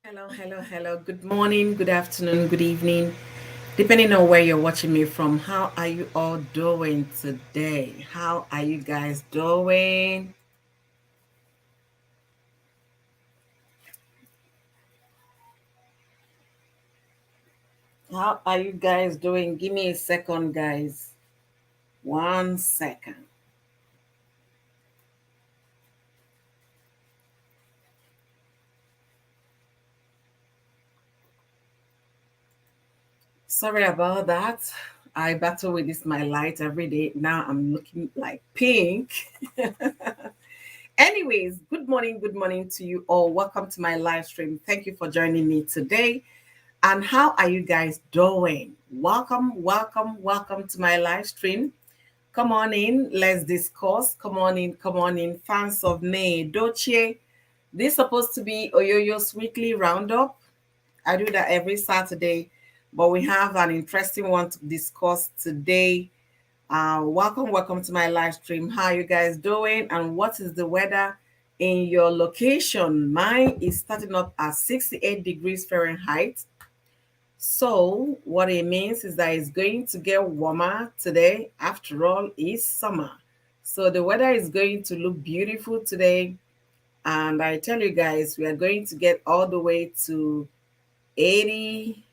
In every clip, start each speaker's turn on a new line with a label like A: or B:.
A: Hello, hello, hello. Good morning, good afternoon, good evening. Depending on where you're watching me from, how are you all doing today? How are you guys doing? How are you guys doing? Give me a second, guys. 1 second. Sorry about that. I battle with this my light every day. Now I'm looking like pink. Anyways, good morning to you all. Welcome to my live stream. Thank you for joining me today. And how are you guys doing? Welcome to my live stream. Come on in, let's discuss. Come on in, fans of May Edochie. This is supposed to be Oyoyo's weekly roundup. I do that every Saturday, but we have an interesting one to discuss today. Welcome to my live stream. How are you guys doing? And what is the weather in your location? Mine is starting up at 68 degrees Fahrenheit. So, what it means is that it's going to get warmer today. After all, it's summer. So, the weather is going to look beautiful today. And I tell you guys, we are going to get all the way to 80,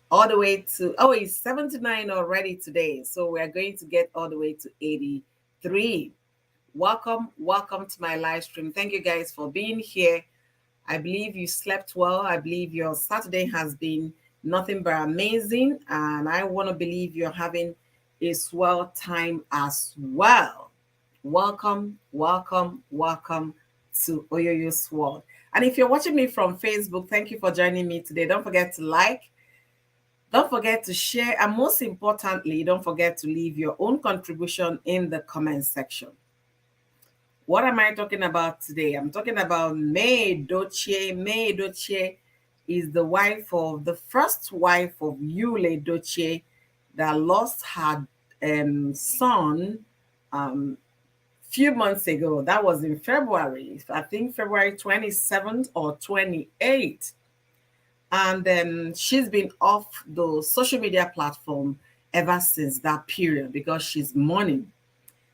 A: all the way to, oh, it's 79 already today. So, we are going to get all the way to 83. Welcome to my live stream. Thank you guys for being here. I believe you slept well. I believe your Saturday has been nothing but amazing. And I want to believe you're having a swell time as well. Welcome to Oyoyo's World. And if you're watching me from Facebook, thank you for joining me today. Don't forget to like, don't forget to share, and most importantly, don't forget to leave your own contribution in the comment section. What am I talking about today? I'm talking about May Edochie. May Edochie is the first wife of Yule Edochie that lost her son few months ago. That was in February, I think February 27th or 28th. And she's been off the social media platform ever since that period because she's mourning.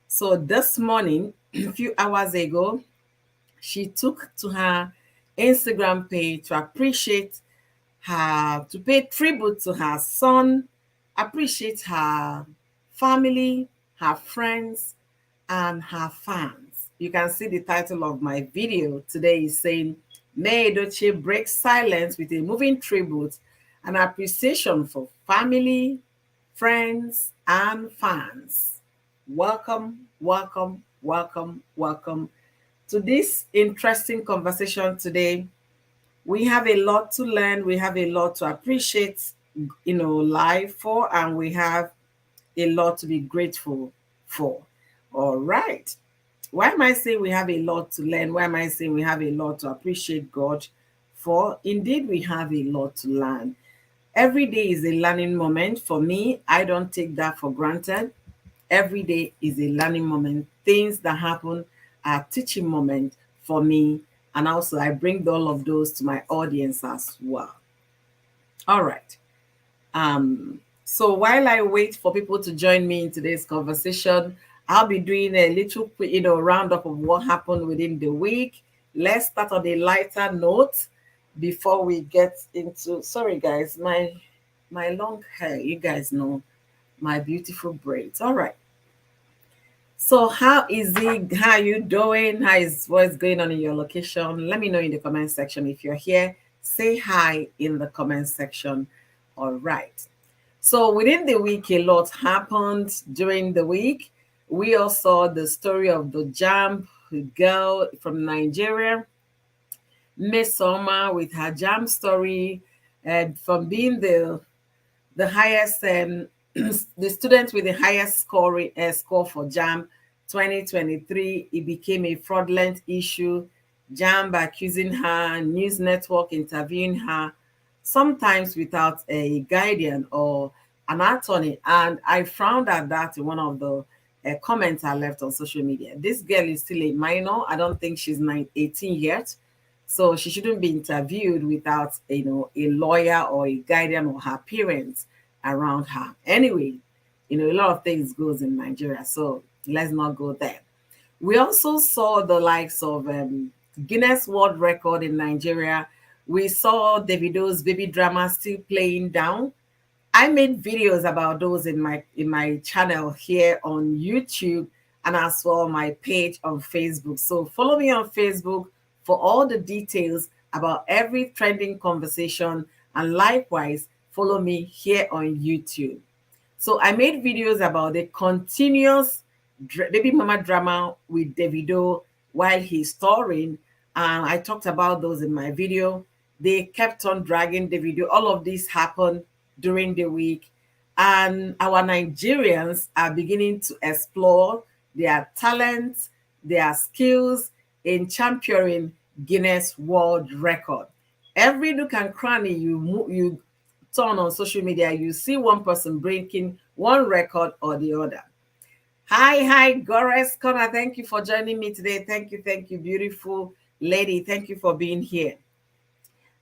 A: So this morning, a few hours ago, she took to her Instagram page to appreciate her, to pay tribute to her son, appreciate her family, her friends, and her fans. You can see the title of my video today is saying, May Edochie Breaks Silence with a moving tribute and appreciation for family, friends, and fans. Welcome to this interesting conversation today. We have a lot to learn, we have a lot to appreciate, life for, and we have a lot to be grateful for. All right. Why am I saying we have a lot to learn? Why am I saying we have a lot to appreciate God for? Indeed, we have a lot to learn. Every day is a learning moment. For me, I don't take that for granted. Every day is a learning moment. Things that happen are teaching moment for me. And also, I bring all of those to my audience as well. All right. So while I wait for people to join me in today's conversation, I'll be doing a little, roundup of what happened within the week. Let's start on a lighter note before we get into. Sorry, guys, my long hair. You guys know my beautiful braids. All right. So how is it? How are you doing? What's going on in your location? Let me know in the comment section. If you're here, say hi in the comment section. All right. So within the week, a lot happened during the week. We all saw the story of the jam girl from Nigeria, Miss Soma, with her jam story, and from being the highest the student with the highest score for jam 2023, it became a fraudulent issue. Jam accusing her, news network interviewing her, sometimes without a guardian or an attorney. And I frowned at that in one of the comments I left on social media. This girl is still a minor. I don't think she's 18 yet. So she shouldn't be interviewed without, a lawyer or a guardian or her parents around her. Anyway, a lot of things goes in Nigeria, so let's not go there. We also saw the likes of Guinness World Record in Nigeria. We saw Davido's baby drama still playing down. I made videos about those in my channel here on YouTube and as well my page on Facebook. So follow me on Facebook for all the details about every trending conversation, and likewise follow me here on YouTube. So I made videos about the continuous baby mama drama with Davido while he's touring, and I talked about those in my video. They kept on dragging Davido. All of this happened during the week, and our Nigerians are beginning to explore their talents, their skills in championing Guinness World Record. Every nook and cranny you turn on social media, you see one person breaking one record or the other. Hi, Gores Connor. Thank you for joining me today. Thank you, beautiful lady. Thank you for being here.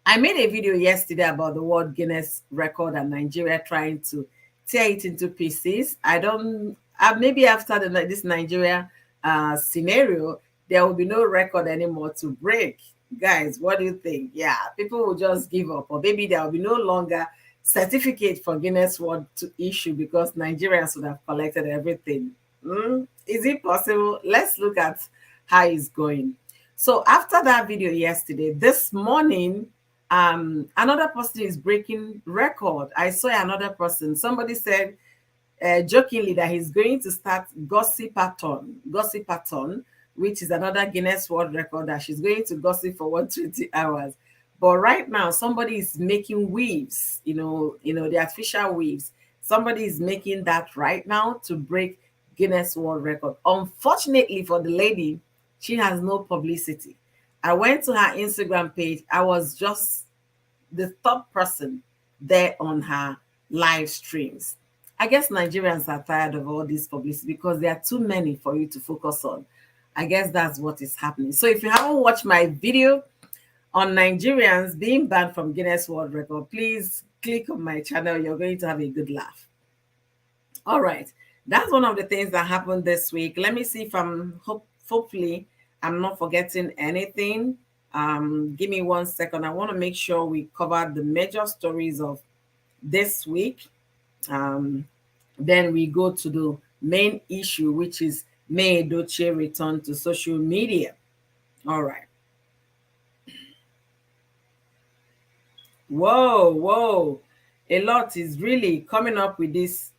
A: I made a video yesterday about the World Guinness record and Nigeria trying to tear it into pieces. I don't, maybe after this Nigeria scenario, there will be no record anymore to break. Guys, what do you think? Yeah, people will just give up, or maybe there will be no longer certificate for Guinness World to issue because Nigerians would have collected everything. Is it possible? Let's look at how it's going. So after that video yesterday, this morning, another person is breaking record. I saw another person. Somebody said jokingly that he's going to start gossipathon, which is another Guinness World Record, that she's going to gossip for 120 hours. But right now, somebody is making weaves, the artificial weaves. Somebody is making that right now to break Guinness World Record. Unfortunately for the lady, she has no publicity. I went to her Instagram page. I was just the top person there on her live streams. I guess Nigerians are tired of all this publicity because there are too many for you to focus on. I guess that's what is happening. So if you haven't watched my video on Nigerians being banned from Guinness World Record, please click on my channel. You're going to have a good laugh. All right. That's one of the things that happened this week. Let me see if hopefully I'm not forgetting anything. Give me 1 second. I want to make sure we cover the major stories of this week. Then we go to the main issue, which is May Edochie return to social media. All right. Whoa. A lot is really coming up with this.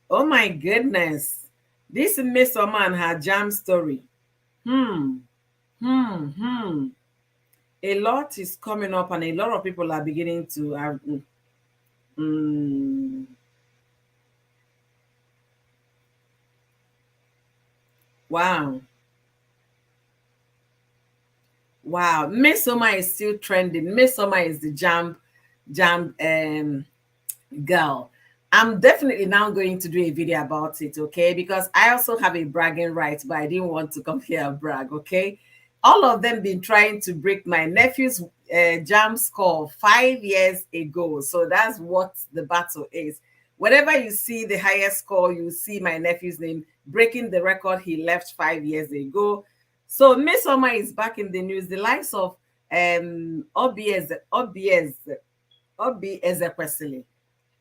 A: Oh my goodness. This Miss Oman, her jam story. A lot is coming up, and a lot of people are beginning to have. Wow. Miss Oma is still trending. Miss Oma is the jam girl. I'm definitely now going to do a video about it, okay? Because I also have a bragging right, but I didn't want to come here and brag, okay? All of them been trying to break my nephew's jam score 5 years ago. So that's what the battle is. Whenever you see the highest score, you see my nephew's name breaking the record he left 5 years ago. So Miss Oma is back in the news. The likes of Obi Ezekwesili.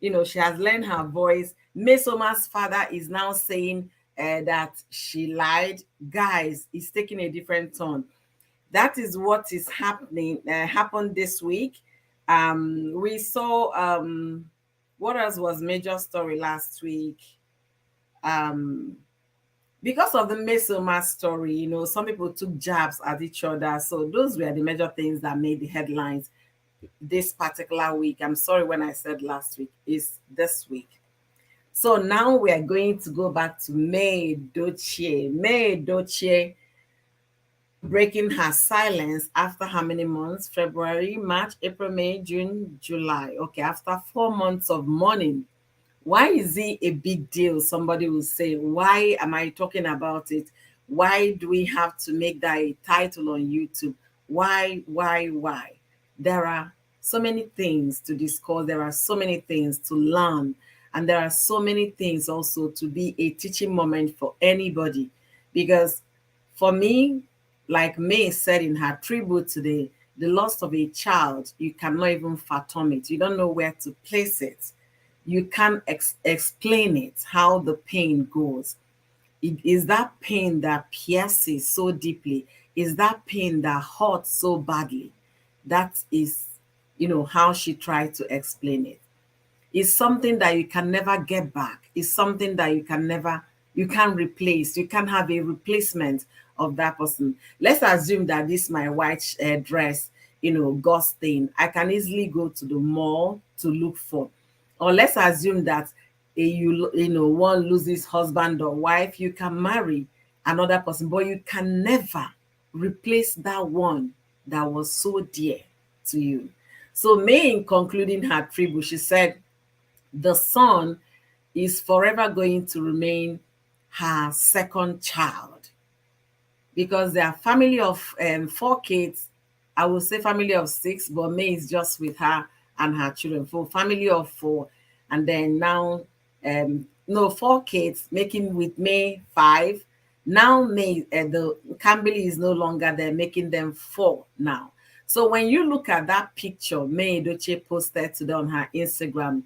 A: She has learned her voice. Miss Oma's father is now saying that she lied. Guys, it's taking a different turn. That is what is happened this week. We saw what else was major story last week. Because of the Miss Oma story, some people took jabs at each other. So those were the major things that made the headlines this particular week. I'm sorry when I said last week, is this week. So now we are going to go back to May Edochie breaking her silence after how many months? February, March, April, May, June, July. Okay, after 4 months of mourning. Why is it a big deal? Somebody will say, why am I talking about it? Why do we have to make that a title on YouTube? Why? There are so many things to discuss, there are so many things to learn, and there are so many things also to be a teaching moment for anybody. Because for me, like May said in her tribute today, the loss of a child, you cannot even fathom it. You don't know where to place it. You can't explain it, how the pain goes. It is that pain that pierces so deeply, is that pain that hurts so badly. That is, how she tried to explain it. Is something that you can never get back. Is something that you can't replace. You can't have a replacement of that person. Let's assume that this my white dress, got stained. I can easily go to the mall to look for. Or let's assume that one loses husband or wife, you can marry another person, but you can never replace that one that was so dear to you. So May, in concluding her tribute, she said, the son is forever going to remain her second child, because they are family of 4 kids. I will say family of 6, but May is just with her and her children. For family of 4, and then now, no, 4 kids, making with May 5. Now May, the Camberley is no longer there, making them 4 now. So when you look at that picture May Edochie posted today on her Instagram,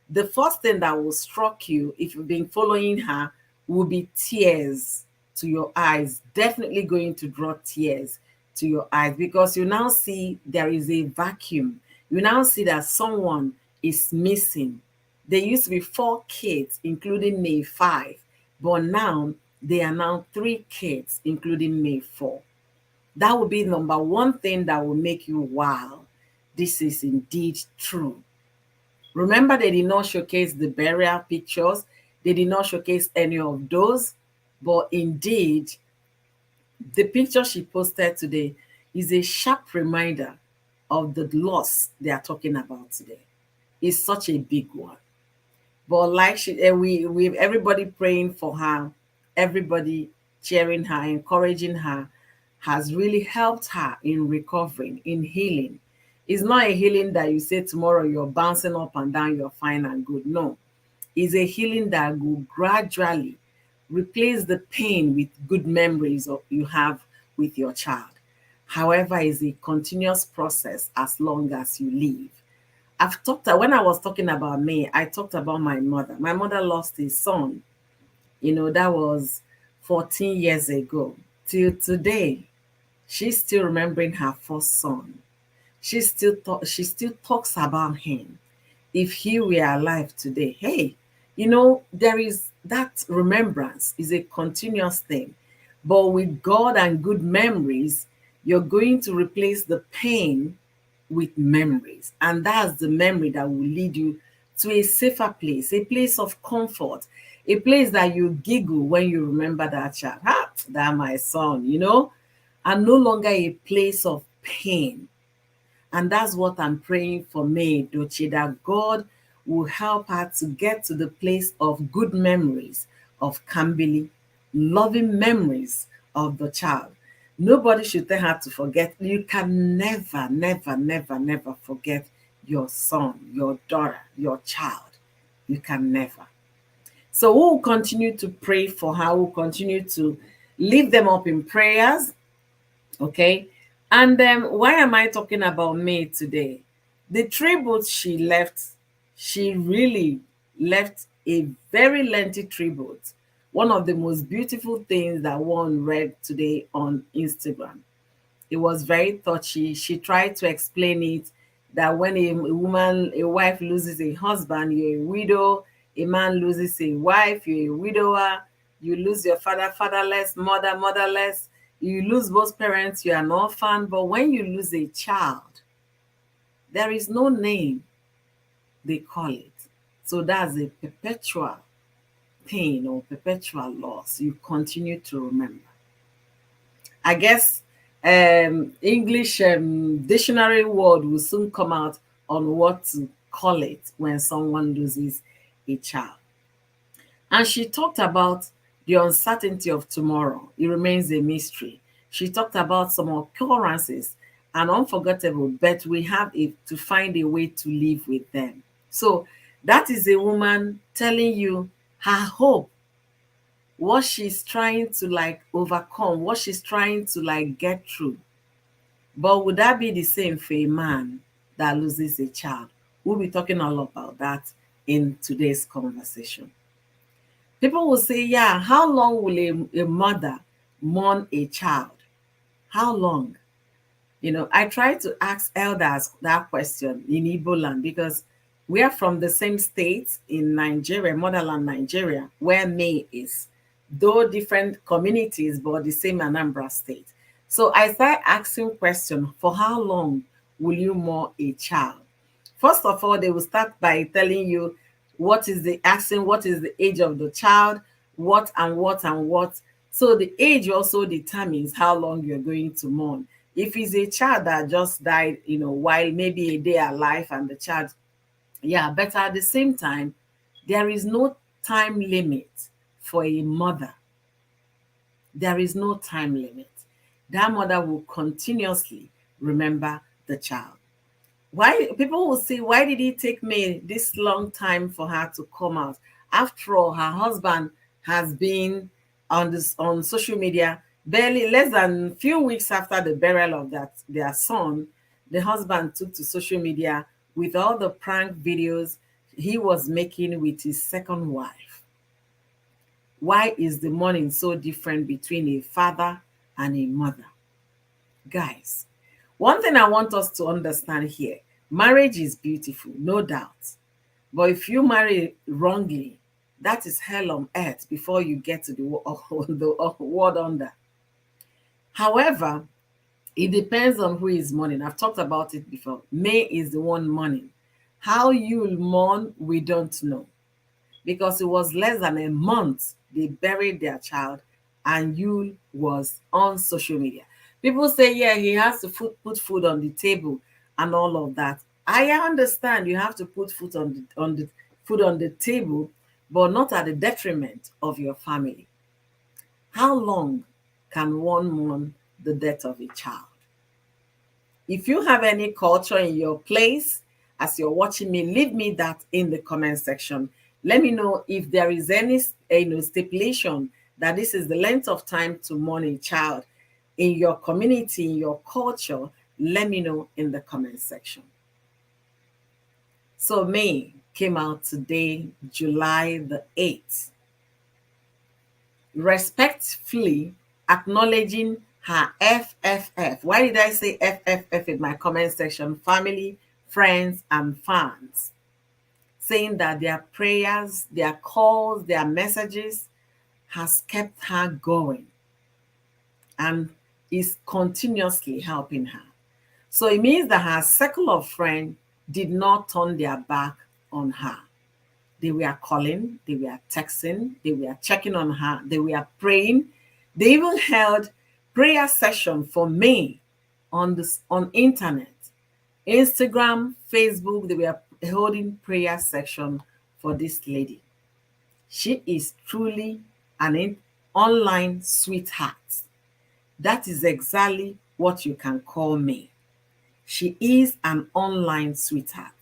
A: the first thing that will struck you, if you've been following her, will be tears to your eyes. Definitely going to draw tears to your eyes, because you now see there is a vacuum. You now see that someone is missing. There used to be 4 kids, including May 5, but now they are now 3 kids, including May 4. That will be number one thing that will make you, wow, this is indeed true. Remember, they did not showcase the burial pictures. They did not showcase any of those. But indeed, the picture she posted today is a sharp reminder of the loss they are talking about today. It's such a big one. But like we everybody praying for her, everybody cheering her, encouraging her, has really helped her in recovering, in healing. It's not a healing that you say tomorrow you're bouncing up and down, you're fine and good. No, it's a healing that will gradually replace the pain with good memories of you have with your child. However, it's a continuous process as long as you live. When I was talking about me, I talked about my mother. My mother lost a son. That was 14 years ago. Till today, she's still remembering her first son. She still talks about him. If he were alive today, hey, there is that remembrance is a continuous thing. But with God and good memories, you're going to replace the pain with memories. And that's the memory that will lead you to a safer place, a place of comfort, a place that you giggle when you remember that child. That my son, and no longer a place of pain. And that's what I'm praying for May Edochie, that God will help her to get to the place of good memories of Kambili, loving memories of the child. Nobody should tell her to forget. You can never, never, never, never forget your son, your daughter, your child. You can never. So we'll continue to pray for her. We'll continue to lift them up in prayers. Okay. And why am I talking about May today? The tribute she left, she really left a very lengthy tribute. One of the most beautiful things that one read today on Instagram. It was very touchy. She tried to explain it that when a wife loses a husband, you're a widow. A man loses a wife, you're a widower. You lose your father, fatherless, mother, motherless. You lose both parents, you're an orphan. But when you lose a child, there is no name they call it. So that's a perpetual pain or perpetual loss you continue to remember. I guess English dictionary word will soon come out on what to call it when someone loses a child. And she talked about the uncertainty of tomorrow. It remains a mystery. She talked about some occurrences and unforgettable, but we have to find a way to live with them. So that is a woman telling you her hope, what she's trying to like overcome, what she's trying to like get through. But would that be the same for a man that loses a child? We'll be talking all about that in today's conversation. People will say, yeah, how long will a mother mourn a child? How long? I try to ask elders that question in Igbo land because we are from the same state in Nigeria, motherland Nigeria, where May is, though different communities, but the same Anambra state. So I start asking question, for how long will you mourn a child? First of all, they will start by telling you what is the age of the child, what and what and what. So the age also determines how long you're going to mourn. If it's a child that just died, while maybe a day alive and the child, yeah, but at the same time, there is no time limit for a mother. There is no time limit. That mother will continuously remember the child. Why people will say, why did it take me this long time for her to come out? After all, her husband has been on social media barely less than few weeks after the burial of their son. The husband took to social media with all the prank videos he was making with his second wife. Why is the mourning so different between a father and a mother? Guys, one thing I want us to understand here, marriage is beautiful, no doubt. But if you marry wrongly, that is hell on earth before you get to the world under. However, it depends on who is mourning. I've talked about it before. May is the one mourning. How you'll mourn, we don't know. Because it was less than a month they buried their child and Yul was on social media. People say, yeah, he has to put food on the table and all of that. I understand you have to put food on the table, but not at the detriment of your family. How long can one mourn the death of a child? If you have any culture in your place, as you're watching me, leave me that in the comment section. Let me know if there is any stipulation that this is the length of time to mourn a child in your community, in your culture. Let me know in the comment section. So May came out today, July the 8th, respectfully acknowledging her FFF. Why did I say FFF in my comment section? Family, friends, and fans. Saying that their prayers, their calls, their messages has kept her going and is continuously helping her. So it means that her circle of friends did not turn their back on her. They were calling, they were texting, they were checking on her, they were praying. They even held prayer session for May on internet, Instagram, Facebook. They were holding prayer section for this lady. She is truly an online sweetheart. That is exactly what you can call May. She is an online sweetheart.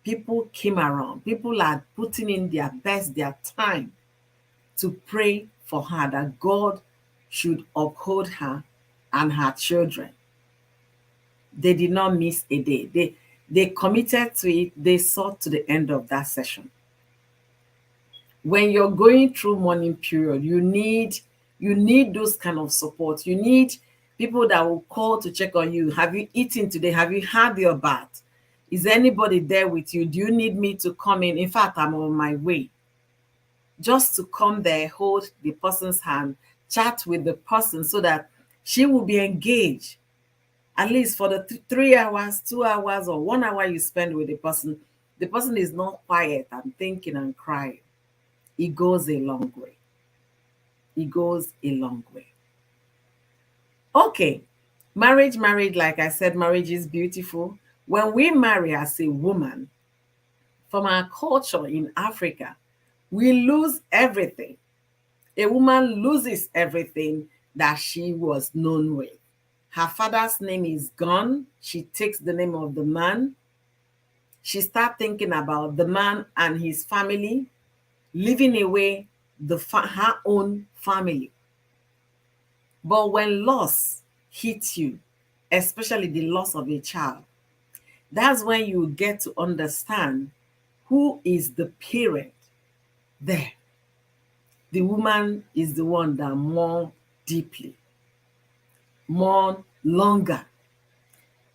A: People came around. People are putting in their best, their time to pray for her that God should uphold her and her children. They did not miss a day. They committed to it. They saw to the end of that session. When you're going through mourning period, you need those kind of support. You need people that will call to check on you. Have you eaten today? Have you had your bath? Is anybody there with you? Do you need me to come in? In fact, I'm on my way. Just to come there, hold the person's hand, chat with the person so that she will be engaged. At least for the 3 hours, 2 hours, or 1 hour you spend with the person is not quiet and thinking and crying. It goes a long way. It goes a long way. Okay, marriage, like I said, marriage is beautiful. When we marry as a woman, from our culture in Africa, we lose everything. A woman loses everything that she was known with. Her father's name is gone. She takes the name of the man. She starts thinking about the man and his family, leaving away her own family. But when loss hits you, especially the loss of a child, that's when you get to understand who is the parent there. The woman is the one that mourns deeply, mourns longer,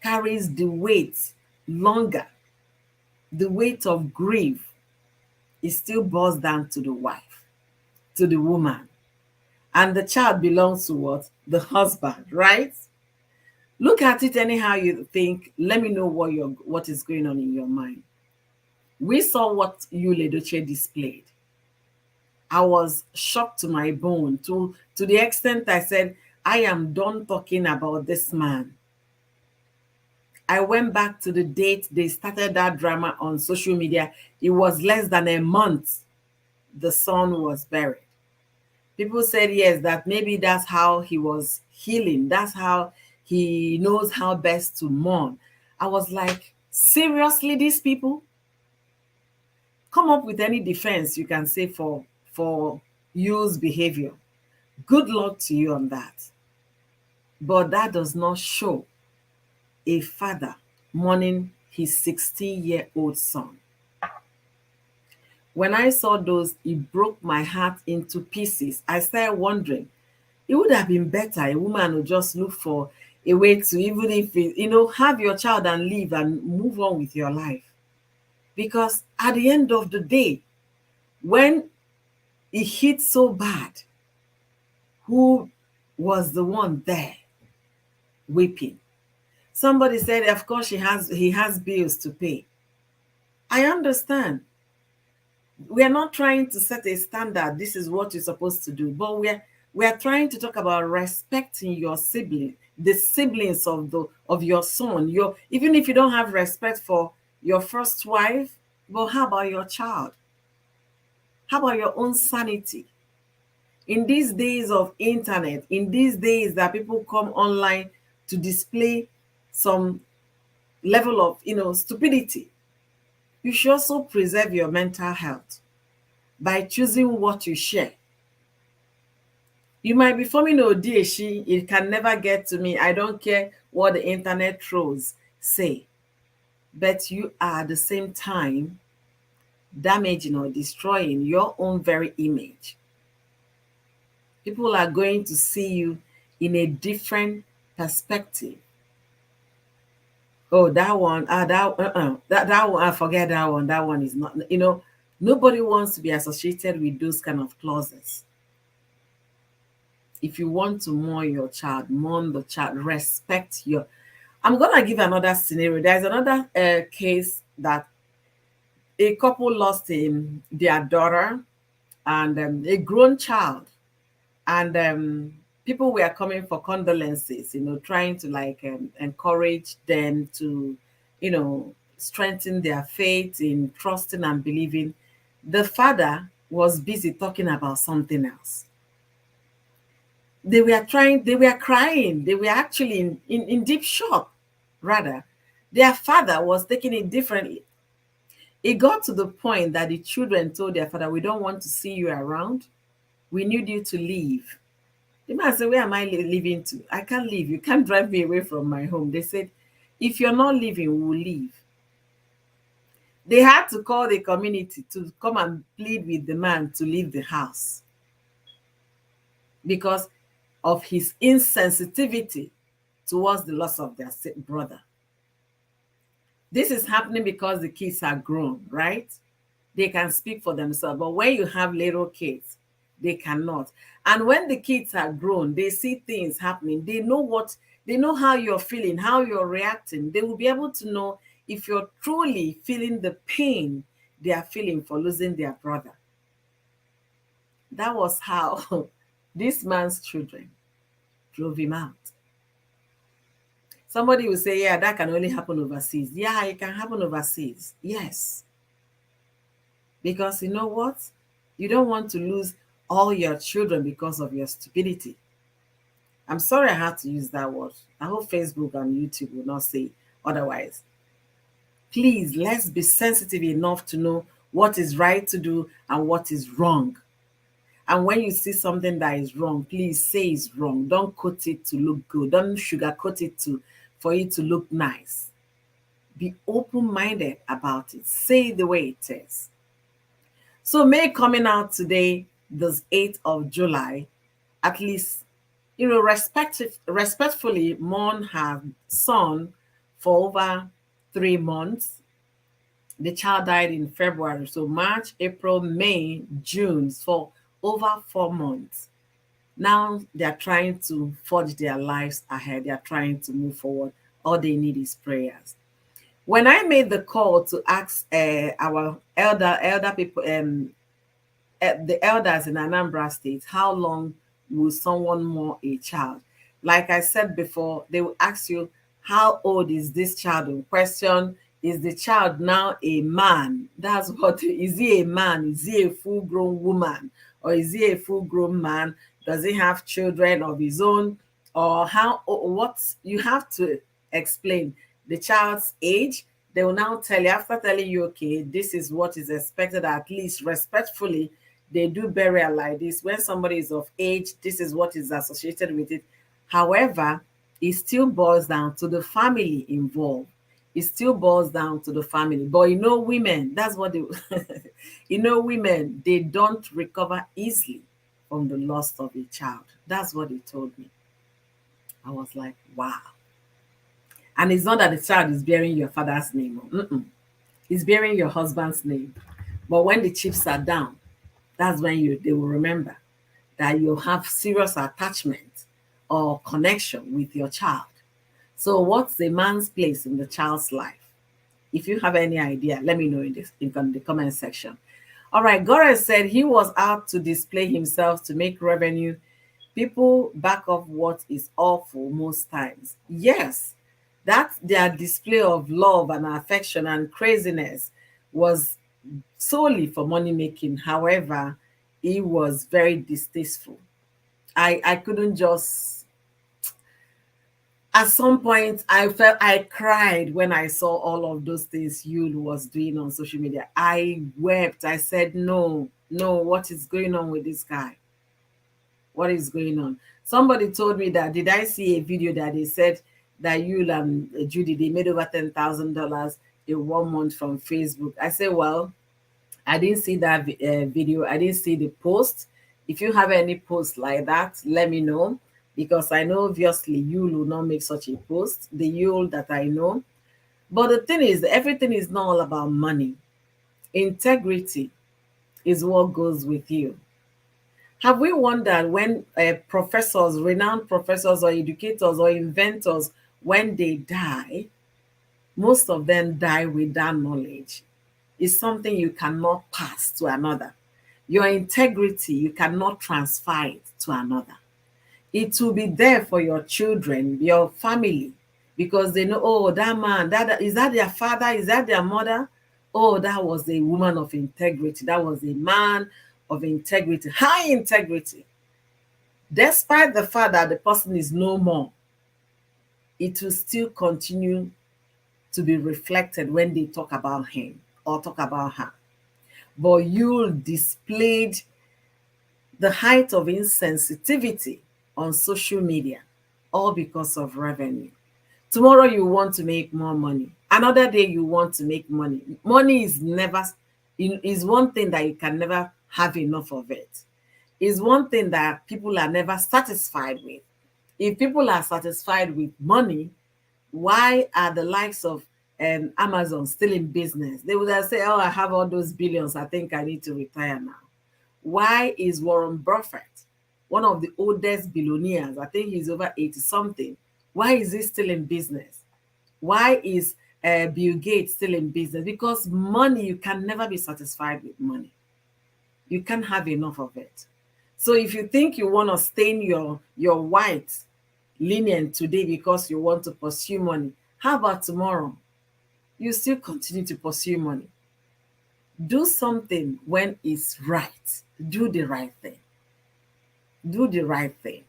A: carries the weight longer. The weight of grief is still boils down to the wife, to the woman. And the child belongs to what? The husband, right? Look at it anyhow you think. Let me know what is going on in your mind. We saw what you, Edochie, displayed. I was shocked to my bone to the extent I said, I am done talking about this man. I went back to the date they started that drama on social media. It was less than a month the son was buried. People said, yes, that maybe that's how he was healing. That's how he knows how best to mourn. I was like, seriously, these people? Come up with any defense you can say for Yu's behavior. Good luck to you on that. But that does not show a father mourning his 16-year-old son. When I saw those, it broke my heart into pieces. I started wondering, it would have been better a woman would just look for a way to, even if have your child and leave and move on with your life. Because at the end of the day, when it hit so bad, who was the one there weeping? Somebody said, of course, he has bills to pay. I understand. We are not trying to set a standard. This is what you're supposed to do. But we are trying to talk about respecting your sibling, the siblings of your son. Even if you don't have respect for your first wife, but how about your child? How about your own sanity? In these days of internet, in these days that people come online to display some level of stupidity, you should also preserve your mental health by choosing what you share. You might be forming Odieshi, it can never get to me. I don't care what the internet trolls say. But you are at the same time damaging or destroying your own very image. People are going to see you in a different perspective. Oh, that one, that one, I forget that one. That one is not, nobody wants to be associated with those kind of clauses. If you want to mourn your child, mourn the child, respect your. I'm gonna give another scenario. There's another case that a couple lost their daughter and a grown child, and people were coming for condolences, trying to encourage them to, strengthen their faith in trusting and believing. The father was busy talking about something else. They were crying, they were actually in deep shock, rather. Their father was taking it differently. It got to the point that the children told their father, we don't want to see you around. We need you to leave. The man said, where am I leaving to? I can't leave. You can't drive me away from my home. They said, if you're not leaving, we will leave. They had to call the community to come and plead with the man to leave the house because of his insensitivity towards the loss of their brother. This is happening because the kids are grown, right? They can speak for themselves. But when you have little kids, they cannot. And when the kids are grown, they see things happening. They know how you're feeling, how you're reacting. They will be able to know if you're truly feeling the pain they are feeling for losing their brother. That was how this man's children drove him out. Somebody will say, yeah, that can only happen overseas. Yeah, it can happen overseas. Yes. Because you know what? You don't want to lose all your children because of your stupidity. I'm sorry I had to use that word. I hope Facebook and YouTube will not say otherwise. Please, let's be sensitive enough to know what is right to do and what is wrong. And when you see something that is wrong, please say it's wrong. Don't coat it to look good. Don't sugarcoat it to for it to look nice. Be open-minded about it. Say it the way it is. So May coming out today, this 8th of July, at least, respectfully mourn her son for over 3 months. The child died in February, so March, April, May, June, for over 4 months. Now they're trying to forge their lives ahead. They're trying to move forward. All they need is prayers. When I made the call to ask our elder people, the elders in Anambra State, how long will someone mourn a child? Like I said before, they will ask you, how old is this child in question? Is the child now a man? That's what, is he a man? Is he a full-grown woman? Or is he a full-grown man? Does he have children of his own? Or what you have to explain the child's age. They will now tell you, after telling you, okay, this is what is expected, at least respectfully, they do burial like this. When somebody is of age, this is what is associated with it. However, it still boils down to the family involved. It still boils down to the family. But women, that's what they, women, they don't recover easily from the loss of a child. That's what they told me. I was like, wow. And it's not that the child is bearing your father's name. Mm-mm. It's bearing your husband's name. But when the chips are down, that's when they will remember that you have serious attachment or connection with your child. So what's the man's place in the child's life? If you have any idea, let me know in the comment section. All right, Gore said he was out to display himself to make revenue. People back off what is awful most times. Yes, that their display of love and affection and craziness was solely for money making. However, it was very distasteful. I couldn't just, at some point I cried when I saw all of those things Yul was doing on social media. I wept. I said, no, what is going on with this guy? What is going on? Somebody told me that, did I see a video that they said that Yul and Judy, they made over $10,000 in 1 month from Facebook? I said, well, I didn't see that video. I didn't see the post. If you have any post like that, let me know, because I know obviously Yul will not make such a post, the Yul that I know. But the thing is, everything is not all about money. Integrity is what goes with you. Have we wondered when professors, renowned professors or educators or inventors, when they die, most of them die with that knowledge? It's something you cannot pass to another. Your integrity, you cannot transfer it to another. It will be there for your children, your family, because they know, oh, that man, is that their father? Is that their mother? Oh, that was a woman of integrity. That was a man of integrity, high integrity. Despite the fact that the person is no more, it will still continue to be reflected when they talk about him or talk about her. But you displayed the height of insensitivity on social media, all because of revenue. Tomorrow you want to make more money. Another day you want to make money. Money is one thing that you can never have enough of it. It's one thing that people are never satisfied with. If people are satisfied with money, why are the likes of Amazon still in business? They would have said, oh, I have all those billions, I think I need to retire now. Why is Warren Buffett, one of the oldest billionaires, I think he's over 80 something, why is he still in business? Why is Bill Gates still in business? Because money, you can never be satisfied with money. You can't have enough of it. So if you think you want to stain your white linen today because you want to pursue money, how about tomorrow? You still continue to pursue money. Do something when it's right. Do the right thing. Do the right thing.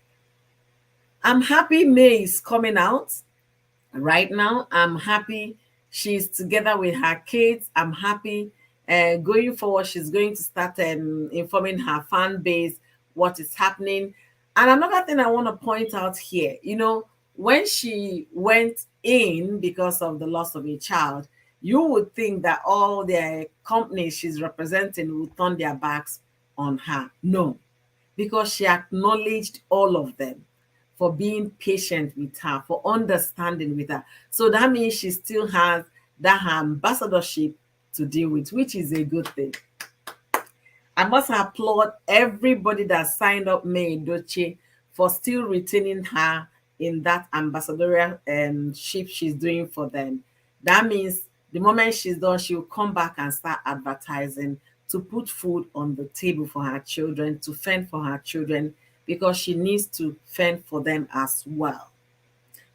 A: I'm happy May is coming out right now. I'm happy she's together with her kids. I'm happy going forward, she's going to start informing her fan base what is happening. And another thing I want to point out here, when she went in because of the loss of a child, you would think that all the companies she's representing would turn their backs on her. No, because she acknowledged all of them for being patient with her, for understanding with her. So that means she still has that ambassadorship to deal with, which is a good thing. I must applaud everybody that signed up May Edochie for still retaining her in that ambassadorial ship she's doing for them. That means the moment she's done, she'll come back and start advertising to put food on the table for her children, to fend for her children, because she needs to fend for them as well.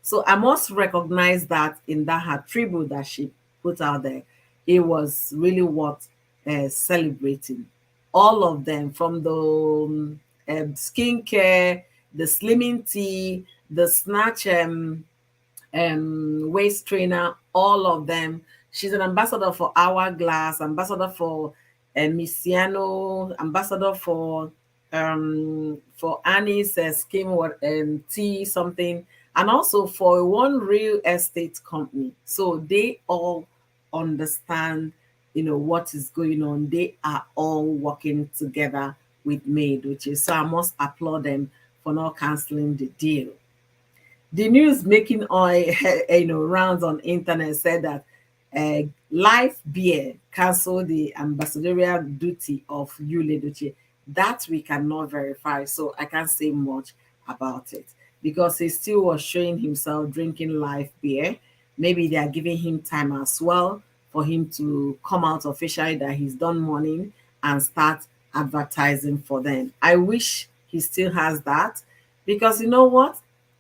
A: So I must recognize that in that her tribute that she put out there, it was really worth celebrating. All of them, from the skincare, the slimming tea, the snatch waist trainer, all of them. She's an ambassador for Hourglass, ambassador for Missiano, ambassador for Annie's skin tea something, and also for one real estate company. So they all understand, what is going on. They are all working together with Maid, which is, so I must applaud them for not canceling the deal. The news making rounds on internet said that Life Beer canceled the ambassadorial duty of Yul Edochie. That we cannot verify, so I can't say much about it, because he still was showing himself drinking Life Beer. Maybe they are giving him time as well for him to come out officially that he's done morning and start advertising for them. I wish he still has that, because you know what?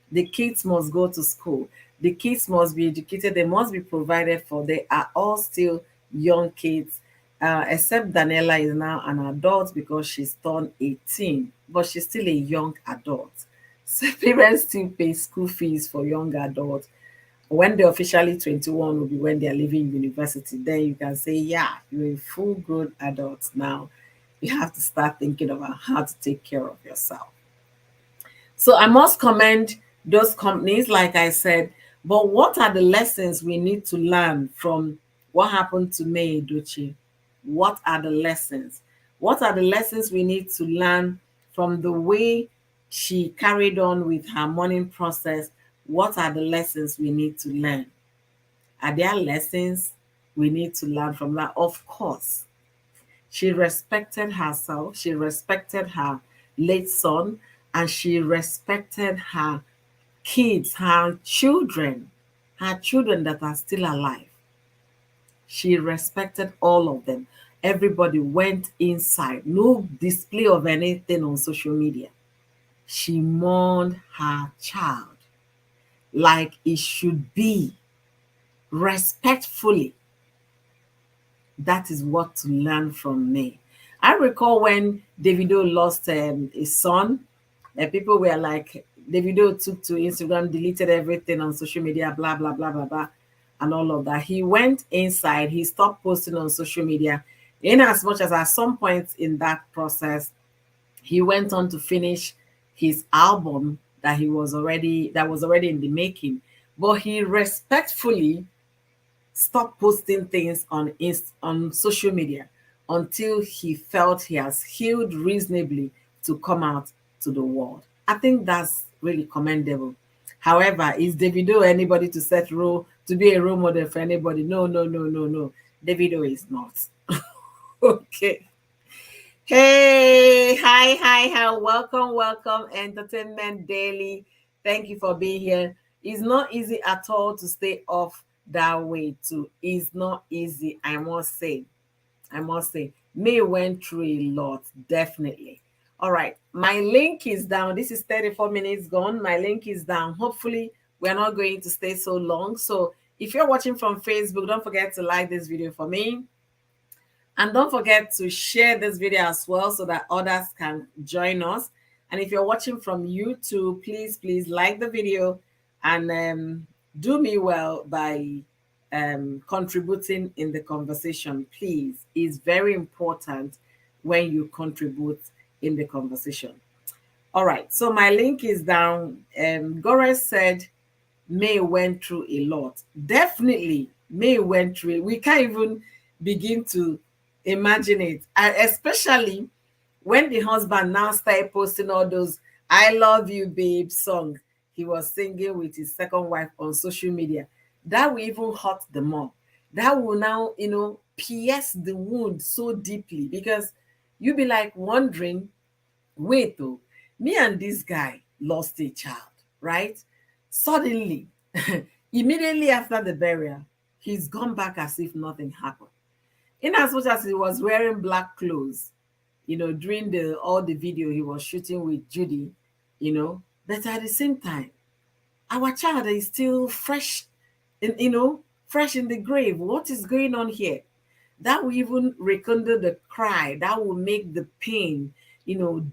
A: The kids must go to school. The kids must be educated. They must be provided for. They are all still young kids, except Daniela is now an adult because she's turned 18, but she's still a young adult. So parents still pay school fees for young adults. When they're officially 21 will be when they're leaving university. Then you can say, yeah, you're a full-grown adult now. You have to start thinking about how to take care of yourself. So I must commend those companies, like I said. But what are the lessons we need to learn from what happened to May Edochie? What are the lessons? What are the lessons we need to learn from the way she carried on with her mourning process? What are the lessons we need to learn? Are there lessons we need to learn from that? Of course. She respected herself, she respected her late son, and she respected her kids, her children that are still alive. She respected all of them. Everybody went inside. No display of anything on social media. She mourned her child like it should be, respectfully. That is what to learn from me. I recall when Davido lost his son, and people were like, Davido took to Instagram, deleted everything on social media, blah, blah, blah, blah, blah, and all of that. He went inside, he stopped posting on social media, in as much as at some point in that process, he went on to finish his album that was already in the making. But he respectfully stop posting things on social media until he felt he has healed reasonably to come out to the world. I think that's really commendable. However, is Davido anybody to to be a role model for anybody? No, no, no, no, no. Davido is not. Okay. Hey, hi, welcome, welcome, Entertainment Daily. Thank you for being here. It's not easy at all to stay off that way too. It's not easy, I must say. I must say. May went through a lot, definitely. All right, my link is down. This is 34 minutes gone. My link is down. Hopefully, we're not going to stay so long. So if you're watching from Facebook, don't forget to like this video for me. And don't forget to share this video as well so that others can join us. And if you're watching from YouTube, please like the video and do me well by contributing in the conversation. Please, it's very important when you contribute in the conversation. All right, so my link is down. Gores said May went through a lot. Definitely, May went through it. We can't even begin to imagine it. And especially when the husband now started posting all those "I love you, babe" songs he was singing with his second wife on social media. That will even hurt the mom. That will now, pierce the wound so deeply because you'll be like wondering, wait, though, me and this guy lost a child, right? Suddenly, immediately after the burial, he's gone back as if nothing happened. In as much as he was wearing black clothes, during the all the video he was shooting with Judy, but at the same time, our child is still fresh, fresh in the grave. What is going on here? That will even rekindle the cry. That will make the pain,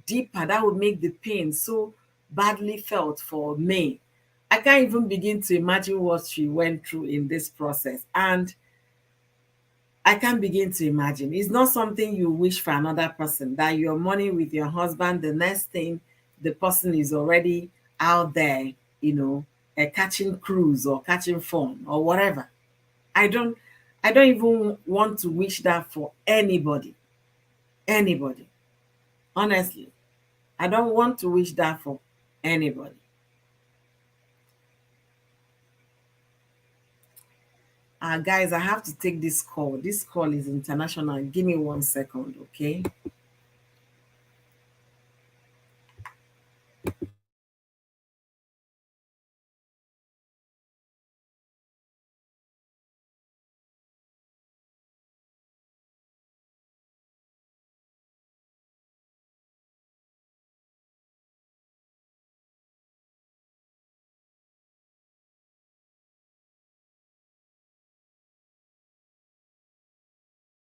A: deeper. That will make the pain so badly felt for me. I can't even begin to imagine what she went through in this process. And I can't begin to imagine. It's not something you wish for another person, that you're mourning with your husband. The next thing, the person is already out there, catching cruise or catching phone or whatever. I don't I don't even want to wish that for anybody. Anybody. Honestly. I don't want to wish that for anybody. Guys, I have to take this call. This call is international. Give me 1 second, okay?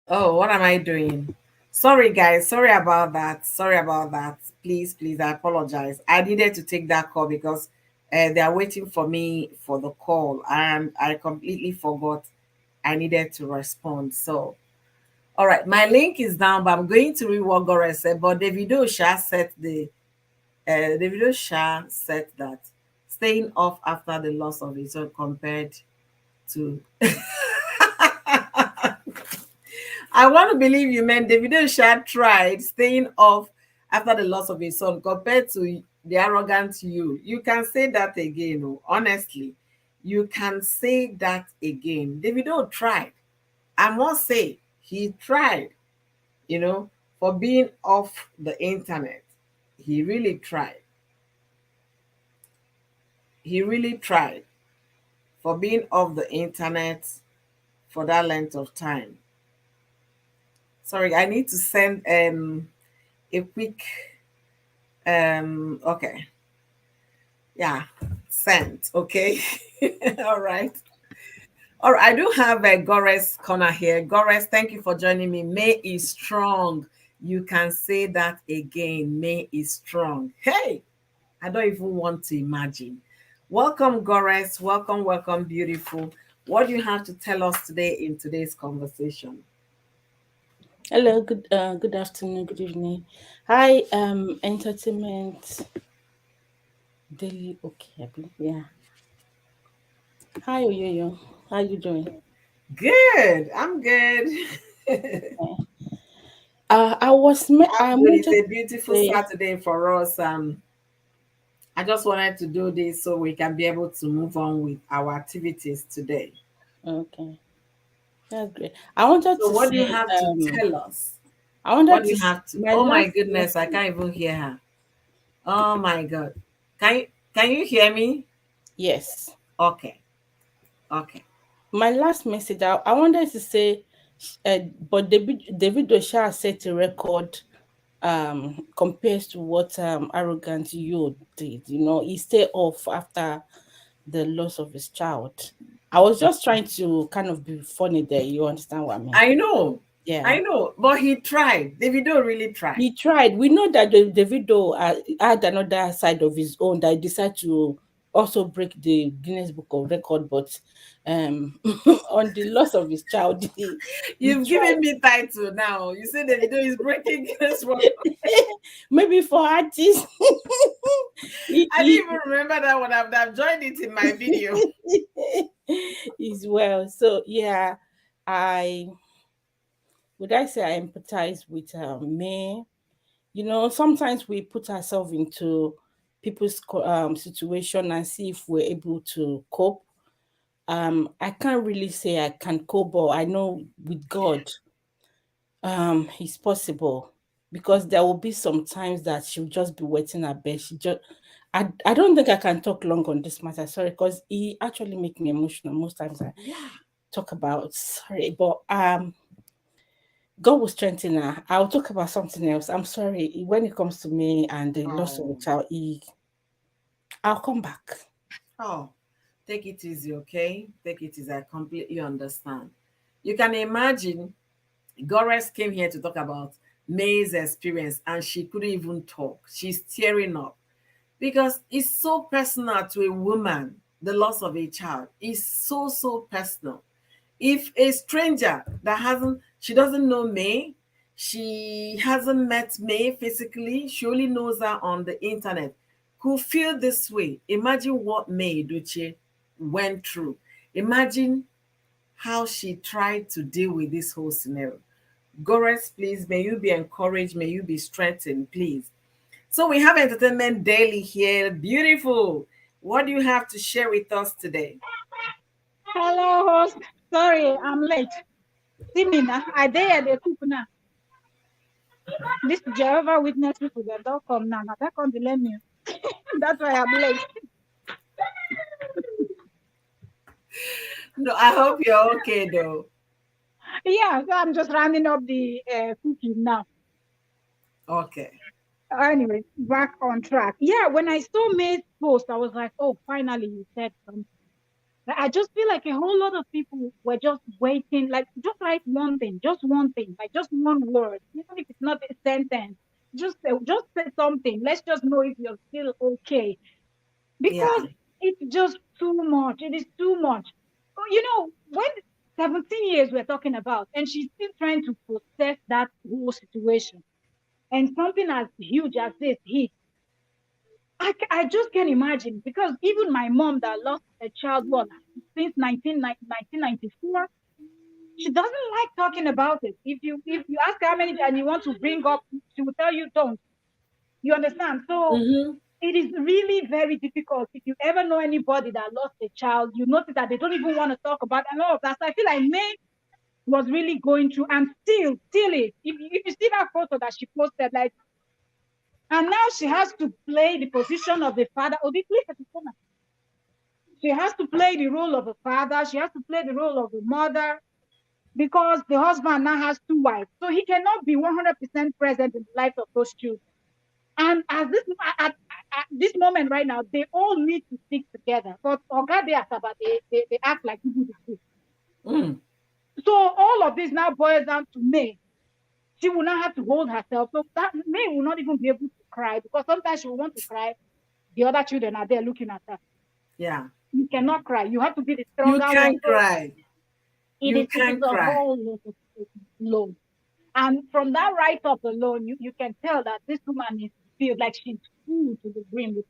A: Oh, what am I doing? Sorry, guys. Sorry about that. Sorry about that. Please, I apologize. I needed to take that call because they are waiting for me for the call, and I completely forgot I needed to respond. So, all right, my link is down, but I'm going to read what Gore said. But Davido Shah said Davido Shah said that staying off after the loss of his son compared to I want to believe you meant Davido Shah tried staying off after the loss of his son compared to the arrogant you. You can say that again, oh, honestly. You can say that again. Davido tried. I must say, he tried, for being off the internet. He really tried. He really tried for being off the internet for that length of time. Sorry, I need to send a quick okay. Yeah, sent. Okay. All right. All right. I do have a Gores corner here. Gores, thank you for joining me. May is strong. You can say that again. May is strong. Hey, I don't even want to imagine. Welcome, Gores. Welcome, beautiful. What do you have to tell us today in today's conversation?
B: Hello, good afternoon, good evening. Hi, entertainment daily. Okay, yeah. Hi, Oyoyo. How you doing?
A: Good. I'm good.
B: I
A: I'm good. It's
B: wanted
A: a
B: to
A: beautiful
B: say
A: Saturday for us. I just wanted to do this so we can be able to move on with our activities today.
B: okay. That's great. I wanted
A: So,
B: to
A: what do you
B: say
A: have to tell us?
B: I
A: What
B: wanted
A: do
B: to
A: you
B: s-
A: have to?
B: my
A: Oh my
B: last
A: goodness, I
B: message.
A: can't even hear her. Oh my God, can you hear me?
B: Yes,
A: Okay, okay.
B: my last message. I wanted to say, but David Osha set a record compares to what arrogant you did. He stayed off after the loss of his child. I was just trying to kind of be funny there. You understand what I mean?
A: I know.
B: Yeah.
A: I know, but he tried. Davido really tried.
B: He tried. We know that Davido had another side of his own that he decided to also break the Guinness Book of Record, but um, on the loss of his child, he
A: You've
B: tried.
A: given me title now. You say Davido is breaking Guinness World.
B: Maybe for artists, he,
A: I didn't even remember that one. I've joined it in my video.
B: is well. So yeah, I I say I empathize with May. You know, sometimes we put ourselves into people's situation and see if we're able to cope. I can't really say I can cope, but I know with God, it's possible, because there will be some times that she'll just be wetting her bed. I don't think I can talk long on this matter. Sorry, because he actually make me emotional most times. I
A: Yeah.
B: talk about, sorry, but God will strengthen her. I'll talk about something else. I'm sorry. When it comes to me and the loss of a
A: Oh,
B: child, I'll come back.
A: oh. Take it easy, okay? Take it easy. I completely understand. You can imagine Gores came here to talk about May's experience and she couldn't even talk. She's tearing up because it's so personal to a woman. The loss of a child is so, so personal. If a stranger that she doesn't know May, she hasn't met May physically, she only knows her on the internet, could feel this way. Imagine what May Edochie went through. Imagine how she tried to deal with this whole scenario. Gores, please, may you be encouraged, may you be strengthened, please. So we have Entertainment Daily here. Beautiful. What do you have to share with us today?
C: Hello, host. Sorry, I'm late. See me now. I dare the cook now. This Jehovah Witness people that don't come now. Now that can't delay me. That's why I'm late.
A: No, I hope you're okay though.
C: Yeah, so I'm just rounding up the cooking now.
A: Okay.
C: Anyway, back on track. Yeah, when I saw May's post, I was like, oh, finally you said something. Like, I just feel like a whole lot of people were just waiting, like just write one thing, like just one word, even if it's not a sentence. Just say something. Let's just know if you're still okay, because
A: Yeah.
C: it's just too much. It is too much. Oh, when 17 years we're talking about, and she's still trying to process that whole situation, and something as huge as this hit. I just can't imagine, because even my mom that lost a child since 1994, she doesn't like talking about it. If you ask her how many and you want to bring up, she will tell you don't. You understand? So
A: Mm-hmm.
C: it is really very difficult. If you ever know anybody that lost a child, you notice that they don't even want to talk about and all of that. So I feel like May was really going through, and still is. If you see that photo that she posted, like, and now she has to play the position of the father. Oh, she has to play the role of a father. She has to play the role of a mother, because the husband now has two wives. So he cannot be 100% present in the life of those children. And at this moment right now, they all need to stick together. But Oga de Asaba, they act like people do.
A: Mm.
C: So all of this now boils down to May. She will not have to hold herself. So that May will not even be able to cry, because sometimes she will want to cry. The other children are there looking at her.
A: Yeah.
C: You cannot cry. You have to be the
A: You
C: stronger one.
A: can
C: So
A: cry. You
C: it is
A: can
C: a
A: cry.
C: whole lot of load. And from that write up alone, you can tell that this woman is filled, like she's full to the brim.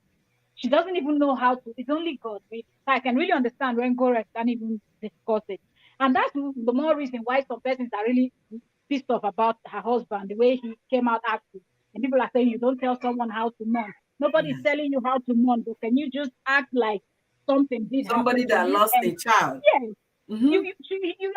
C: She doesn't even know how to. It's only God. Really. I can really understand when Gorek can even discuss it. And that's the more reason why some persons are really pissed off about her husband, the way he came out acting. And people are saying, you don't tell someone how to mourn. Nobody's
A: Yeah.
C: telling you how to mourn, but can you just act like something did
A: Somebody
C: happen to
A: that
C: you?
A: lost
C: And
A: a child.
C: yes,
A: Mm-hmm.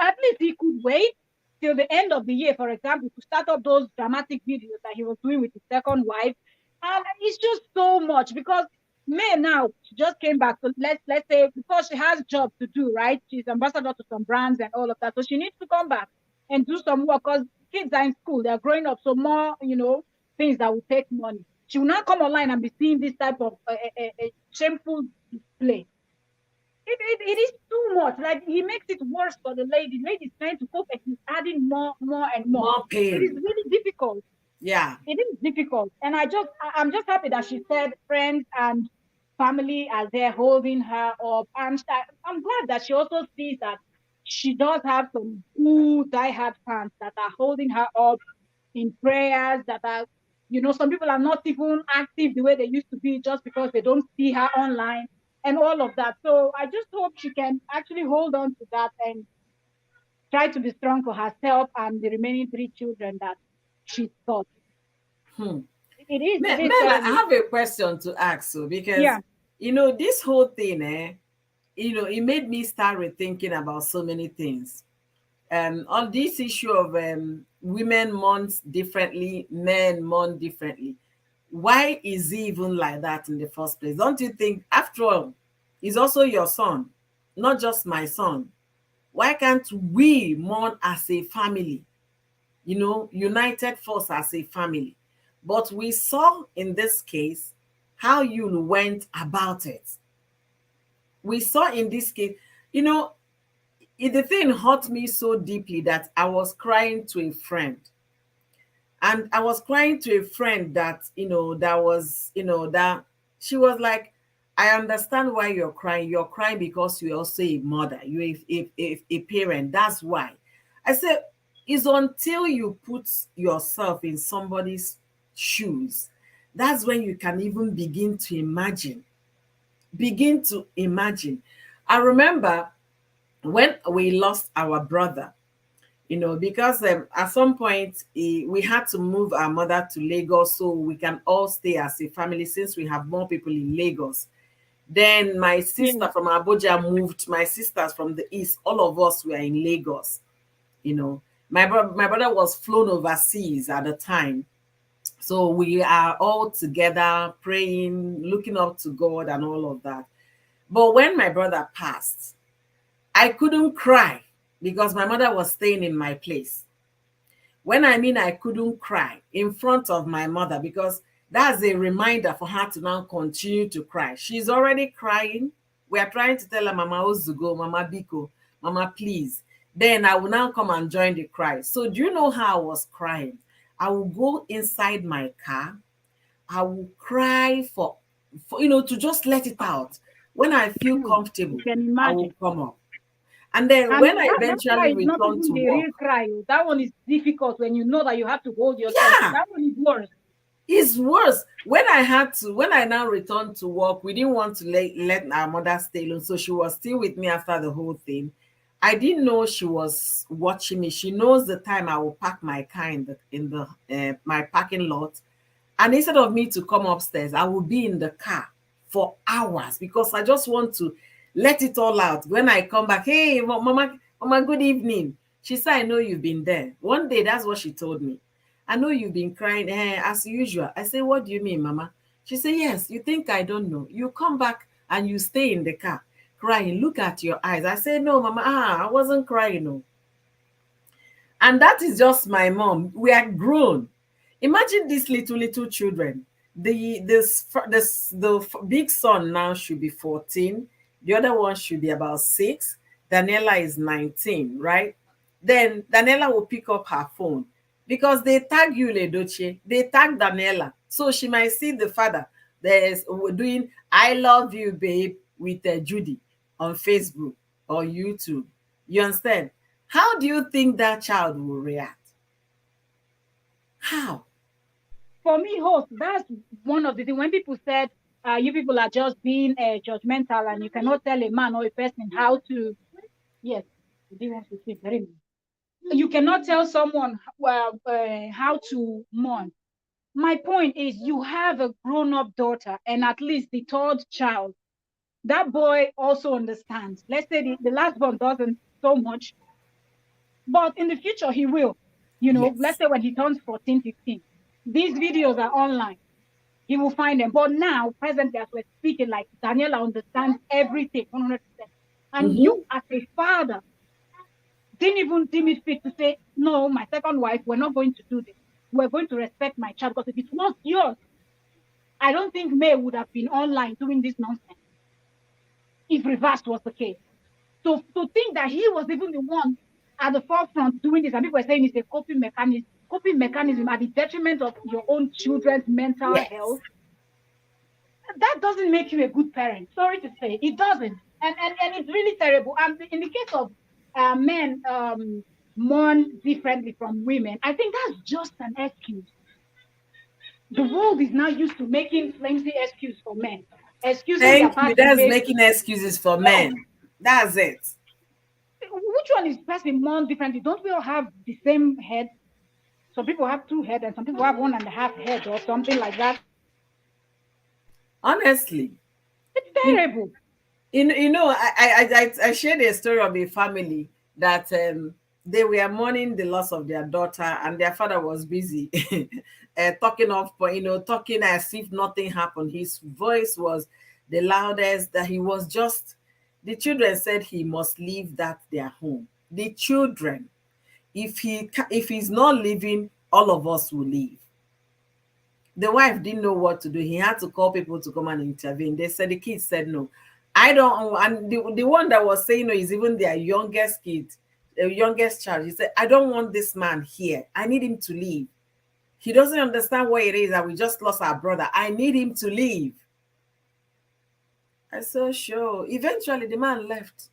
C: at least he could wait till the end of the year, for example, to start up those dramatic videos that he was doing with his second wife. And it's just so much, because May now, she just came back. So let's say, because she has job to do, right? She's ambassador to some brands and all of that. So she needs to come back and do some work, because kids are in school, they're growing up. So more, things that will take money. She will not come online and be seeing this type of shameful display. it is too much. Like he makes it worse for the lady. The lady is trying to cope and he's adding more and more.
A: More
C: It is
A: pain.
C: really difficult.
A: Yeah.
C: It is difficult. And I'm just happy that she said friends and family are there holding her up. And I'm glad that she also sees that she does have some good diehard fans that are holding her up in prayers, that are, some people are not even active the way they used to be just because they don't see her online and all of that. So I just hope she can actually hold on to that and try to be strong for herself and the remaining three children that she's got.
A: Hmm.
C: It is
A: Mela, I
C: terrible.
A: have a question to ask you because
C: Yeah,
A: this whole thing, it made me start rethinking about so many things. On this issue of women mourn differently, men mourn differently. Why is it even like that in the first place? Don't you think, after all, he's also your son, not just my son? Why can't we mourn as a family? United force as a family. But we saw in this case how you went about it. We saw in this case, you know, the thing hurt me so deeply that I was crying to a friend. And I was crying to a friend that, that was, that she was like, I understand why you're crying. You're crying because you're also a mother, you're a parent. That's why. I said, it's until you put yourself in somebody's shoes, that's when you can even begin to imagine. Begin to imagine. I remember when we lost our brother, because at some point we had to move our mother to Lagos so we can all stay as a family since we have more people in Lagos. Then my
C: yeah.
A: sister from Abuja moved, my sisters from the east, all of us were in Lagos. My brother was flown overseas at the time. So we are all together praying, looking up to God and all of that. But when my brother passed, I couldn't cry because my mother was staying in my place. When I mean I couldn't cry in front of my mother, because that's a reminder for her to now continue to cry. She's already crying. We are trying to tell her, Mama Ozugo, Mama Biko, Mama, please. Then I will now come and join the cry. So do you know how I was crying? I will go inside my car. I will cry to just let it out. When I feel
C: You
A: comfortable,
C: can
A: I
C: imagine.
A: will come up. And then
C: And
A: when I
C: that cry
A: eventually
C: is not
A: return
C: even
A: to
C: the
A: work,
C: real cry. Oh. That one is difficult when you know that you have to hold yourself.
A: yeah,
C: That one is worse.
A: it's worse. When I now returned to work, we didn't want to let our mother stay alone. So she was still with me after the whole thing. I didn't know she was watching me. She knows the time I will park my car in the my parking lot. And instead of me to come upstairs, I will be in the car for hours because I just want to let it all out. When I come back, hey, mama, good evening. She said, I know you've been there. One day, that's what she told me. I know you've been crying as usual. I said, what do you mean, mama? She said, yes, you think I don't know. You come back and you stay in the car crying. Look at your eyes. I said, no, mama, I wasn't crying. No. And that is just my mom. We are grown. Imagine these little children. The big son now should be 14. The other one should be about 6. Daniela is 19, right? Then Daniela will pick up her phone because they tag you, Edochie. They tag Daniela. So she might see the father. There's doing I love you, babe, with Judy on Facebook or YouTube. You understand? How do you think that child will react? How?
C: For me, host, that's one of the things. When people said, you people are just being judgmental and you cannot tell a man or a person how to, yes, you didn't want to say very much. You cannot tell someone how to mourn. My point is, you have a grown-up daughter and at least the third child. That boy also understands. Let's say the last one doesn't so much, but in the future he will. Let's
A: Yes.
C: say when he turns 14, 15, these videos are online. He will find them. But now, presently, as we're speaking, like Daniela understands everything 100%. And you,
A: Mm-hmm.
C: as a father, didn't even deem it fit to say, no, my second wife, we're not going to do this. We're going to respect my child because if it was yours, I don't think May would have been online doing this nonsense. if reversed was the case. So to think that he was even the one at the forefront doing this, and people were saying it's a coping mechanism at the detriment of your own children's mental
A: Yes.
C: health, that doesn't make you a good parent. Sorry to say, it doesn't. And it's really terrible. And in the case of men mourn differently from women, I think that's just an excuse. The world is now used to making flimsy excuse for men, excusing their
A: Thank you.
C: bad
A: That's
C: behavior.
A: making excuses for
C: Yes.
A: men. That's it.
C: Which one is person mourn differently? Don't we all have the same head? Some people have two heads and some people have 1.5 heads or something like that.
A: Honestly.
C: It's
A: You,
C: terrible.
A: I shared a story of a family that they were mourning the loss of their daughter, and their father was busy talking talking as if nothing happened. His voice was the loudest, that he was just. The children said he must leave that their home. The children, if he's not leaving, all of us will leave. The wife didn't know what to do. He had to call people to come and intervene. They said, the kids said no. I don't, and the one that was saying no is even their youngest kid, the youngest child. He said, I don't want this man here. I need him to leave. He doesn't understand what it is that we just lost our brother. I need him to leave. I said, sure. Eventually, the man left.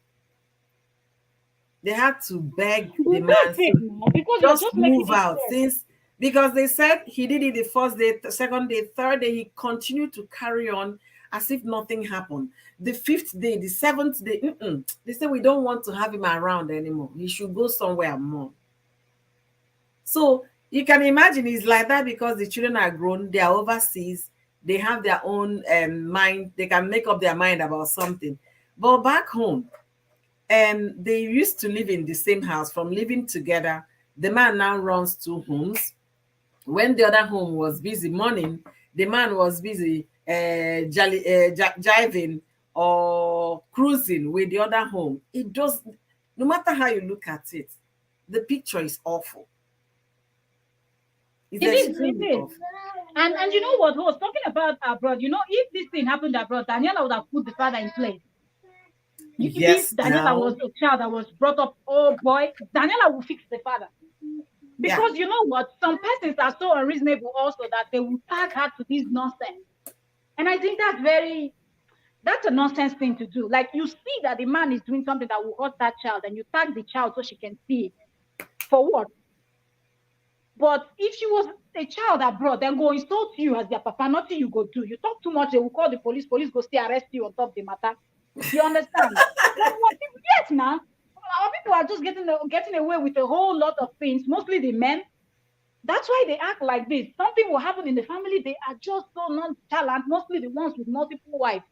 A: They had to beg
C: They
A: the
C: don't
A: man,
C: take now because you're
A: just
C: just making
A: move
C: it
A: out,
C: worse.
A: since because they said he did it the first day, the second day, third day, he continued to carry on as if nothing happened. The fifth day, the seventh day, they said we don't want to have him around anymore. He should go somewhere more. So you can imagine it's like that because the children are grown, they are overseas, they have their own mind, they can make up their mind about something. But back home, they used to live in the same house. From living together, the man now runs two homes. When the other home was busy morning, the man was busy jiving or cruising with the other home. It does, no matter how you look at it, the picture is awful. It's
C: It is, it
A: extremely
C: is.
A: awful.
C: And you know what? Who was talking about abroad? If this thing happened abroad, Daniela would have put the father in place. If
A: Yes,
C: Daniela
A: now,
C: was a child that was brought up, oh boy, Daniela will fix the father.
A: yeah,
C: Because you know what? Some persons are so unreasonable also that they will tag her to this nonsense. And I think that's a nonsense thing to do. Like you see that the man is doing something that will hurt that child, and you tag the child so she can see it. For what? But if she was a child abroad, then go insult you as their papa, nothing you go do. You talk too much, they will call the police go stay arrest you on top the matter. You understand? Like what people get now? Our people are just getting away with a whole lot of things, mostly the men. That's why they act like this. Something will happen in the family, they are just so nonchalant, mostly the ones with multiple wives.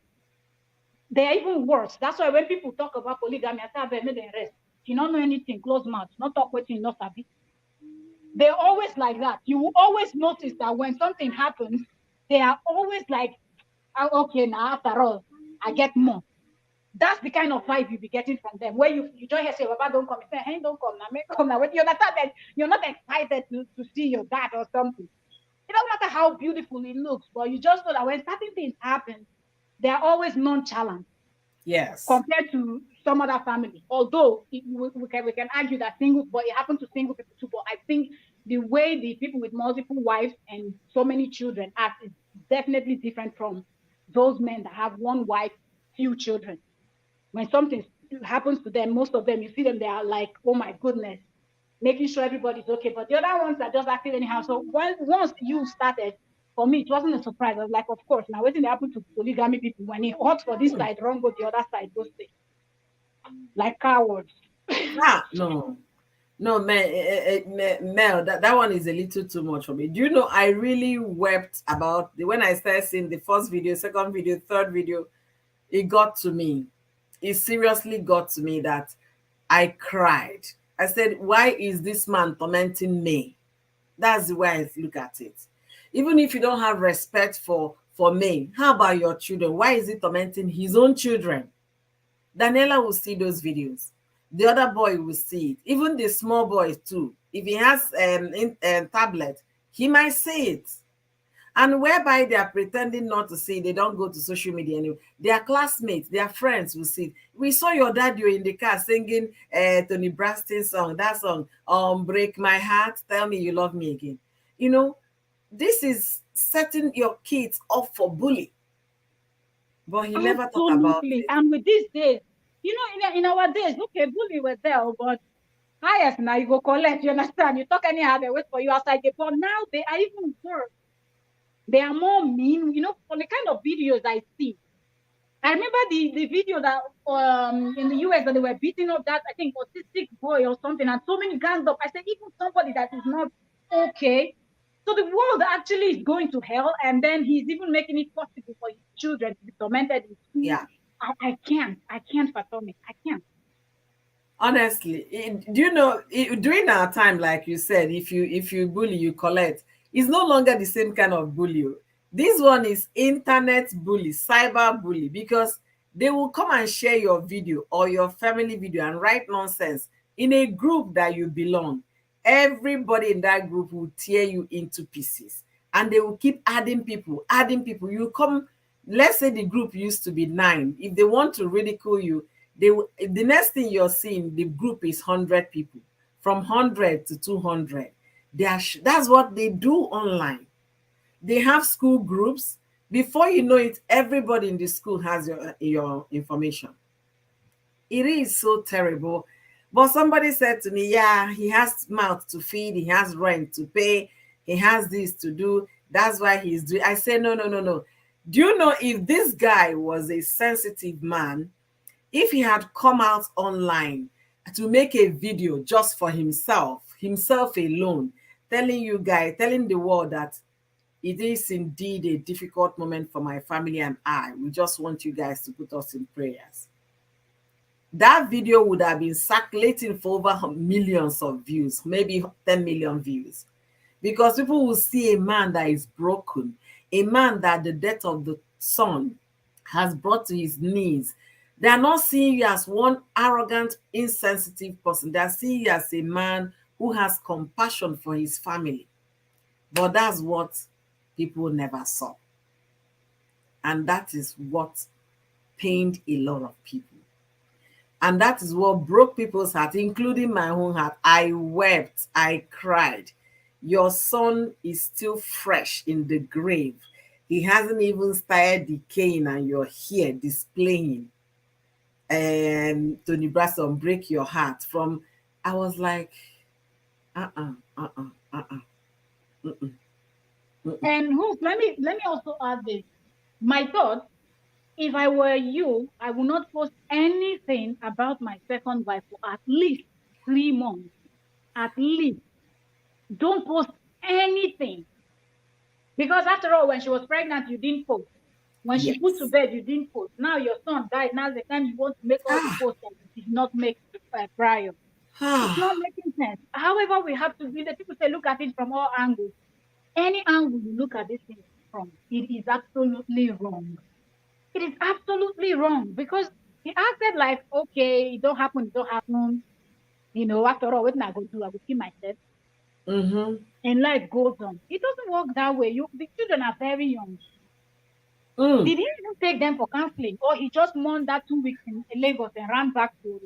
C: They're even worse. That's why when people talk about polygamy, I say, make them rest. You don't know anything, close mouth, not talk what you not sabi. They're always like that. You will always notice that when something happens, they are always like, oh, okay, now after all, I get more. That's the kind of vibe you'll be getting from them. Where you don't hear say, Baba, don't come. You say, hey, don't come now, make come now. When you understand that you're not excited to see your dad or something. It doesn't matter how beautiful it looks, but you just know that when certain things happen, they're always nonchalant
A: yes,
C: compared to some other family. Although we can argue that single, but it happens to single people too. But I think the way the people with multiple wives and so many children act is definitely different from those men that have one wife, few children. When something happens to them, most of them, you see them, they are like, oh my goodness, making sure everybody's okay. But the other ones are just acting anyhow. So once you started, for me, it wasn't a surprise. I was like, of course, now waiting happened to polygamy people. When it hot for this side, wrong go the other side, go stay. Like cowards.
A: no. No, Mel, that one is a little too much for me. Do you know, I really wept about when I started seeing the first video, second video, third video. It got to me. It seriously got to me that I cried. I said, why is this man tormenting me? That's the way I look at it. Even if you don't have respect for me, how about your children? Why is he tormenting his own children? Daniela will see those videos. The other boy will see it. Even the small boy too. If he has tablet, he might see it. And whereby they are pretending not to see, they don't go to social media anymore. Their classmates, their friends will see. We saw your dad, you in the car singing Tony Braxton's song, that song, Break My Heart, Tell Me You Love Me Again. You know, this is setting your kids up for bully. But he never thought about
C: Absolutely.
A: it.
C: And with these days, in our days, okay, bully was there, but highest now you go collect, you understand? You talk anyhow, they wait for you outside the But now they are even worse. They are more mean, for the kind of videos I see. I remember the video that in the US that they were beating up that I think autistic boy or something, and so many gangs up. I said, even somebody that is not okay. So the world actually is going to hell, and then he's even making it possible for his children to be tormented in school.
A: Yeah.
C: I can't fathom it. I can't.
A: Honestly, do you know, during our time, like you said, if you bully, you collect. It's no longer the same kind of bully. This one is internet bully, cyber bully, because they will come and share your video or your family video and write nonsense in a group that you belong. Everybody in that group will tear you into pieces, and they will keep adding people, adding people. You come, let's say the group used to be 9. If they want to ridicule you, the next thing you're seeing, the group is 100 people, from 100 to 200. That's what they do online. They have school groups. Before you know it, everybody in the school has your information. It is so terrible. But somebody said to me, yeah, he has mouth to feed, he has rent to pay, he has this to do. That's why he's doing. I say, no, no, no, no. Do you know, if this guy was a sensitive man, if he had come out online to make a video just for himself alone, telling you guys, telling the world that it is indeed a difficult moment for my family and we just want you guys to put us in prayers, that video would have been circulating for over millions of views, maybe 10 million views, because people will see a man that is broken, a man that the death of the son has brought to his knees. They are not seeing you as one arrogant, insensitive person. They are seeing you as a man who has compassion for his family. But that's what people never saw. And that is what pained a lot of people. And that is what broke people's heart, including my own heart. I wept, I cried. Your son is still fresh in the grave. He hasn't even started decaying, and you're here displaying Tony Braxton, Break Your Heart. From, I was like, uh-uh, uh-uh, uh-uh, mm-mm, mm-mm.
C: And Hope, let me also add this. My thought, if I were you, I would not post anything about my second wife for at least 3 months. At least. Don't post anything. Because after all, when she was pregnant, you didn't post. When she put to
A: Yes.
C: bed, you didn't post. Now your son died. Now the time you want to make all the
A: Ah,
C: posts that you did not make prior. It's not
A: ah,
C: making sense. However, we have to be the people say look at it from all angles. Any angle you look at this thing from, it is absolutely wrong. It is absolutely wrong because he acted like, okay, it don't happen, it don't happen. After all, what am I going to do? I will kill myself.
A: mm-hmm,
C: And life goes on. It doesn't work that way. The children are very young.
A: mm.
C: Did he even take them for counseling, or he just mourned that 2 weeks in Lagos and ran back to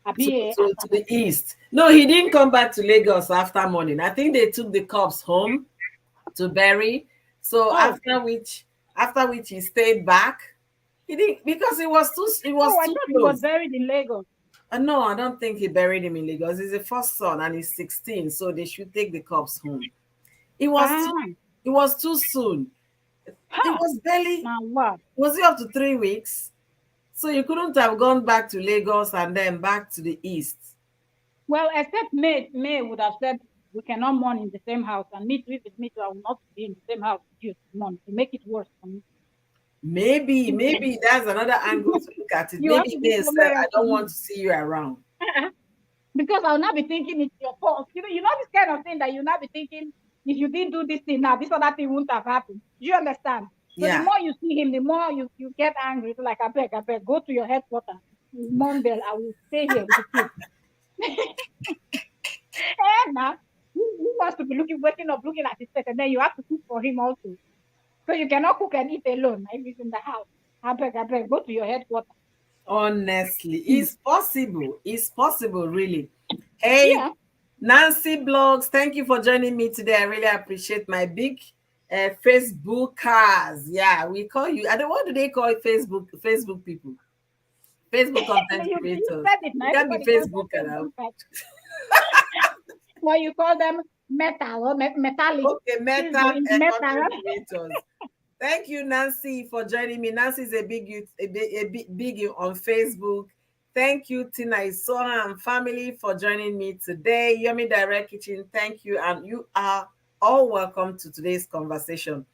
A: To the east. No, he didn't come back to Lagos after morning. I think they took the corpse home to bury. So
C: Oh,
A: after which he stayed back. He didn't, because it
C: oh,
A: was
C: I
A: too
C: thought he was
A: close.
C: buried in Lagos.
A: No, I don't think he buried him in Lagos. He's the first son and he's 16, so they should take the corpse home. It was too,
C: Ah,
A: it was too soon. It
C: ha,
A: was barely,
C: now what?
A: was it up to 3 weeks? So you couldn't have gone back to Lagos and then back to the east.
C: Well, except May would have said we cannot mourn in the same house, and me too, if it's me too, I will not be in the same house with you to mourn to make it worse for me.
A: Maybe that's another angle to look at it.
C: You have
A: Maybe
C: to be
A: they said,
C: somewhere
A: I
C: else to
A: don't want
C: be.
A: to see you around.
C: Because I'll not be thinking it's your fault. This kind of thing that you'll not be thinking if you didn't do this thing now, this other thing wouldn't have happened. Do you understand? So the
A: Yeah.
C: more you see him, the more you get angry. So like, I beg, go to your headquarters. Mom, I will stay here with the kids. And now, who wants to be waking up, looking at his face, and then you have to cook for him also. So you cannot cook and eat alone if it's in the house. I beg, go to your headquarters.
A: Honestly,
C: Hmm.
A: it's possible. It's possible, really. Hey,
C: Yeah.
A: Nancy Blogs, thank you for joining me today. I really appreciate my big Facebookers. Yeah, we call you. I don't. What do they call it? Facebook people, Facebook content
C: You
A: creators.
C: said it now.
A: You can't be
C: Everybody calls them
A: Facebooker now.
C: Facebook. Or you call them metal or metallic.
A: Okay,
C: Please
A: Meta
C: be in metal.
A: content creators. Thank you, Nancy, for joining me. Nancy is a big big on Facebook. Thank you, Tina Isoha and family for joining me today. Yomi Direct Kitchen, thank you, and you are all welcome to today's conversation.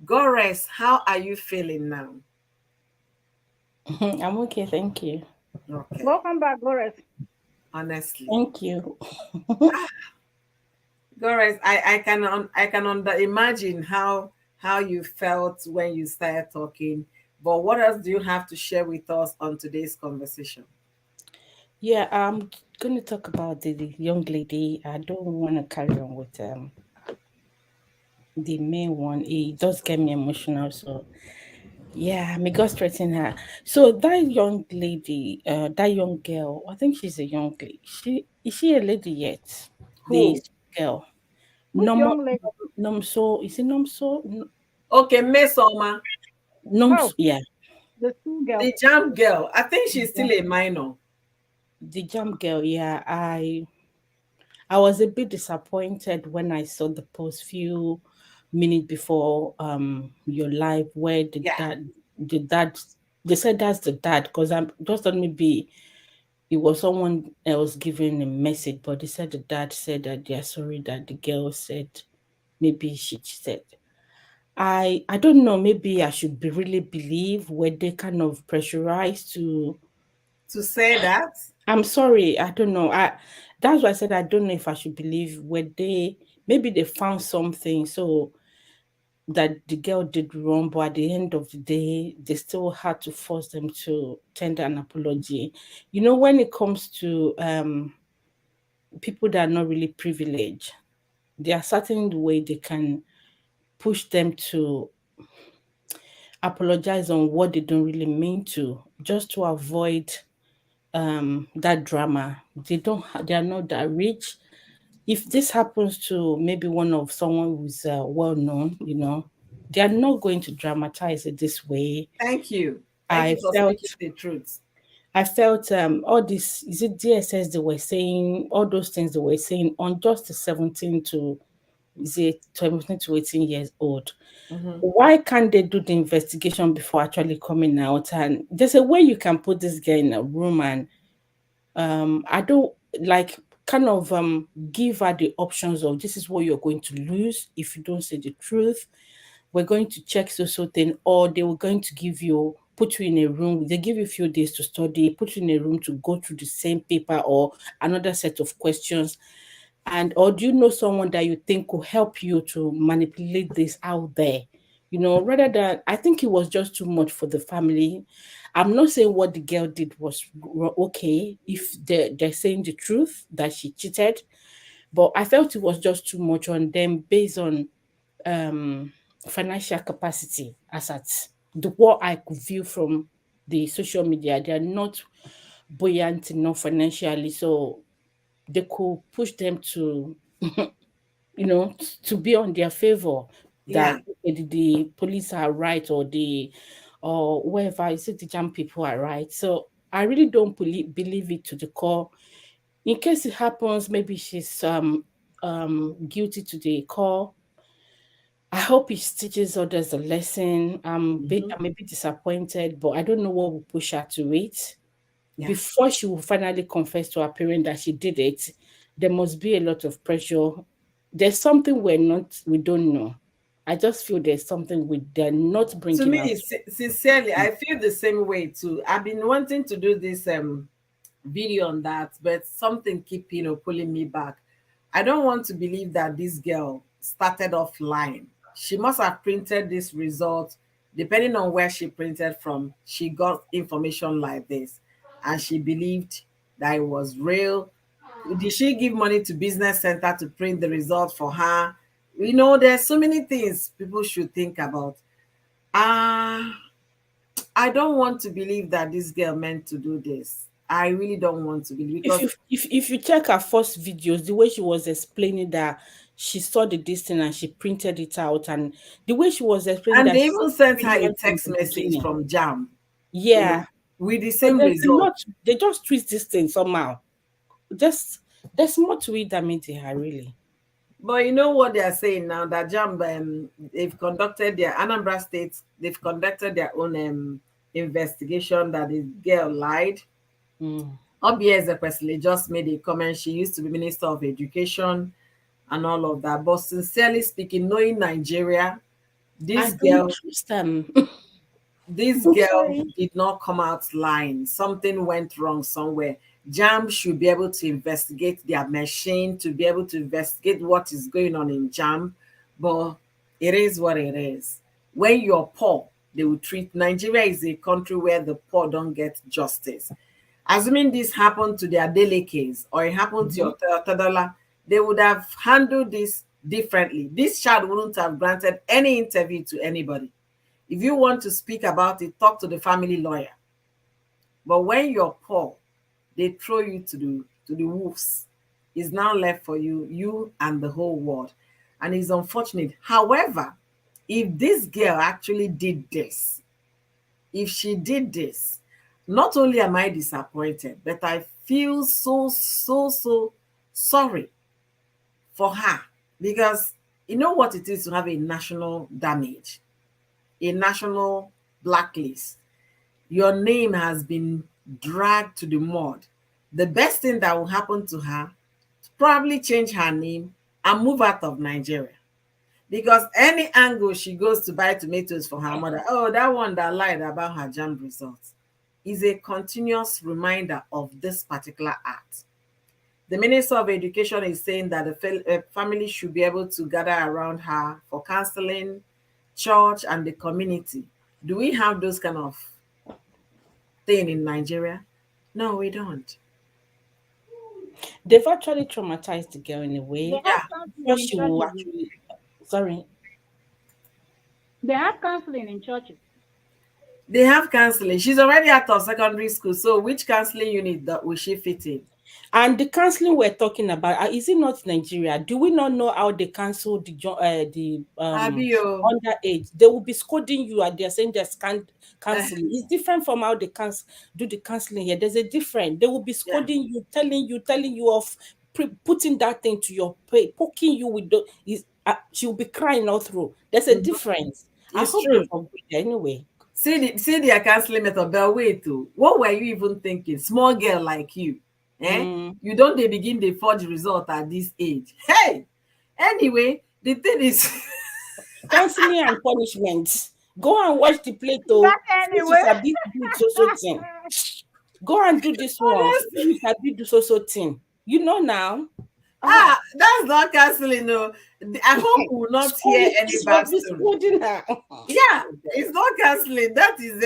A: Gores, how are you feeling now?
B: I'm okay, thank you.
A: Okay,
C: Welcome back, Boris.
A: honestly,
B: Thank you.
A: Gores, I can imagine how you felt when you started talking. But what else do you have to share with us on today's conversation?
B: Yeah, I'm going to talk about the young lady. I don't want to carry on with the main one. It does get me emotional. So yeah, may God strengthen her. So that young lady, that young girl, I think she's a young lady. She a lady yet? The
A: Who?
B: girl.
C: Which
B: Nom
C: young lady?
B: Nomso, is it Nomso?
A: Okay, Mesoma,
B: Noms,
C: Oh,
B: yeah,
C: the school girl.
A: the jam girl. I think she's
B: yeah.
A: still a minor.
B: The jam girl, yeah. I was a bit disappointed when I saw the post few minutes before your live where
A: Yeah.
B: the dad they said that's the dad because I'm just thought maybe it was someone else giving a message, but they said the dad said that they're sorry that the girl said maybe she cheated. I don't know, maybe I should be really believe where they kind of pressurized to.
A: To say that,
B: I'm sorry, I don't know. That's why I said I don't know if I should believe where they maybe they found something so that the girl did wrong, but at the end of the day, they still had to force them to tender an apology. You know, when it comes to people that are not really privileged, there are certain way they can push them to apologize on what they don't really mean to, just to avoid that drama. They are not that rich. If this happens to maybe one of someone who's well known, they are not going to dramatize it this way.
A: thank you. Thank
B: I
A: you for
B: felt
A: speaking the truth.
B: I felt all this is it DSS they were saying, all those things they were saying on just the 17 to is it 17 to 18 years old.
A: Mhm.
B: Why can't they do the investigation before actually coming out? And there's a way you can put this guy in a room and I don't like kind of give her the options of this is what you're going to lose if you don't say the truth. We're going to check so thing, or they were going to give you put you in a room. They give you a few days to study, put you in a room to go through the same paper or another set of questions. And or do you know someone that you think could help you to manipulate this out there? Rather than I think it was just too much for the family. I'm not saying what the girl did was okay if they're saying the truth that she cheated, but I felt it was just too much on them based on um financial capacity as at the what I could view from the social media. They are not buoyant enough financially, so they could push them to to be on their favor that
A: Yeah.
B: okay, the police are right or the or whoever is it the jam people are right. So I really don't believe it to the core. In case it happens, maybe she's guilty to the core. I hope it teaches others a lesson.
A: Mhm.
B: I may be disappointed, but I don't know what will push her to it.
A: Yeah.
B: Before she will finally confess to her parent that she did it, there must be a lot of pressure. There's something we don't know. I just feel there's something they're not
A: To
B: bringing out.
A: me, sincerely, I feel the same way too. I've been wanting to do this video on that, but something keep pulling me back. I don't want to believe that this girl started off lying. She must have printed this result. Depending on where she printed from, she got information like this, and she believed that it was real. Did she give money to business center to print the result for her? There's so many things people should think about. Ah, I don't want to believe that this girl meant to do this. I really don't want to believe
B: If
A: because,
B: you check her first videos, the way she was explaining that she saw the distance and she printed it out, and the way she was explaining
A: and
B: that
A: they
B: she's
A: even sent her a
B: brilliant from
A: text
B: the
A: message
B: beginning.
A: from Jam,
B: Yeah,
A: with the
B: but
A: same
B: there's a
A: result.
B: lot. They just twist this thing somehow. Just there's more to it than meets her really.
A: But you know what they are saying now, that Jam, Anambra State, they've conducted their own investigation that the girl lied.
B: Mm.
A: Obia Ezekwesili just made a comment. She used to be Minister of Education and all of that. But sincerely speaking, knowing Nigeria,
B: I
A: this
B: don't
A: girl
B: trust them.
A: this
B: I'm
A: girl
B: sorry.
A: did not come out lying. Something went wrong somewhere. Jam should be able to investigate their machine, to be able to investigate what is going on in Jam. But it is what it is. When you're poor, they will treat Nigeria is a country where the poor don't get justice. Assuming this happened to their daily case or it happened to
B: Mhm.
A: your Todola, they would have handled this differently. This child wouldn't have granted any interview to anybody. If you want to speak about it, talk to the family lawyer. But when you're poor, they throw you to the wolves. It's now left for you and the whole world. And it's unfortunate. However, if this girl actually did this, if she did this, not only am I disappointed, but I feel so sorry for her, because you know what it is to have a national damage, a national blacklist. Your name has been dragged to the mud. The best thing that will happen to her is probably change her name and move out of Nigeria. Because any angle she goes to buy tomatoes for her mother, oh, that one that lied about her jam results, is a continuous reminder of this particular act. The Minister of Education is saying that the family should be able to gather around her for counseling, church, and the community. Do we have those kind of thing in Nigeria? No, we don't.
B: They've actually traumatized the girl in a
C: They
B: way.
C: have
A: Yeah,
B: Before
C: counseling in
B: she will
C: churches.
B: actually sorry.
C: They have counseling in churches.
A: they have counseling. She's already out of secondary school, so which counseling unit that will she fit in?
B: And the counseling we're talking about, is it not Nigeria? Do we not know how they cancel the
A: Abio.
B: underage? They will be scolding you and they're saying there's
A: Uh,
B: counseling. It's different from how they do the counseling here. There's a different. They will be
A: yeah,
B: scolding you, telling you of putting that thing to your pay, poking you with the. She'll be crying all through. There's a
A: mhm,
B: difference. I
A: it's
B: hope they've
A: true.
B: agreed anyway.
A: See their counseling method. But wait, too. What were you even thinking? Small girl like you, eh?
B: Mm.
A: You don't they begin the forge result at this age? Hey, anyway, the thing is,
B: Counseling and punishment. Go and wash the plate, oh.
C: But
B: Since you
C: anyway,
B: sabi do so thing. Go and do this one. Since
A: honest,
B: you sabi do so thing. You know now. Ah,
A: that's not counseling. No, I hope we will not hear
B: scolding,
A: any
B: this will be
A: backstory.
B: scolding her.
A: Yeah, it's not counseling. That is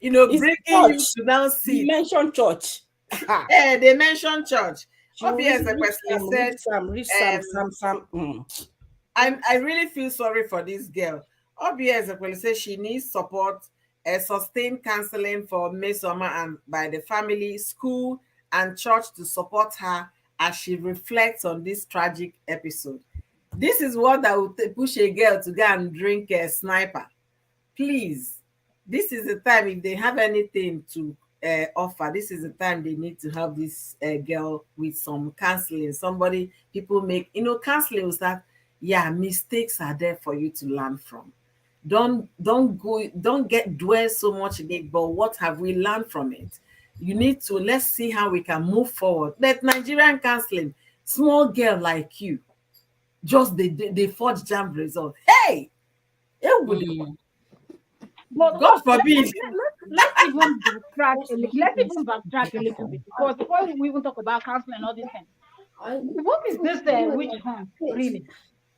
B: It's
A: bringing you
B: church.
A: to now
B: You
A: sit.
B: mentioned church.
A: They mentioned church.
B: She will
A: Obia
B: read
A: Ezekwesili
B: some,
A: said, um,
B: some.
A: I really feel sorry for this girl. Obia Ezekwesili said she needs support, sustained counseling for Mesoma and by the family, school, and church to support her as she reflects on this tragic episode. This is what that would push a girl to go and drink a sniper. Please, this is the time. If they have anything to offer, this is the time they need to help this girl with some counseling. Somebody, people make, counseling was that, yeah, mistakes are there for you to learn from. Don't get dwell so much in it, but what have we learned from it? You need to, let's see how we can move forward. But Nigerian counseling, small girl like you, just they forge jam result. Hey, it would,
B: Mm.
C: but
A: God
C: let,
A: forbid.
C: let, let, let's even backtrack a little. Let's even backtrack a little bit because before we even talk about counseling and all these things, what is this witch hunt really?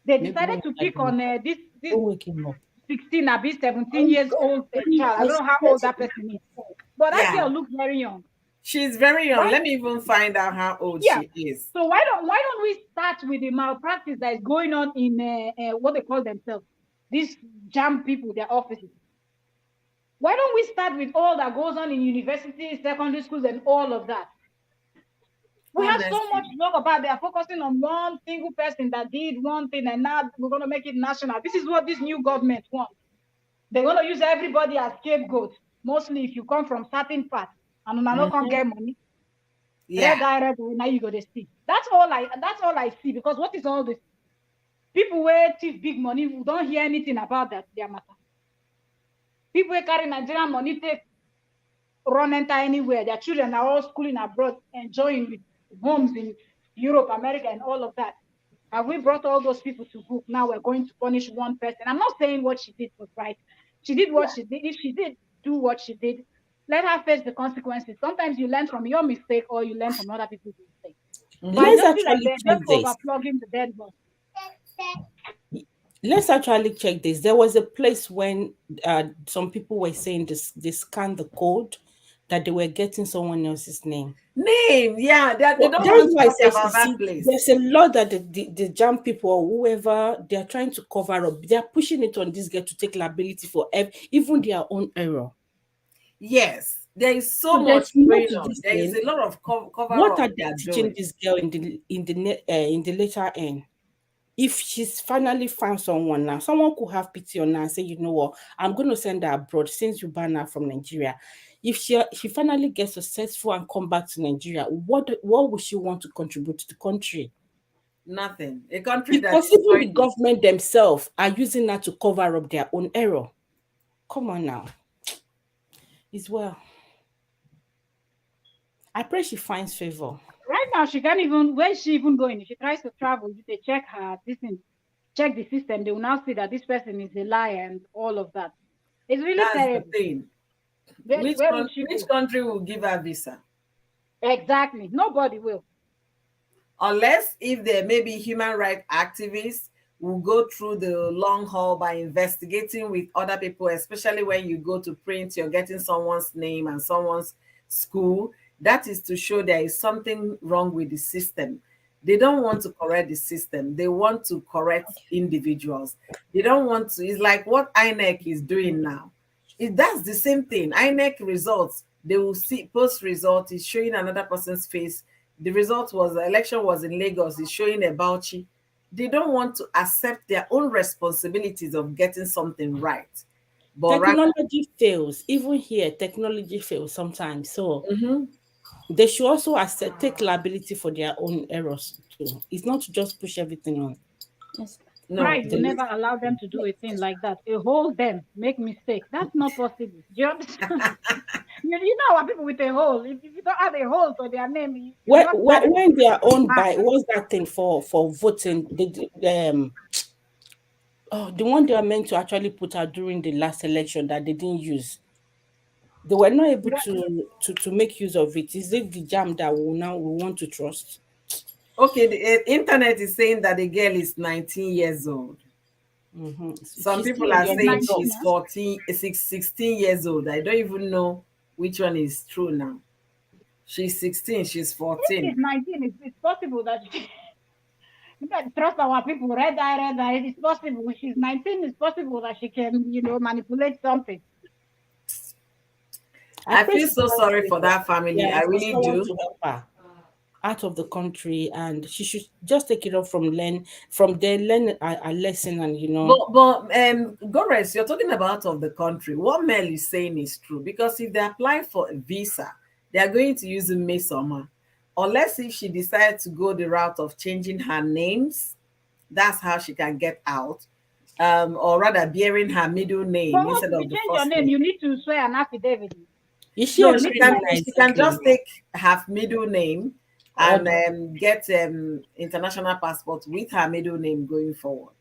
C: They
B: Maybe
C: decided
B: when
C: to
B: I
C: pick
B: do,
C: on this
B: don't wake him up.
C: 16, a 17 years old child. I don't know how old that person is, but that
A: Yeah,
C: girl looks very young.
A: she's very young.
C: Why?
A: Let me even find out how old
C: Yeah.
A: she is.
C: So why don't we start start with the malpractice that is going on in what they call themselves, these jam people, their offices? Why don't we start with all that goes on in universities, secondary schools, and all of that? We have so much
A: Honestly.
C: to talk about. They are focusing on one single person that did one thing, and now we're going to make it national. This is what this new government wants. They're going to use everybody as scapegoats, mostly if you come from certain parts and not can get money.
A: Yeah.
C: Now you go to see. That's all I see, because what is all this? People where thief big money, we don't hear anything about that, their matter. People who carry Nigerian money take run enter anywhere. Their children are all schooling abroad, enjoying with homes in Europe, America, and all of that. Have we brought all those people to book? Now we're going to punish one person. I'm not saying what she did was right. She did what she did. If she did do what she did, let her face the consequences. Sometimes you learn from your mistake or you learn from other people's mistakes. But I
B: Let's
C: just feel like
B: actually
C: they're
B: check
C: just
B: this.
C: overplugging the dead horse.
B: Let's actually check this. There was a place when some people were saying this, they scanned the code that they were getting someone else's name.
A: Yeah, they
B: Well,
A: don't
B: that's
A: want to
B: why I
A: talk
B: say, you
A: about that
B: see,
A: place.
B: there's a lot that the jam people or whoever they are trying to cover up. They are pushing it on this girl to take liability for even their own error.
A: Yes, there is so
B: So there's
A: much
B: not
A: going
B: to
A: on.
B: this
A: There is
B: thing.
A: a lot of cover
B: What
A: up
B: are
A: they
B: they
A: are
B: teaching
A: doing.
B: this girl in the later end? If she's finally found someone now, someone could have pity on her and say, you know what, I'm going to send her abroad since you ban her from Nigeria. If she finally gets successful and come back to Nigeria, what would she want to contribute to the country?
A: Nothing. A country that
B: Because
A: is
B: even the
A: struggling.
B: government themselves are using that to cover up their own error. Come on now. It's well. I pray she finds favor.
C: Right now, she can't even, where is she even going? If she tries to travel, if they check her, check the system, they will now see that this person is a liar and all of that. It's really
A: That's the
C: terrible.
A: thing.
C: Where will she
A: Which
C: go?
A: country will give her visa?
C: Exactly. Nobody will.
A: Unless if there may be human rights activists will go through the long haul by investigating with other people, especially when you go to print, you're getting someone's name and someone's school. That is to show there is something wrong with the system. They don't want to correct the system. They want to correct individuals. They don't want to. It's like what INEC is doing now. That's the same thing. INEC results, they will see post result is showing another person's face. The result was the election was in Lagos, is showing a Bauchi. They don't want to accept their own responsibilities of getting something right. But rather,
B: Technology fails. Even here, technology fails sometimes. So
A: mhm,
B: they should also take liability for their own errors too. It's not to just push everything on. Yes.
A: no,
C: Pride will
B: The,
C: never allow them to do a thing like that. A whole them make mistake. That's not possible. Do you understand? You know our people with a hole. If you don't have a hole to their name, you're not married.
B: when they are owned by what's that thing for voting? The one they were meant to actually put out during the last election that they didn't use. They were not able to make use of it. Is it the jam that we want to trust?
A: okay, the internet is saying that the girl is 19 years old. Some
B: She's
A: people
B: still
A: are
B: young
A: saying
C: nineteen,
A: she's
B: adult.
C: huh?
A: 16 years old. I don't even know which one is true now. She's 16, she's
C: If she's
A: 14.
C: 19, it's possible that you can trust our people. Red eye. It's possible. If she's 19, it's possible that she can, manipulate something.
B: I
A: I
B: pray
A: feel
B: she
A: so
B: finds
A: sorry for
B: favor.
A: that family.
B: Yeah,
A: I
B: for
A: really
B: someone
A: do.
B: to help her out of the country, and she should just take it up from there, learn a lesson, and
A: But Gores, you're talking about of the country. What Mel is saying is true because if they apply for a visa, they are going to use May Summer. Unless if she decides to go the route of changing her names, that's how she can get out. Or rather bearing her middle
C: But
A: name
C: what
A: instead
C: if you
A: of the
C: change your
A: first
C: name?
A: name.
C: You need to swear an affidavit.
B: is she
A: No,
C: You
B: a
C: need to
B: criminal
C: write.
A: she can
B: exactly?
A: just take her middle name
B: Or
A: and get international passport with her middle name going forward.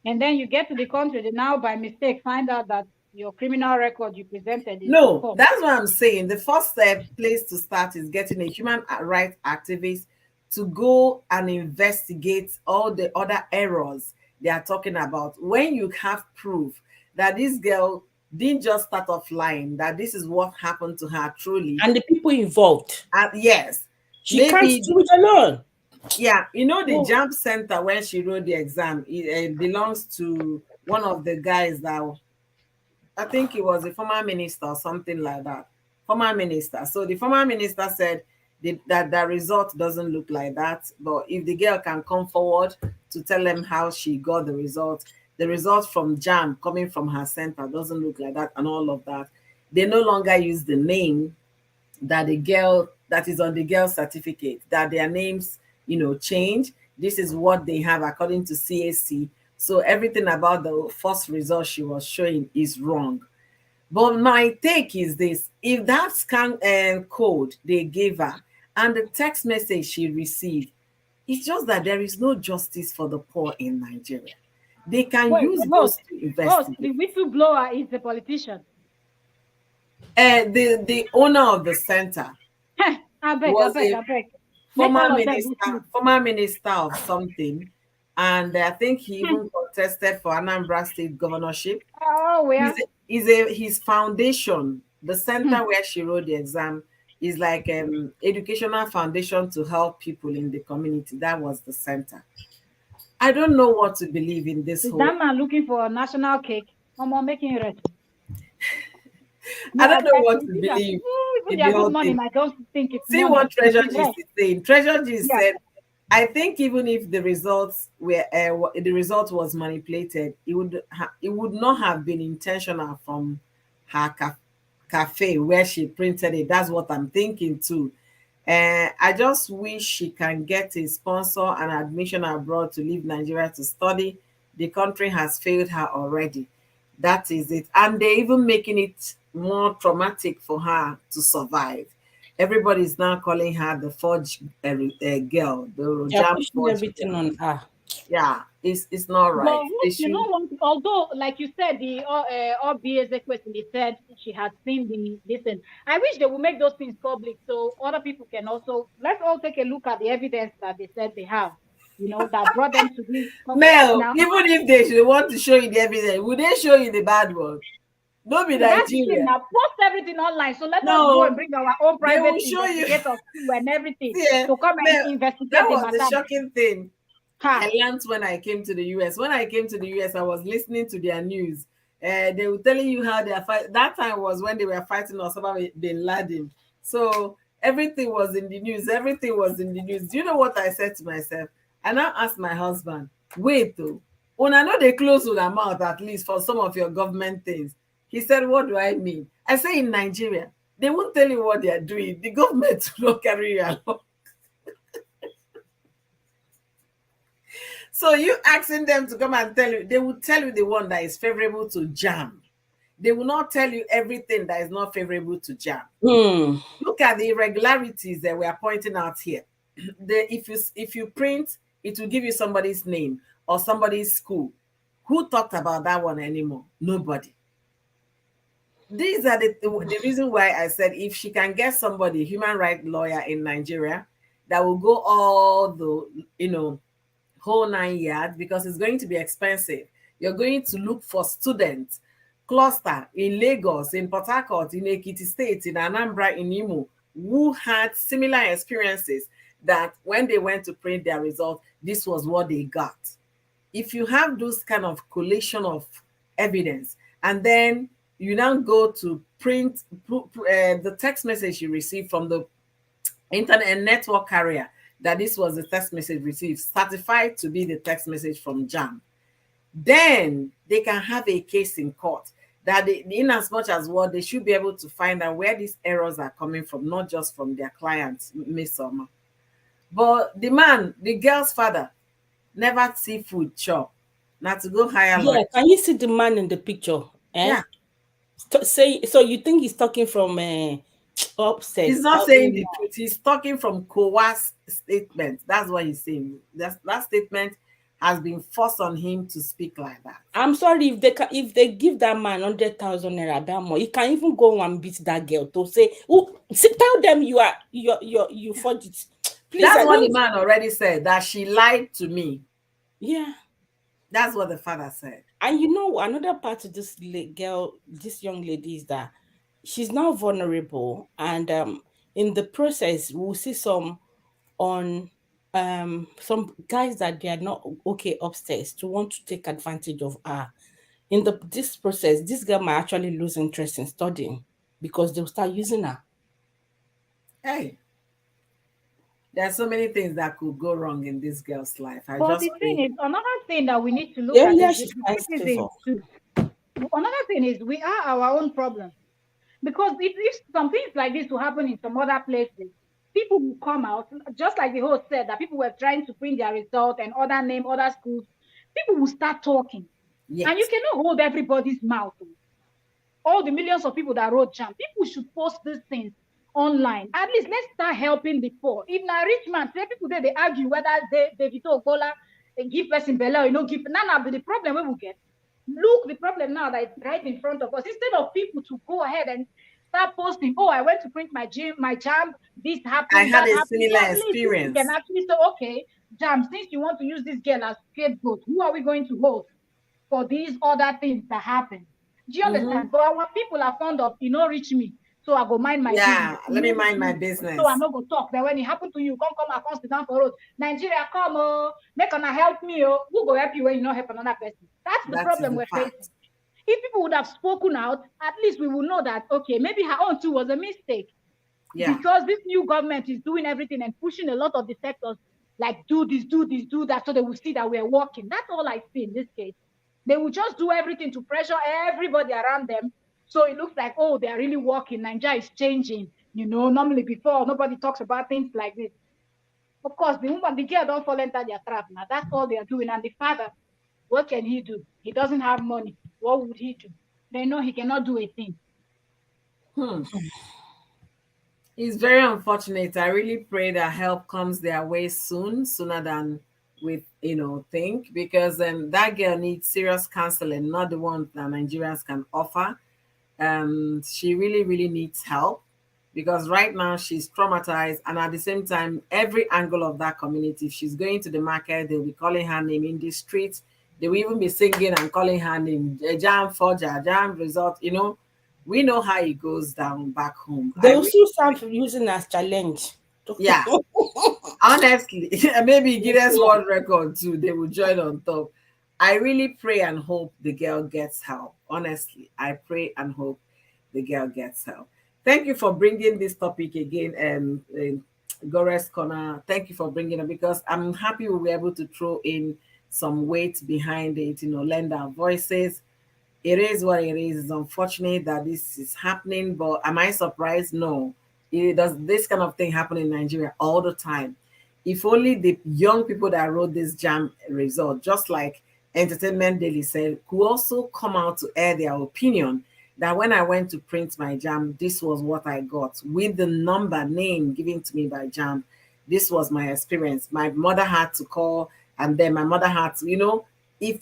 C: And then you get to the country, they now by mistake find out that your criminal record you presented is
A: No,
C: false.
A: that's what I'm saying. The first place to start is getting a human rights activist to go and investigate all the other errors they are talking about. When you have proof that this girl didn't just start off lying, that this is what happened to her truly,
B: and the people involved.
A: and yes,
B: She can't
A: maybe
B: do it alone.
A: Yeah, you know the
C: Oh,
A: jump center where she wrote the exam, it belongs to one of the guys that I think he was a former minister or something like that. Former minister. So the former minister said that the result doesn't look like that. But if the girl can come forward to tell them how she got the result from JAM coming from her center doesn't look like that and all of that. They no longer use the name that the girl that is on the girl certificate, that their names, change. This is what they have according to CAC. So everything about the first result she was showing is wrong. But my take is this: if that scan code they gave her and the text message she received, it's just that there is no justice for the poor in Nigeria. They can
C: wait,
A: use
C: host,
A: those to
C: host,
A: investigate.
C: the whistleblower is the politician.
A: The owner of the center
C: I beg, I
A: was
C: beg,
A: a
C: I beg. Make
A: former
C: all of them go
A: minister,
C: sleep.
A: former minister of something, and I think he even contested for Anambra State governorship.
C: Oh,
A: He's
C: well.
A: his foundation, the
C: Hmm.
A: center where she wrote the exam, is like educational foundation to help people in the community. That was the center. I don't know what to believe in this
C: Is
A: whole.
C: that man looking for a national cake? Mama making rest.
A: I
C: No,
A: don't know
C: I
A: what to
C: think that
A: believe
C: even
A: in the
C: their good
A: whole
C: morning,
A: thing.
C: I don't think it's
A: See
C: morning.
A: what Treasure
C: It's
A: Gist
C: rest.
A: is saying. Treasure Gist
C: Yeah.
A: said, "I think even if the results were the result was manipulated, it would not have been intentional from her cafe where she printed it. That's what I'm thinking too. I just wish she can get a sponsor and admission abroad to leave Nigeria to study. The country has failed her already. That is it. And they're even making it more traumatic for her to survive. Everybody is now calling her the forged girl, the
B: They're
A: Rojam
B: pushing
A: forged
B: everything
A: girl.
B: on her.
A: Yeah, it's not
C: But
A: right. They
C: you
A: should.
C: don't want, although, like you said, the OBS question, they said she had seen the this thing. I wish they would make those things public so other people can also, let's all take a look at the evidence that they said they have, that brought them to this. Yes,
A: Mel,
C: now,
A: even if they should want to show you the evidence, would they show you the bad one? Don't be
C: that's the thing
A: Nigeria.
C: now. Post everything online. So let us go and
A: No,
C: bring our own
A: they
C: private
A: will show you.
C: investigators too and everything
A: See,
C: to come and
A: Mel, that
C: investigate the
A: was the
C: matter.
A: shocking thing I
C: Ha.
A: learned when I came to the US. When I came to the US, I was listening to their news. They were telling you how they are fighting. That time was when they were fighting Osama bin Laden. So everything was in the news. Everything was in the news. Do you know what I said to myself? I now asked my husband, wait, though. When I know they close with their mouth, at least for some of your government things. He said, what do I mean? I say in Nigeria, they won't tell you what they are doing. The government will not carry you along. So you asking them to come and tell you, they will tell you the one that is favorable to jam. They will not tell you everything that is not favorable to jam.
B: Hmm.
A: Look at the irregularities that we are pointing out here. If you print, it will give you somebody's name or somebody's school. Who talked about that one anymore? Nobody. These are the reason why I said if she can get somebody, human rights lawyer in Nigeria, that will go all the whole 9 yards, because it's going to be expensive. You're going to look for students cluster in Lagos, in Port Harcourt, in Ekiti State, in Anambra, in Imo, who had similar experiences, that when they went to print their result, this was what they got. If you have those kind of collation of evidence, and then you now go to print the text message you received from the internet network carrier, that this was the text message received, certified to be the text message from JAM, then they can have a case in court, that in as much as what they should be able to find out where these errors are coming from, not just from their clients, Miss Summer. But the girl's father, never see food chop, not to go hire lawyer.
B: Yeah, can you see the man in the picture? Eh?
A: Yeah,
B: Say so you think he's talking from
A: he's
B: upset?
A: not saying the truth. He's talking from coerced statement. That's what he's saying. That statement has been forced on him to speak like that.
B: I'm sorry if they give that man 100,000 naira that more, he can even go and beat that girl to say, oh, tell them you forged it. Please,
A: That's
B: I
A: what the
B: don't.
A: man already said, that she lied to me.
B: Yeah,
A: That's what the father said.
B: and another part of this girl, this young lady, is that she's now vulnerable, and in the process, we'll see some some guys that they are not okay upstairs to want to take advantage of her. In this process, this girl might actually lose interest in studying because they'll start using her.
A: Hey, there are so many things that could go wrong in this girl's life. I
C: But
A: just
C: the thing
A: pray.
C: is, another thing that we need to look at
B: Earlier
C: is
B: she
C: the
B: finds favor.
C: citizens too. Another thing is we are our own problem. Because if some things like this will happen in some other places, people will come out, just like the host said, that people were trying to print their result and other name, other schools. People will start talking. And you
A: Yes,
C: cannot hold everybody's mouth. All the millions of people that wrote jam, people should post these things online. At least let's start helping the poor. If now rich man, say people there, they argue whether they Vito Gola give person Bella or you know give none of the problem we will get. Look, the problem now that it's right in front of us. Instead of people to go ahead and start posting, oh, I went to print my jam, this
A: I
C: happened,
A: had
C: that
A: a
C: happened.
A: similar
C: At least people can
A: experience.
C: actually say, okay, jam, since you want to use this girl as scapegoat, who are we going to hold for these other things that happen? Do you
A: Mm-hmm.
C: understand? But our people are fond of, reach me, so I go mind my
A: Yeah,
C: business.
A: let me
C: Reach
A: mind my
C: me, so I
A: business.
C: no go talk. Then when it happen to you, come, I come sit down for road. Nigeria, come, make una help me, oh. Who go help you when you not help another person? That's the
A: That is
C: problem
A: the
C: we're facing.
A: fact.
C: If people would have spoken out, at least we will know that, okay, maybe her own too was a mistake.
A: Yeah.
C: Because this new government is doing everything and pushing a lot of the sectors, like do this, do this, do that, so they will see that we're working. That's all I see in this case. They will just do everything to pressure everybody around them. So it looks like, oh, they're really working. Nigeria is changing. Normally before, nobody talks about things like this. Of course, the woman, the girl don't fall into their trap now. That's all they are doing. And the father, what can he do? He doesn't have money. What would he do? They know he cannot do a thing.
A: Hmm. It's very unfortunate. I really pray that help comes their way soon, sooner than we think, because that girl needs serious counseling, not the one that Nigerians can offer. She really, really needs help because right now she's traumatized, and at the same time, every angle of that community, if she's going to the market, they'll be calling her name in the streets. They will even be singing and calling her name, jam forger, jam result. We know how it goes down back home.
B: They will still start using as challenge.
A: Yeah, honestly, maybe Guinness World Record too, they will join on top. I really pray and hope the girl gets help. Honestly, I pray and hope the girl gets help. Thank you for bringing this topic again, Gores Corner. Thank you for bringing it because I'm happy we were able to throw in some weight behind it, lend our voices. It is what it is. It's unfortunate that this is happening, but am I surprised? No. It does this kind of thing happen in Nigeria all the time. If only the young people that wrote this jam result, just like Entertainment Daily said, could also come out to air their opinion that when I went to print my jam, this was what I got with the number name given to me by jam. This was my experience. My mother had to call, and then my mother had to, if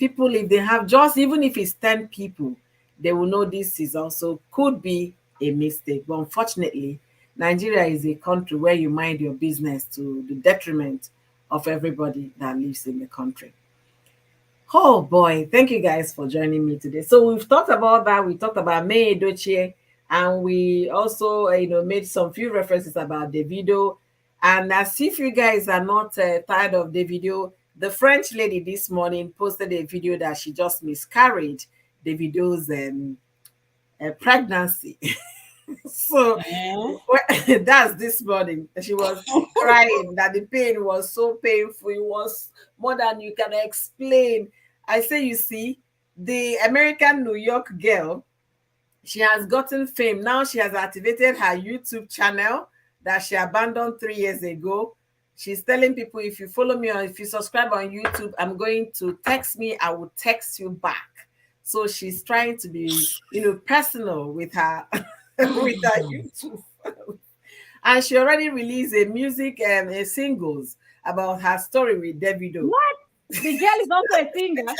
A: they have just, even if it's 10 people, they will know this is also could be a mistake. But unfortunately, Nigeria is a country where you mind your business to the detriment of everybody that lives in the country. Oh boy, thank you guys for joining me today. So we've talked about that. We talked about May Edochie, and we also, made some few references about the video. And as if you guys are not tired of the video, the French lady this morning posted a video that she just miscarried the video's pregnancy. So
B: Eh?
A: that's this morning. She was crying that the pain was so painful. It was more than you can explain. I say, you see, the American New York girl, she has gotten fame. Now she has activated her YouTube channel that she abandoned 3 years ago. She's telling people, if you follow me or if you subscribe on YouTube, I'm going to text me. I will text you back. So she's trying to be, personal with her with her YouTube. And she already released a music a singles about her story with Davido.
C: What? The girl is also a singer.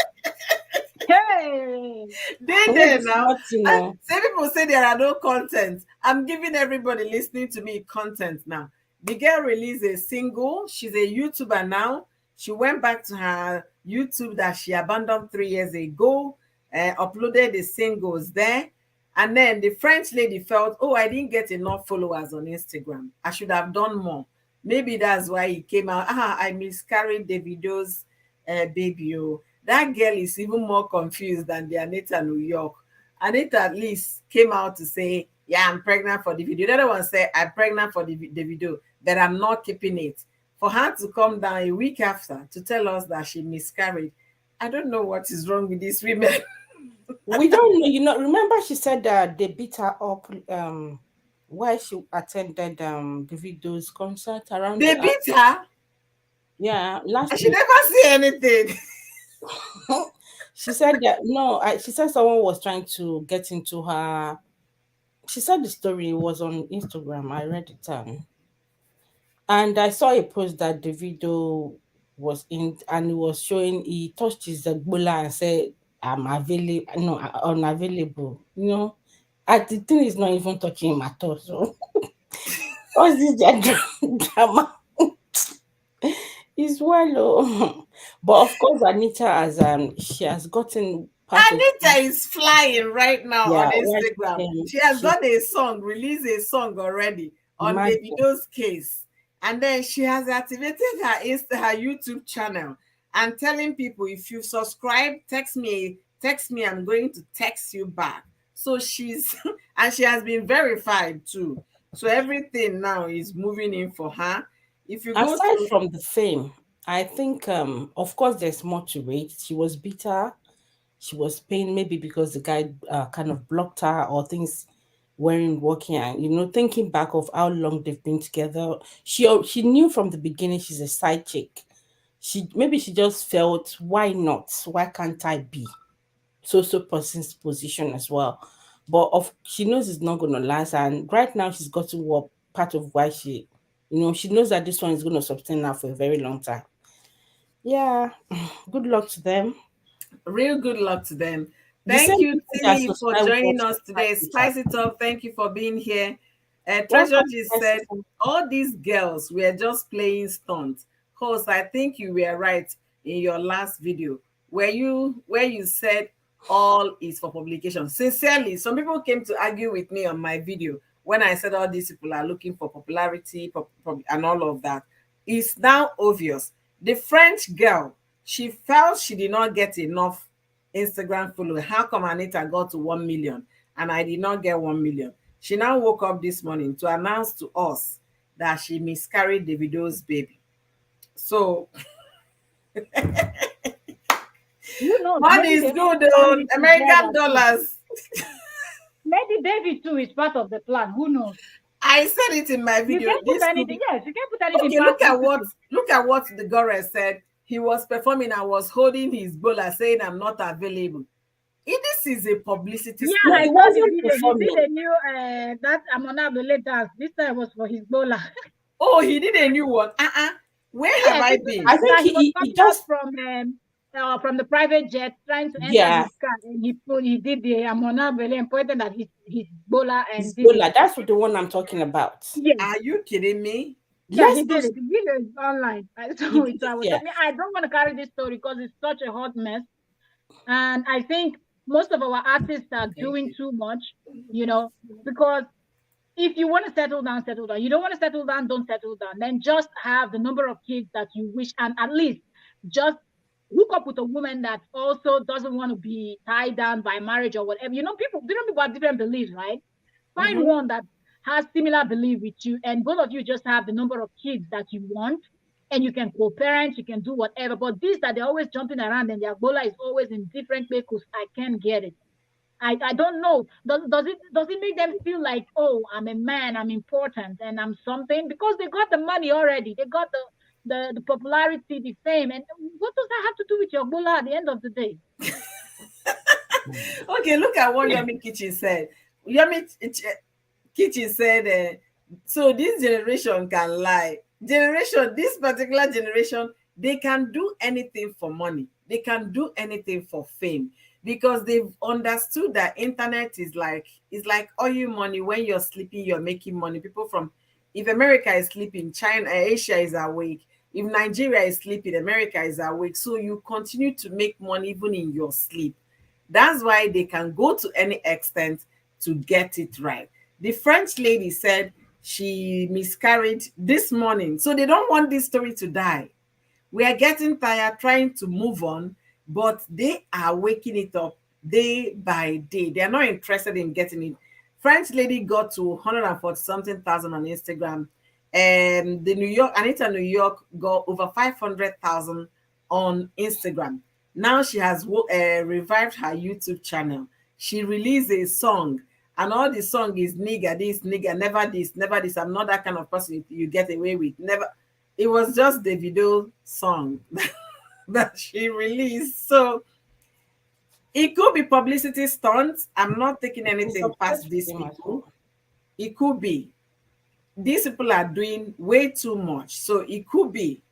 C: Hey,
A: They
B: Who
A: there
B: is
A: now.
B: not, you know?
A: Some people say there are no content. I'm giving everybody listening to me content now. The girl released a single. She's a YouTuber now. She went back to her YouTube that she abandoned 3 years ago, uploaded the singles there. And then the French lady felt, oh, I didn't get enough followers on Instagram. I should have done more. Maybe that's why he came out. I miscarried Davido's baby. Oh. That girl is even more confused than the Anita New York. Anita at least came out to say, yeah, I'm pregnant for the video. The other one said, I'm pregnant for the video, but I'm not keeping it. For her to come down a week after to tell us that she miscarried, I don't know what is wrong with these women.
B: We don't know, remember she said that they beat her up while she attended the video's concert around
A: They
B: the
A: beat her.
B: yeah,
A: And
B: last
A: she
B: week.
A: never say anything.
B: She said that no, she said someone was trying to get into her. She said the story was on Instagram. I read it and I saw a post that the video was in, and it was showing he touched his Ebola and said, "I'm available." No, unavailable. The thing is not even touching him at all. So what's this drama? Is well, oh. But of course, Anita has she has gotten part of
A: Anita is flying right now
B: yeah.
A: on
B: What
A: Instagram. She has
B: she
A: got a song, released a song already on
B: imagine
A: Davido's case. And then she has activated her YouTube channel and telling people, if you subscribe, text me, I'm going to text you back. So she's and she has been verified too. So everything now is moving in for her. If you go
B: aside
A: to
B: from the fame, I think of course there's more to it. She was bitter. She was pained maybe because the guy kind of blocked her or things weren't working. And thinking back of how long they've been together, she knew from the beginning she's a side chick. She just felt, why not? Why can't I be so person's position as well? But of she knows it's not gonna last, and right now she's got to work part of why she knows that this one is gonna sustain her for a very long time. Yeah, good luck to them.
A: real good luck to them.
B: The
A: Thank
B: same
A: you,
B: people that
A: Tilly, for
B: subscribe will
A: joining us
B: subscribe
A: today.
B: to each other.
A: Spice it up. Thank you for being here. Treasure
B: Welcome,
A: just said,
B: Spicy.
A: all these girls were just playing stunts. Host, I think you were right in your last video where you said all is for publication. Sincerely, some people came to argue with me on my video when I said all these people are looking for popularity and all of that. It's now obvious. The French girl, she felt she did not get enough Instagram follow. How come Anita got to 1 million and I did not get 1 million? She now woke up this morning to announce to us that she miscarried Davido's baby. So
C: Who knows?
A: money
C: Maybe
A: is
C: they
A: good
C: planned
A: though.
C: it
A: American
C: together too.
A: dollars.
C: Maybe baby too is part of the plan. Who knows?
A: I said it in my
C: You
A: video.
C: can put
A: This could
C: anything.
A: be
C: Yes, you can put anything
A: okay.
C: past these people.
A: Look at what the Gore said. He was performing and was holding his bola saying, I'm not available. This is a publicity
C: Yeah,
B: No,
C: I
B: it
A: stunt.
C: saw the
B: wasn't
C: video. He did
B: performing.
C: a new that Amonabele dance. This time was for his bowler.
A: Oh, he did a new one. Where have
C: Yes,
A: I
C: even
A: been?
B: I
C: that
B: think
C: he was
B: he
C: coming out
B: just
C: from the private jet, trying to enter
B: yeah,
C: his car, and he did the Amonabele and pointed at his bowler and did it.
B: Hezbollah. That's what the one I'm talking about.
C: Yes.
A: Are you kidding me?
C: Yeah, he
B: Yes,
C: did it. The video is online. I
B: he
C: saw it.
B: did
C: So
B: it.
C: I was
B: Yeah.
C: talking. I don't want to carry this story because it's such a hot mess. And I think most of our artists are
A: Thank
C: doing
A: you.
C: too much, because if you want to settle down, settle down. You don't want to settle down, don't settle down. Then just have the number of kids that you wish, and at least just hook up with a woman that also doesn't want to be tied down by marriage or whatever. Different people have different beliefs, right? Find
A: Mhm.
C: one that has similar belief with you, and both of you just have the number of kids that you want, and you can co-parent, you can do whatever. But this that they're always jumping around and their gola is always in different vehicles, I can't get it. I don't know. Does it make them feel like, oh, I'm a man, I'm important, and I'm something? Because they got the money already. They got the popularity, the fame. And what does that have to do with your gola at the end of the day?
A: Okay, look at what Yomi Kitchen said. Kitchen said, so this generation can lie. This particular generation, they can do anything for money. They can do anything for fame because they've understood that internet is like oil money. When you're sleeping, you're making money. People from if America is sleeping, China, Asia is awake. If Nigeria is sleeping, America is awake. So you continue to make money even in your sleep. That's why they can go to any extent to get it right. The French lady said she miscarried this morning. So they don't want this story to die. We are getting tired trying to move on, but they are waking it up day by day. They are not interested in getting it. French lady got to 140 something thousand on Instagram. And the New York, Anita New York got over 500,000 on Instagram. Now she has revived her YouTube channel. She released a song, and all the song is nigga this, nigga never this, never this. I'm not that kind of person you get away with. Never. It was just the video song that she released. So it could be publicity stunts. I'm not taking
B: It's
A: anything past
B: obsessed with
A: these
B: him as
A: people.
B: well.
A: It could be. These people are doing way too much. So it could be.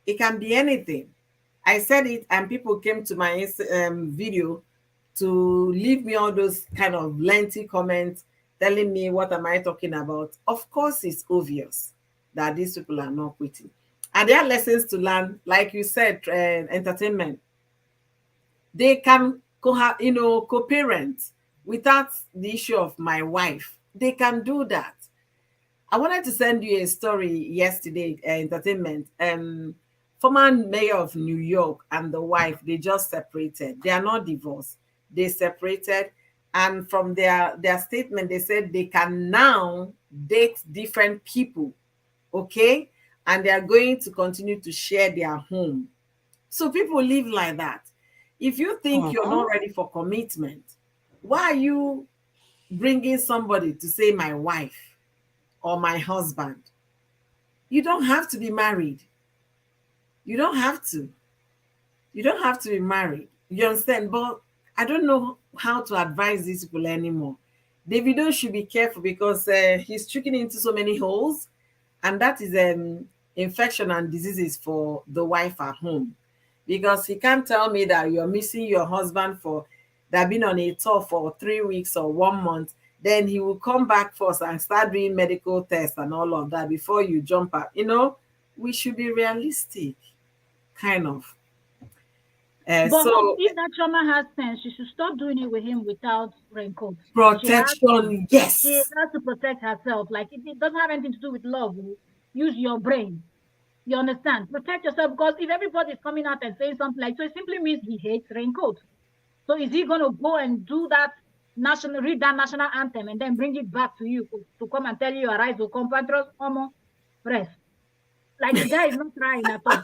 A: It can be anything. I said it, and people came to my video to leave me all those kind of lengthy comments telling me what am I talking about. Of course, it's obvious that these people are not quitting. And there are lessons to learn, like you said, entertainment. They can co-parent without the issue of my wife. They can do that. I wanted to send you a story yesterday, entertainment. Former mayor of New York and the wife, they just separated. They are not divorced. They separated. And from their statement, they said they can now date different people. Okay. And they are going to continue to share their home. So people live like that. If you think you're
B: Mhm.
A: not ready for commitment, why are you bringing somebody to say my wife or my husband? You don't have to be married. You don't have to. You don't have to be married. You understand? But I don't know how to advise these people anymore. Davido should be careful because he's tricking into so many holes, and that is infection and diseases for the wife at home. Because he can't tell me that you're missing your husband for that been on a tour for 3 weeks or 1 month. Then he will come back first and start doing medical tests and all of that before you jump out. We should be realistic, kind of.
C: But hope
A: So
C: if that trauma has sense, she should stop doing it with him without raincoat. She has to.
A: protection,
C: She
A: yes.
C: has to protect herself. Like it doesn't have anything to do with love. Oh. Use your brain. You understand? Protect yourself because if everybody is coming out and saying something like so, it simply means he hates raincoat. So is he gonna go and do that read that national anthem and then bring it back to you to come and tell you arise, O compatriots, homo, rest? Like the guy is not trying at all.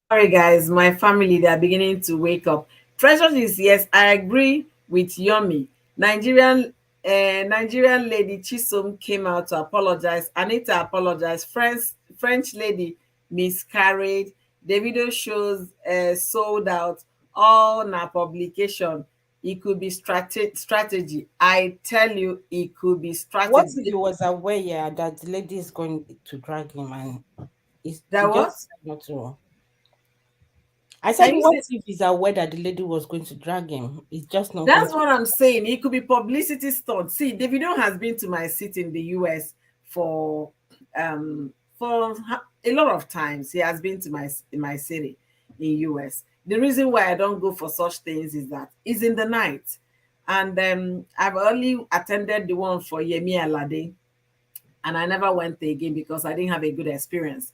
A: Sorry, guys, my family, they are beginning to wake up. Treasure is yes, I agree with Yomi. Nigerian lady Chisom came out to apologize. Anita apologized. French lady miscarried. The video shows sold out. All na publication. It could be strategy. I tell you, it could be
B: What
A: strategy.
B: if he was aware, yeah, that the lady is going to drag him and he
A: That
B: just
A: was.
B: decided not to? I said,
A: Can you
B: what
A: say?
B: if he's aware that the lady was going to drag him? He's just not going
A: That's
B: to.
A: what I'm saying. It could be publicity stunt. See, Davido has been to my city in the US for a lot of times. He has been to my city in US. The reason why I don't go for such things is that it's in the night. And I've only attended the one for Yemi Alade, and I never went there again because I didn't have a good experience.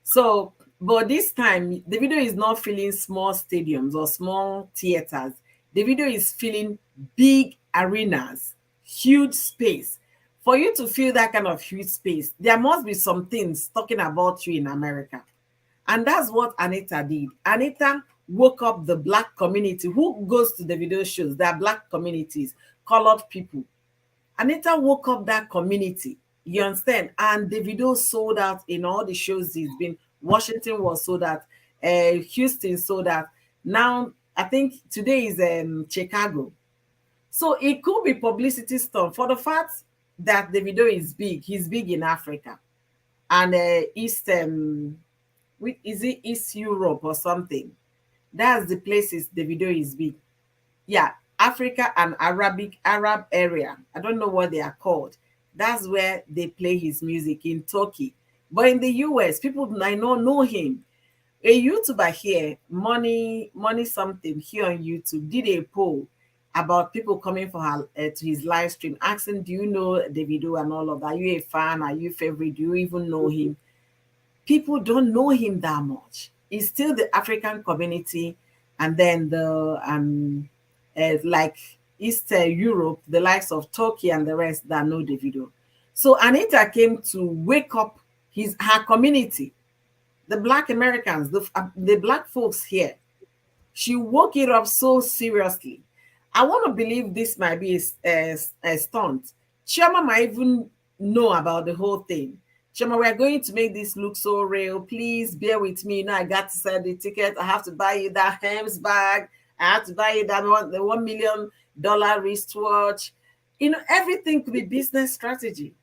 A: So, but this time, the video is not filling small stadiums or small theaters. The video is filling big arenas, huge space. For you to feel that kind of huge space, there must be some things talking about you in America. And that's what Anita did. Anita woke up the black community. Who goes to the video shows? There are black communities, colored people. Anita woke up that community. You understand? And Davido sold out in all the shows he's been. Washington was sold out. Houston sold out. Now, I think today is Chicago. So it could be publicity stunt for the fact that Davido is big. He's big in Africa and East. Is it East Europe or something? That's the places Davido is big. Yeah, Africa and Arab area. I don't know what they are called. That's where they play his music in Turkey. But in the US, people might not know him. A YouTuber here, money something here on YouTube, did a poll about people coming for her to his live stream, asking, "Do you know Davido and all of that? Are you a fan? Are you favorite? Do you even know him?" People don't know him that much. It's still the African community, and then the like East Europe, the likes of Turkey and the rest that know Davido. So Anita came to wake up her community, the Black Americans, the Black folks here. She woke it up so seriously. I want to believe this might be a stunt. Chioma might even know about the whole thing. Chioma, we're going to make this look so real. Please bear with me. You know, I got to sell the ticket. I have to buy you that Hems bag. I have to buy you that the $1 million wristwatch. You know, everything could be business strategy.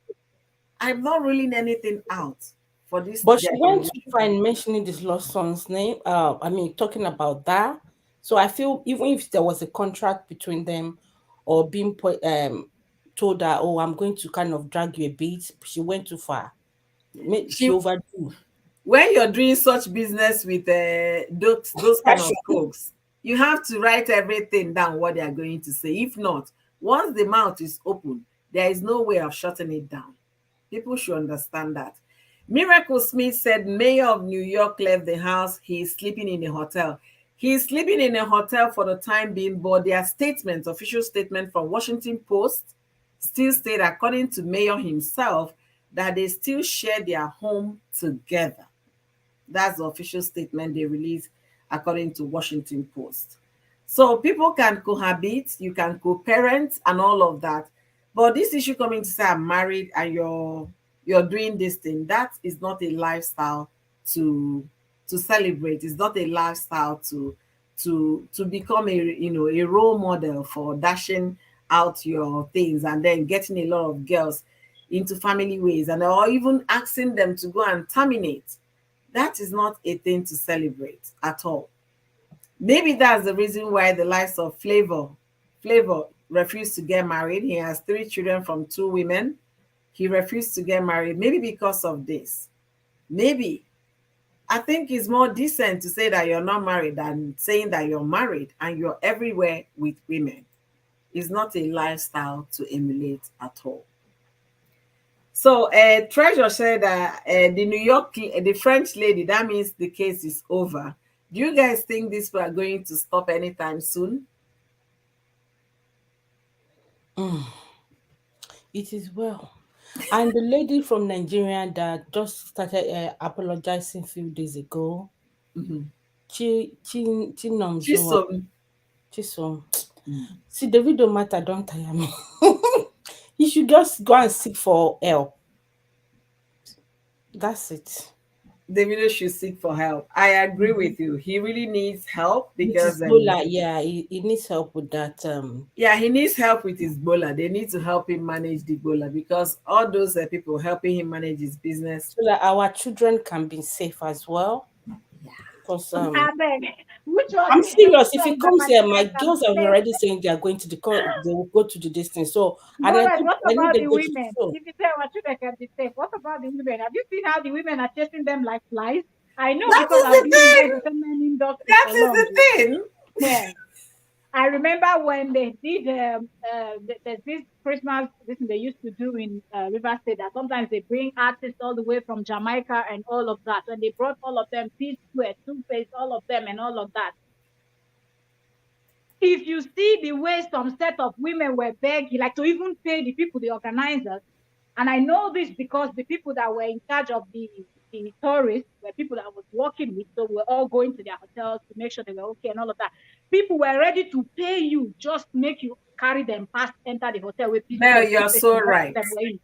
A: I'm not ruling anything out for this
B: But she went too
A: generation.
B: far in mentioning this lost son's name. I mean, talking about that. So I feel even if there was a contract between them, or being told that, oh, I'm going to kind of drag you a bit, she went too far. She
A: She
B: overdo.
A: When you're doing such business with those kind of folks, you have to write everything down what they are going to say. If not, once the mouth is open, there is no way of shutting it down. People should understand that. Miracle Smith said Mayor of New York left the house. He is sleeping in a hotel. He is sleeping in a hotel for the time being, but their statement, official statement from Washington Post, still state, according to Mayor himself, that they still share their home together. That's the official statement they released according to Washington Post. So people can cohabit, you can co-parent and all of that. But this issue coming to say I'm married and you're doing this thing, that is not a lifestyle to celebrate. It's not a lifestyle to become a role model for dashing out your things and then getting a lot of girls into family ways and or even asking them to go and terminate. That is not a thing to celebrate at all. Maybe that's the reason why the likes of Flavor refused to get married. He has 3 children from 2 women. He refused to get married, maybe because of this. Maybe. I think it's more decent to say that you're not married than saying that you're married and you're everywhere with women. It's not a lifestyle to emulate at all. So, Treasure said that the the French lady, that means the case is over. Do you guys think this are going to stop anytime soon?
B: It is well. And the lady from Nigeria that just started apologizing a few days ago,
A: Mhm.
B: Chinomzo,
A: Chisom.
B: Chisom.
A: Mm.
B: See, the video matter don't tire me. He should just go and seek for help. That's it.
A: Davido should seek for help. I agree
B: Mhm.
A: with you. He really needs help
B: With his
A: because
B: Bola, yeah, he needs help with that.
A: yeah, he needs help with his bola. They need to help him manage the bola because all those people helping him manage his business.
B: So that our children can be safe as well. Because
C: I beg. Which one?
B: I'm serious.
C: Which
B: If
C: one
B: he
C: that
B: comes
C: my
B: here, my
C: children can
B: girls are
C: say?
B: already saying they are going to they will go to the distance. So and
C: But what
B: I know
C: about
B: they
C: the
B: go to
C: women?
B: school.
C: If you say our children can be safe, what about the women? Have you seen how the women are chasing them like flies? I know
A: That
C: because
A: is
C: I've
A: the
C: been in the
A: thing.
C: entertainment industry
A: That
C: for
A: is
C: long.
A: the thing.
C: Yeah. I remember when they did there's this Christmas this thing they used to do in River State that sometimes they bring artists all the way from Jamaica and all of that. And they brought all of them, P Square, Two Face, all of them and all of that. If you see the way some set of women were begging, like to even pay the people, the organizers, and I know this because the people that were in charge of the tourists were people that I was working with, so we're all going to their hotels to make sure they were okay and all of that. People were ready to pay you just make you carry them past, enter the hotel with P
A: Mel,
C: Square, Two
A: you're
C: Face,
A: so
C: and all of
A: right.
C: them were in.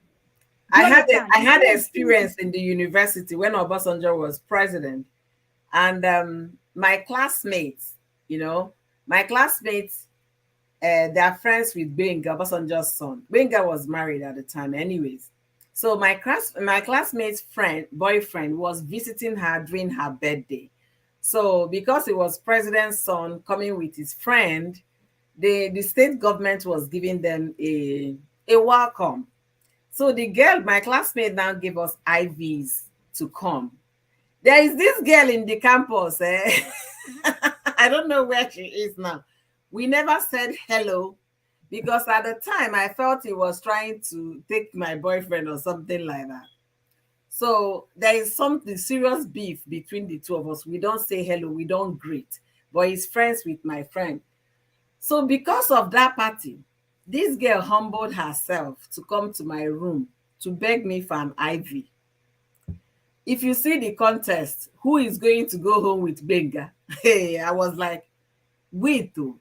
C: Do you understand?
A: I
C: It's
A: had
C: so big.
A: experience in the university when Obasanjo was president, and my classmates, you know, my classmates, they're friends with Benga, Obasanjo's son. Benga was married at the time, anyways. So my classmate's boyfriend was visiting her during her birthday. So because it was president's son coming with his friend, the state government was giving them a welcome. So the girl, my classmate, now gave us IVs to come. There is this girl in the campus. I don't know where she is now. We never said hello because at the time I felt he was trying to take my boyfriend or something like that. So there is something serious beef between the two of us. We don't say hello, we don't greet, but he's friends with my friend. So because of that party, this girl humbled herself to come to my room to beg me for an IV. If you see the contest, who is going to go home with Benga? Hey, I was like, wait, though.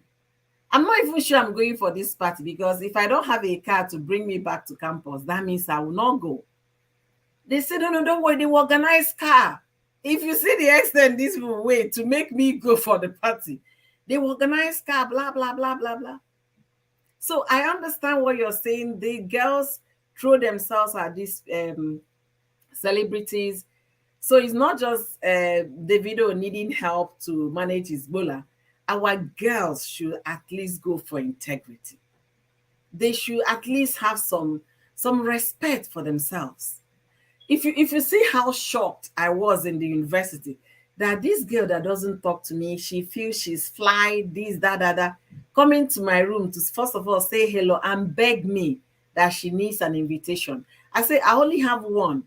A: I'm not even sure I'm going for this party because if I don't have a car to bring me back to campus, that means I will not go. They said, no, no, don't worry, they will organize car. If you see the extent this will wait to make me go for the party, they will organize car, blah, blah, blah, blah, blah. So I understand what you're saying. The girls throw themselves at these celebrities. So it's not just Davido needing help to manage his bola. Our girls should at least go for integrity. They should at least have some respect for themselves. If you see how shocked I was in the university that this girl that doesn't talk to me, she feels she's fly, this, that, that, that, coming to my room to first of all say hello and beg me that she needs an invitation. I say, I only have one,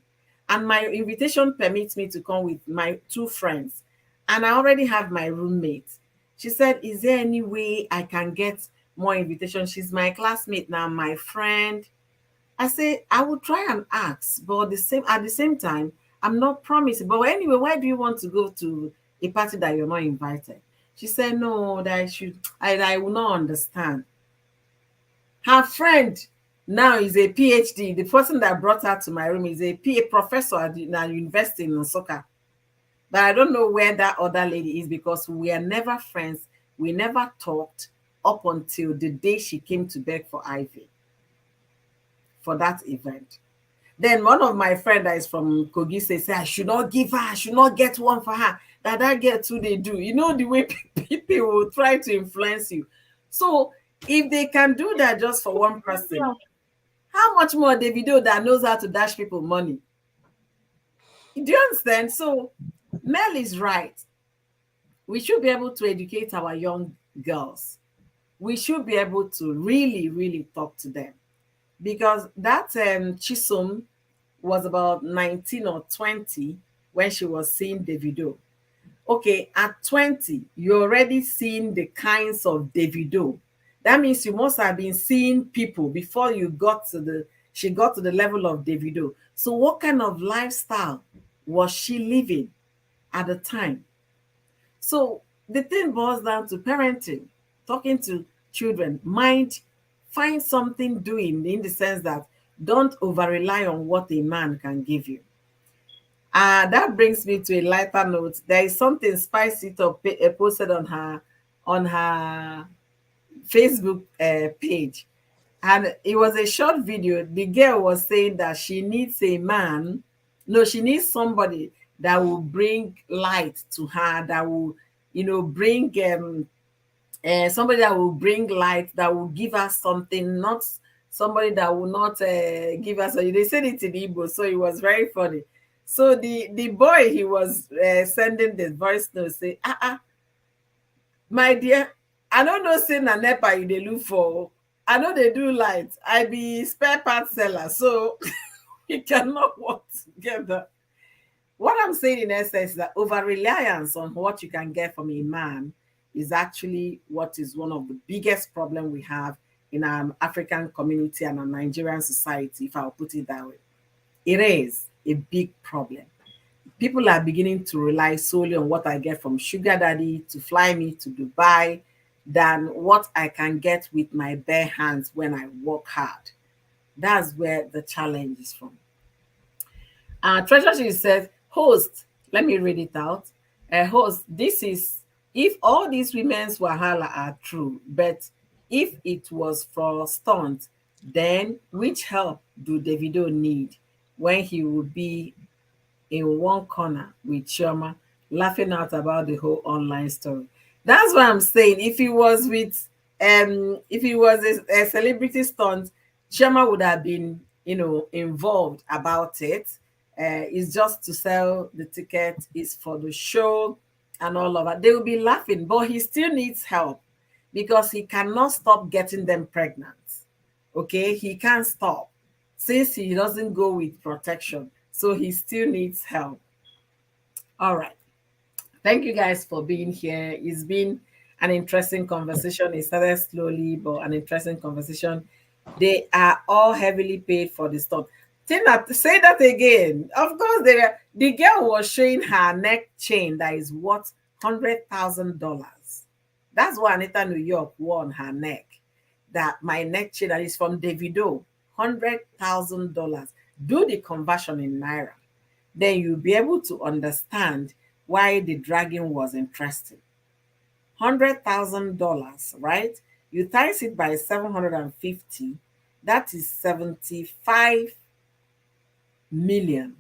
A: and my invitation permits me to come with my two friends, and I already have my roommate. She said, is there any way I can get more invitations? She's my classmate now, my friend. I say, I will try and ask, but at the same time, I'm not promising. But anyway, why do you want to go to a party that you're not invited? She said, no, that I will not understand. Her friend now is a PhD. The person that brought her to my room is a professor at the university in Osaka. But I don't know where that other lady is because we are never friends. We never talked up until the day she came to beg for Ivy for that event. Then one of my friends that is from Kogi said, I should not give her, I should not get one for her. That girl too, they do. You know the way people will try to influence you. So if they can do that just for one person, how much more Davido that knows how to dash people money? Do you understand? So Mel is right. We should be able to educate our young girls. We should be able to really, really talk to them. Because that Chisom was about 19 or 20 when she was seeing Davido. Okay, at 20, you're already seeing the kinds of Davido. That means you must have been seeing people before she got to the level of Davido. So what kind of lifestyle was she living at the time? So the thing boils down to parenting, talking to children, find something doing in the sense that don't over rely on what a man can give you. That brings me to a lighter note. There is something Spicy posted on her Facebook page, and it was a short video. The girl was saying that she needs a man. No, she needs somebody that will bring light to her, that will, bring somebody that will bring light, that will give us something, not somebody that will not give us. They said it in Igbo, so it was very funny. So the boy, he was sending the voice note, say, my dear, I don't know, say na NEPA you dey look for. I know they do light. I be spare part seller, so we cannot work together. What I'm saying in essence is that over reliance on what you can get from a man is actually what is one of the biggest problems we have in our African community and our Nigerian society, if I'll put it that way. It is a big problem. People are beginning to rely solely on what I get from sugar daddy to fly me to Dubai than what I can get with my bare hands when I work hard. That's where the challenge is from. Treasure she says, host, let me read it out. Host, this is if all these women's wahala are true, but if it was for stunt, then which help do Davido need when he would be in one corner with Chioma laughing out about the whole online story? That's what I'm saying. If he was a celebrity stunt, Chioma would have been, involved about it. It's just to sell the ticket, it's for the show and all of that. They will be laughing, but he still needs help because he cannot stop getting them pregnant. Okay, he can't stop since he doesn't go with protection. So he still needs help. All right. Thank you guys for being here. It's been an interesting conversation. It started slowly, but an interesting conversation. They are all heavily paid for the stuff. Tina, say that again. Of course, the girl was showing her neck chain that is worth $100,000. That's what Anita New York wore on her neck. That my neck chain that is from Davido, $100,000. Do the conversion in naira, then you'll be able to understand why the dragging was interesting. $100,000, right? You times it by 750, that is 75 million.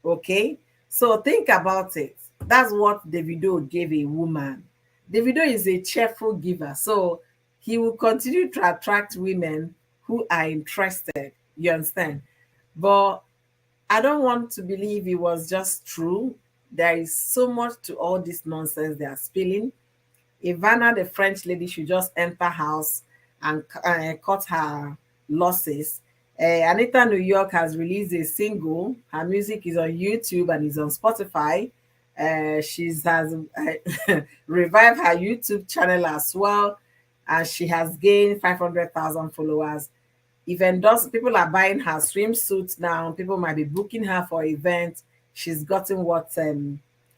A: Okay? So think about it. That's what Davido gave a woman. Davido is a cheerful giver. So he will continue to attract women who are interested. You understand? But I don't want to believe it was just true. There is so much to all this nonsense they are spilling. Ivana, the French lady, should just enter house and cut her losses. Anita New York has released a single. Her music is on YouTube and is on Spotify. She has revived her YouTube channel as well, and she has gained 500,000 followers. Even those people are buying her swimsuits now. People might be booking her for events. She's gotten what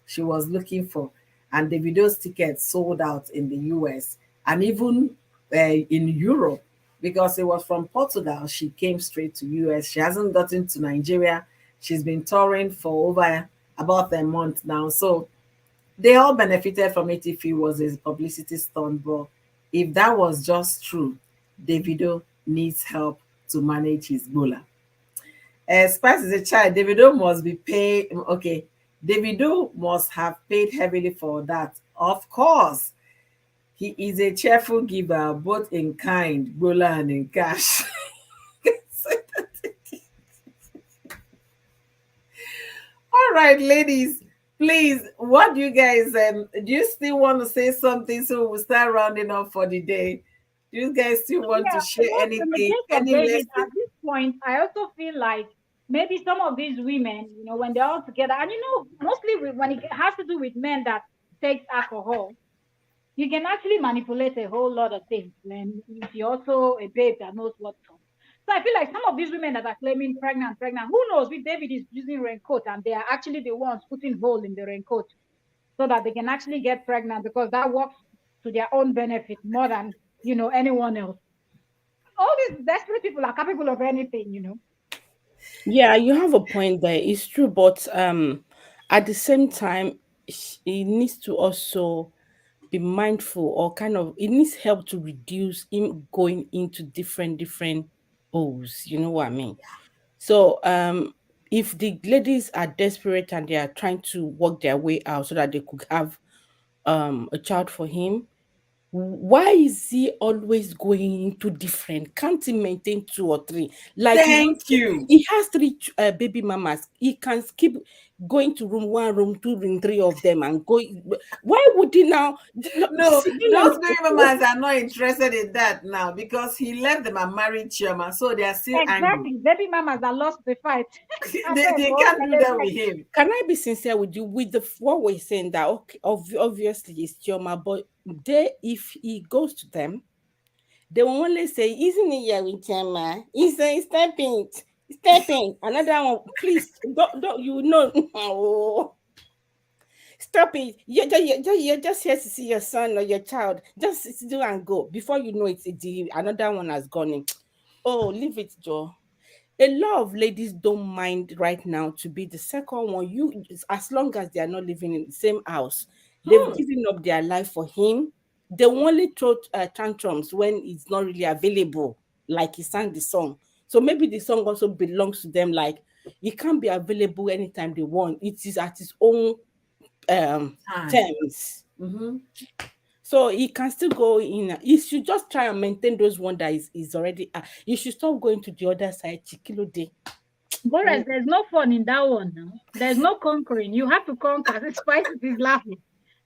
A: she was looking for. And the video's tickets sold out in the US and even in Europe because it was from Portugal. She came straight to US. She hasn't gotten to Nigeria. She's been touring for over about a month now. So they all benefited from it if it was a publicity stunt. But if that was just true, Davido needs help to manage his bola. Spice is a child. Davido must be paid. Okay, Davido must have paid heavily for that. Of course, he is a cheerful giver, both in kind, bola, and in cash. All right, ladies, please, what do you guys do you still want to say something so we'll start rounding up for the day? Do you guys still want to
C: Yeah,
A: share
C: well, in the
A: anything?
C: case of
A: Any
C: David,
A: lesson?
C: at this point, I also feel like maybe some of these women, when they're all together, and mostly when it has to do with men that takes alcohol, you can actually manipulate a whole lot of things when if you're also a babe that knows what's up. So I feel like some of these women that are claiming pregnant, who knows if David is using raincoat and they are actually the ones putting hole in the raincoat so that they can actually get pregnant because that works to their own benefit more than anyone else. All these desperate people are capable of anything.
B: Yeah, you have a point there. It's true, but at the same time, it needs to also be mindful, or kind of it needs help to reduce him going into different holes. You know what I mean? So if the ladies are desperate and they are trying to work their way out so that they could have a child for him, why is he always going into different? Can't he maintain two or three? Like
A: Thank you.
B: he has three baby mamas. He can keep going to room one, room two, room three of them and go. Why would he now?
A: No,
B: See,
A: those baby mamas are not interested in that now because he left them and married Chioma, so they are still angry.
C: Exactly. Baby mamas that lost the fight. I beg,
A: They
C: oh,
A: can't do that with him.
B: can I be sincere with you? With the what we're saying that okay, obviously it's Chioma, but they if he goes to them, they will only say, "Isn't it here with Chioma? He's saying stepping." Another one, please don't you know? Oh, stop it! You're just here to see your son or your child. Just do and go. Before you know it, another one has gone in. Oh, leave it, Joe. A lot of ladies don't mind right now to be the second one. As long as they are not living in the same house, they've
A: Hmm.
B: given up their life for him. They will only throw tantrums when it's not really available, like he sang the song. So maybe the song also belongs to them. Like it can't be available anytime they want. It is at his own
A: Time.
B: terms.
A: Mm-hmm.
B: So he can still go in. He should just try and maintain those one that is already. You should stop going to the other side. Chikilo day.
C: Boris, there's no fun in that one now. There's no conquering. You have to conquer. The spice is laughing.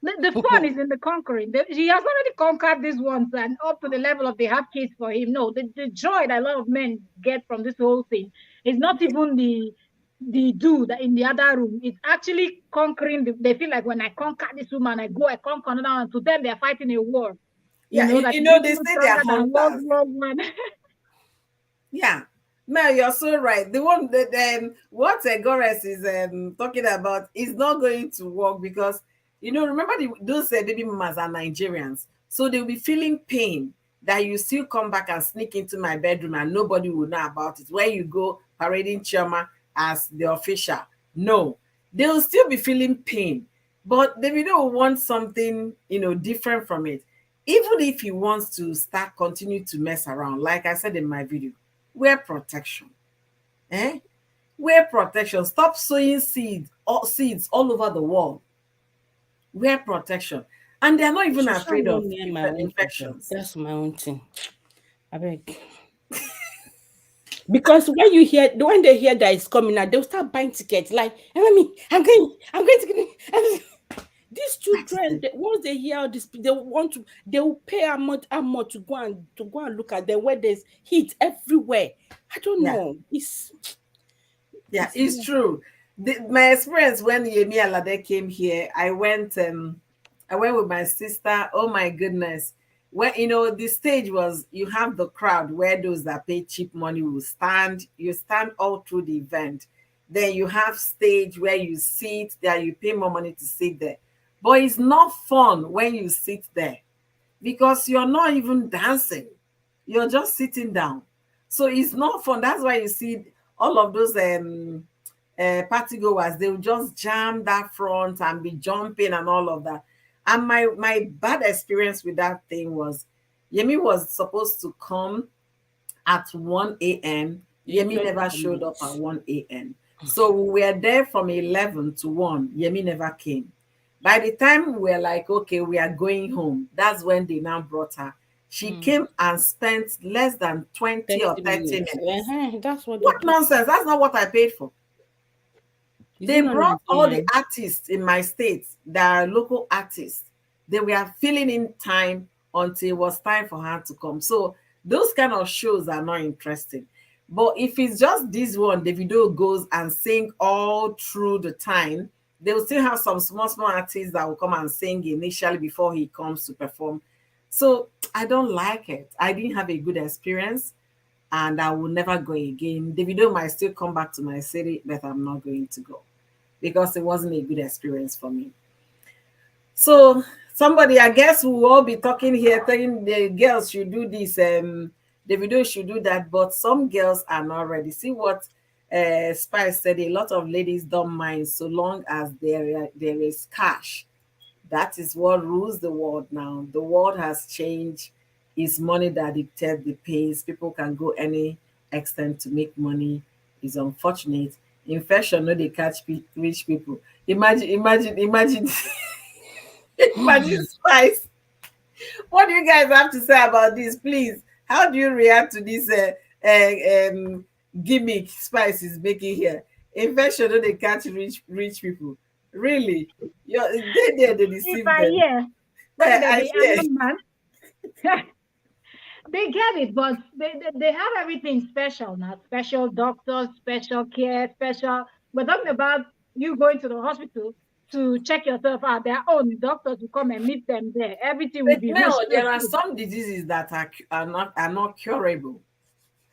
C: The fun is in the conquering. He has already conquered this once and up to the level of they have kids for him. No, the joy that a lot of men get from this whole thing is not even the dude in the other room. It's actually conquering. They feel like when I conquer this woman, I conquer another one. To them, they're fighting a war.
A: Yeah,
C: That
A: you
C: is
A: know, they
C: even
A: say they are
C: stronger than World
A: hunters.
C: War One.
A: Yeah. Mel, you're so right. The one that what Gores is talking about is not going to work because remember those baby mamas are Nigerians, so they'll be feeling pain that you still come back and sneak into my bedroom and nobody will know about it. Where you go parading Chioma as the official, no, they'll still be feeling pain, but they will want something different from it. Even if he wants to start continue to mess around, like I said in my video, wear protection. Eh? Wear protection. Stop sowing seeds all over the world. Wear protection. And they're not even
B: She shall
A: afraid
B: go
A: of
B: near my own people.
A: infections.
B: That's my own thing. I beg. Because when they hear that it's coming out, they'll start buying tickets. Like, I'm going to get it. These
A: That is
B: children,
A: it.
B: once they hear all this, they will pay a month to go and look at them where there's heat everywhere. I don't
A: Yeah.
B: know.
A: Yeah,
B: It's
A: it's true. My experience when Yemi Alade came here, I went with my sister. Oh my goodness. When the stage was, you have the crowd where those that pay cheap money will stand. You stand all through the event. Then you have stage where you sit there, you pay more money to sit there. But it's not fun when you sit there because you're not even dancing. You're just sitting down. So it's not fun. That's why you see all of those party goers, they will just jam that front and be jumping and all of that. And my bad experience with that thing was Yemi was supposed to come at 1 a.m.
B: the
A: Yemi
B: event
A: never showed up at
B: comments.
A: 1 a.m. So we were there from 11 to 1. Yemi never came. By the time we were like, okay, we are going home, that's when they now brought her. She came and spent less than 20 or
B: 30
A: 30
B: minutes.
A: minutes.
B: That's what they
A: What
B: do.
A: nonsense? That's not what I paid for.
B: Is
A: They
B: it not
A: brought all the
B: Nigerian?
A: artists in my state that are local artists. They were filling in time until it was time for her to come. So those kind of shows are not interesting. But if it's just this one, the video goes and sing all through the time, they will still have some small artists that will come and sing initially before he comes to perform. So I don't like it. I didn't have a good experience and I will never go again. The video might still come back to my city, but I'm not going to go because it wasn't a good experience for me. So somebody, I guess, we will all be talking here, telling the girls should do this, the video should do that, but some girls are not ready. See what Spice said. A lot of ladies don't mind so long as there is cash. That is what rules the world now. The world has changed. It's money that dictates the pace. People can go any extent to make money. It's unfortunate. Infection, no, they catch rich people. Imagine, imagine Spice. What do you guys have to say about this, please? How do you react to this gimmick Spice is making here? Infection, no, they catch rich people. Really? They
C: If
A: deceive
C: I
A: them.
C: hear when they
A: I
C: be
A: fear.
C: Iron Man, they get it, but they have everything special now. Special doctors, special care, special. We're talking about you going to the hospital to check yourself out. Their own doctors will come and meet them there. Everything will
A: But
C: be
A: now
C: rich, rich,
A: there are
C: rich.
A: some diseases that are not curable.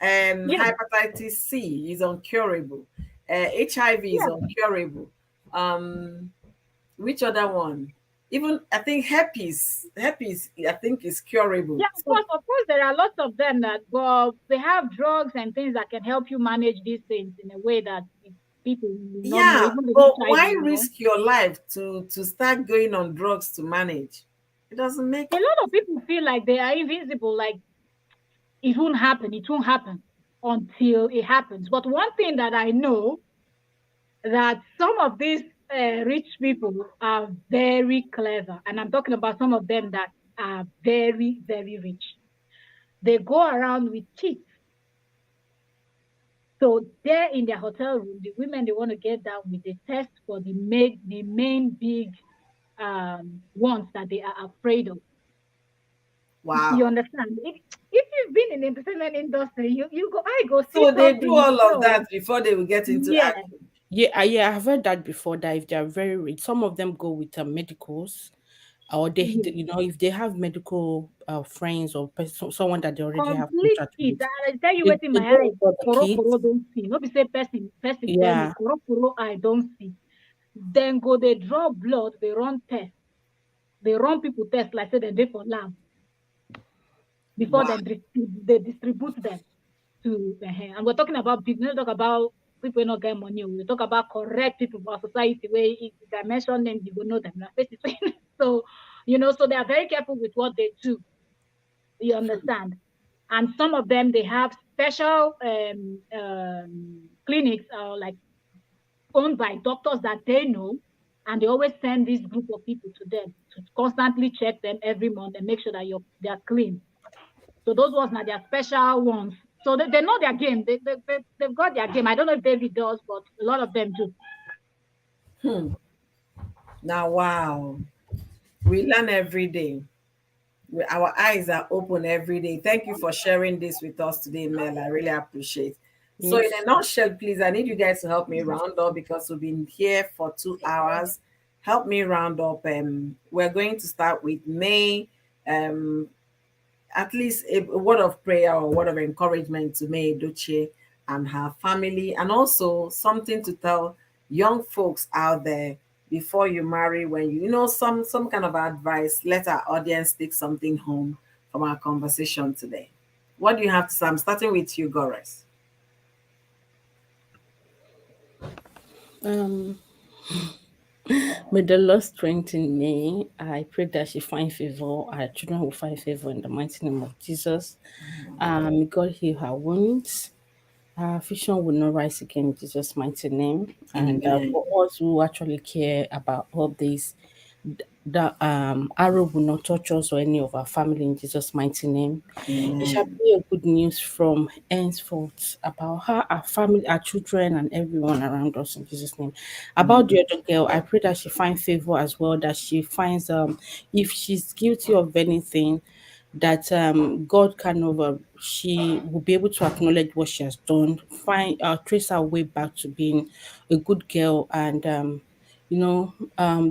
A: And
C: Yeah,
A: hepatitis C is uncurable. HIV is
C: yeah,
A: uncurable. Um, which other one? Even I think herpes I think is curable.
C: yeah.
A: So
C: Of course, there are lots of them that, well, they have drugs and things that can help you manage these things in a way that people will not know,
A: yeah,
C: even the
A: but
C: HIV,
A: why risk your life to start going on drugs to manage? It doesn't
C: A
A: make.
C: lot of people feel like they are invincible, like it won't happen until it happens. But one thing that I know that some of these rich people are very clever, and I'm talking about some of them that are very, very rich. They go around with cheats. So there in their hotel room, the women they want to get down with the test for the main big ones that they are afraid of. You
A: Wow.
C: understand? If you've been in the entertainment industry, you go I go see
A: So they do
C: something,
A: all of
C: so
A: that before they will get into
C: yeah,
A: action.
B: Yeah, I've heard that before. That if they are very rich, some of them go with medicals, or
C: yeah.
B: if they have medical friends or someone that they already have
C: Complete
B: contract
C: it.
B: with,
C: I tell you what in
B: they
C: my
B: go
C: eye,
B: with all the
C: koro
B: kids.
C: koro don't see. No be say person tell me
B: Yeah.
C: koro koro I don't see. Then go they draw blood, they run tests, they run people tests like say they did for lab before
A: Wow.
C: they distribute them to and we're talking about people, not talk about people who not get money. We talk about correct people for our society where if I mention them, you will know them. So so they are very careful with what they do. You understand? And some of them they have special clinics like owned by doctors that they know, and they always send this group of people to them to constantly check them every month and make sure that they're clean. So those ones are their special ones. So they know their game. They've got their game. I don't know if David does, but a lot of them do.
A: Hmm. Now, wow. We learn every day. Our eyes are open every day. Thank you for sharing this with us today, Mel. I really appreciate. So, in a
B: Yes.
A: nutshell, please, I need you guys to help me round up because we've been here for 2 hours. Help me round up. We're going to start with May. Um, at least a word of prayer or word of encouragement to May Edochie and her family, and also something to tell young folks out there before you marry. When some kind of advice, let our audience take something home from our conversation today. What do you have to say? I'm starting with you, Goris.
B: Um, May the Lord strengthen me. I pray that she find favor. Our children will find favor in the mighty name of Jesus. May God heal her wounds. Our vision will not rise again in Jesus' mighty name. And
A: Amen.
B: for us who actually care about all this, the arrow will not touch us or any of our family in Jesus' mighty name. It shall
A: Amen.
B: be a good news from henceforth about her, our family, our children, and everyone around us in Jesus' name. About the other girl, I pray that she find favor as well, that she finds if she's guilty of anything, that God can over she will be able to acknowledge what she has done, find trace her way back to being a good girl, and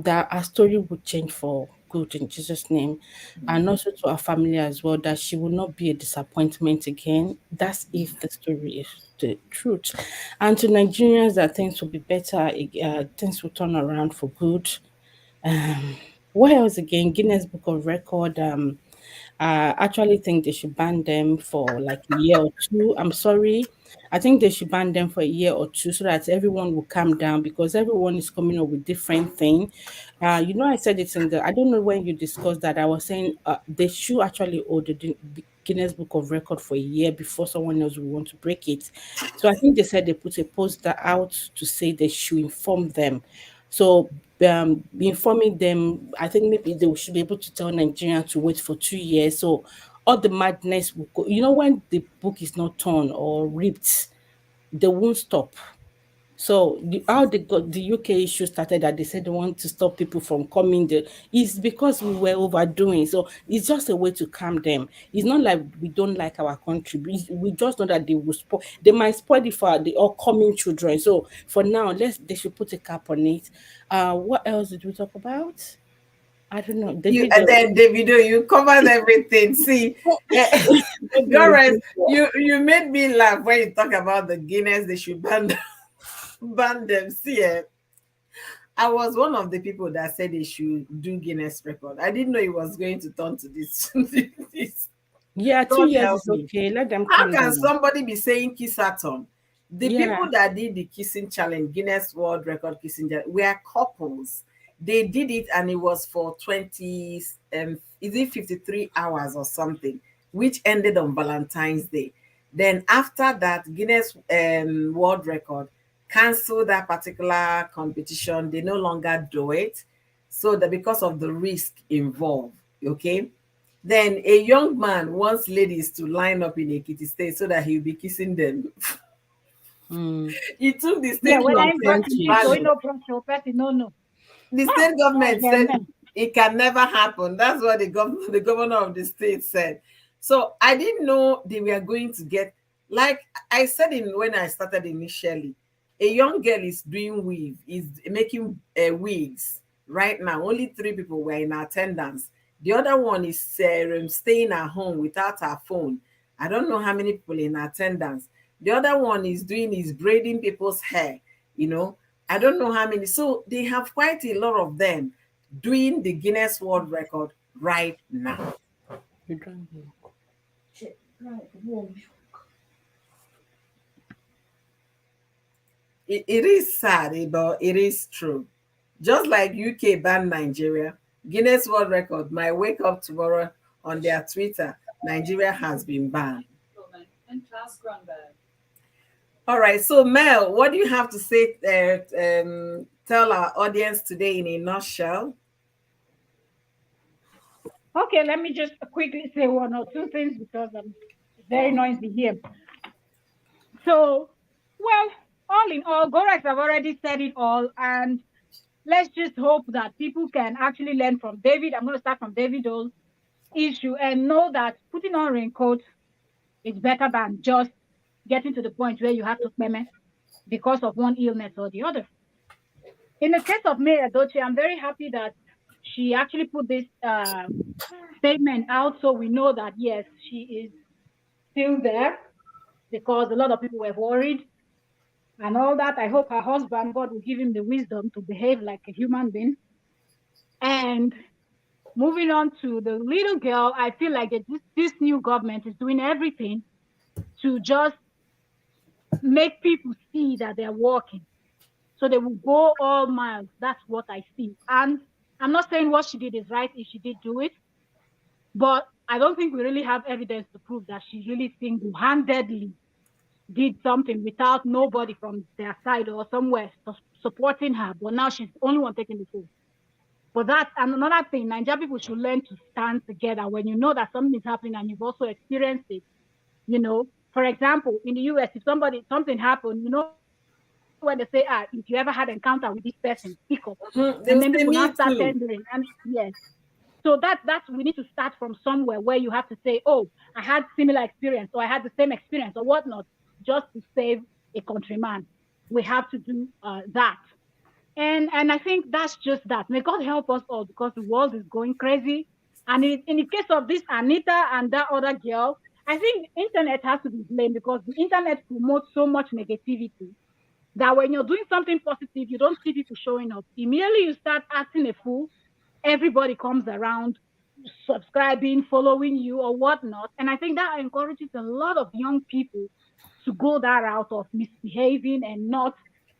B: that our story would change for good in Jesus' name, and also to our family as well, that she will not be a disappointment again. That's if the story is the truth. And to Nigerians, that things will be better, things will turn around for good. Um, what else again? Guinness Book of Record. I actually think they should ban them for like a year or two. I'm sorry. I think they should ban them for a year or two so that everyone will calm down because everyone is coming up with different thing. I said it in the. I don't know when you discussed that. I was saying they should actually hold the Guinness Book of Record for a year before someone else will want to break it. So I think they said they put a poster out to say they should inform them. So informing them, I think maybe they should be able to tell Nigerians to wait for 2 years. So all the madness will go. When the book is not torn or ripped, they won't stop. So how the UK issue started, that they said they want to stop people from coming there, is because we were overdoing. So it's just a way to calm them. It's not like we don't like our country. We just know that they will spoil. They might spoil it for the upcoming children. So for now, they should put a cap on it. What else did we talk about? I don't know.
A: You
B: David,
A: and then Davido, you covered everything. See, Doris, you made me laugh when you talk about the Guinness. They should ban them. See, I was one of the people that said they should do Guinness record. I didn't know it was going to turn to this. this.
B: yeah, two
A: God
B: years
A: help
B: is
A: me.
B: okay. Let them
A: How
B: calm
A: can
B: down.
A: somebody be saying kissathon? The
B: Yeah.
A: people that did the kissing challenge, Guinness World Record kissing challenge, were couples. They did it and it was for 20, is it 53 hours or something, which ended on Valentine's Day. Then after that, Guinness World Record canceled that particular competition. They no longer do it. So that because of the risk involved, okay? Then a young man wants ladies to line up in Ekiti State so that he'll be kissing them
B: Mm.
A: He took the
C: Yeah,
A: state
C: when
B: From
C: I'm
A: government
C: person
A: to
C: this, so
B: countries.
C: you
A: value.
C: know, from person, no, no.
A: The
C: Ah,
A: state government
C: yeah,
A: said
C: man.
A: it can never happen. That's what the governor of the state said. So I didn't know they were going to get, like I said in when I started initially, a young girl is doing weave, is making wigs right now. Only three people were in attendance. The other one is staying at home without her phone. I don't know how many people in attendance. The other one is doing is braiding people's hair, you know. I don't know how many. So they have quite a lot of them doing the Guinness World Record right now.
B: You drank milk.
A: It is sad, but it is true. Just like UK banned Nigeria, Guinness World Record might wake up tomorrow on their Twitter. Nigeria has been banned. All right. So Mel, what do you have to say? Tell our audience today in a nutshell.
C: Okay, let me just quickly say one or two things because I'm very noisy here. So, well, all in all, Gorex have already said it all, and let's just hope that people can actually learn from David. I'm going to start from David's issue and know that putting on raincoat is better than just getting to the point where you have to payment because of one illness or the other. In the case of May Edochie, I'm very happy that she actually put this statement out so we know that yes, she is still there because a lot of people were worried and all that. I hope her husband, God will give him the wisdom to behave like a human being. And moving on to the little girl, I feel like this new government is doing everything to just make people see that they're working. So they will go all miles. That's what I see. And I'm not saying what she did is right if she did do it, but I don't think we really have evidence to prove that she really single-handedly did something without nobody from their side or somewhere supporting her. But now she's the only one taking the fall. But that's another thing. Nigerian people should learn to stand together when you know that something is happening and you've also experienced it. You know, for example, in the US, if something happened, you know, when they say, if you ever had encounter with this person, speak up. And then people
A: They'll
C: now
A: say
C: start
A: me
C: tendering.
A: too.
C: And yes, so that's we need to start from somewhere where you have to say, oh, I had similar experience or I had the same experience or whatnot, just to save a countryman. We have to do that. And I think that's just that. May God help us all because the world is going crazy. And in the case of this Anita and that other girl, I think the internet has to be blamed because the internet promotes so much negativity that when you're doing something positive, you don't see people showing up. Immediately you start acting a fool, everybody comes around subscribing, following you or whatnot. And I think that encourages a lot of young people to go that route of misbehaving and not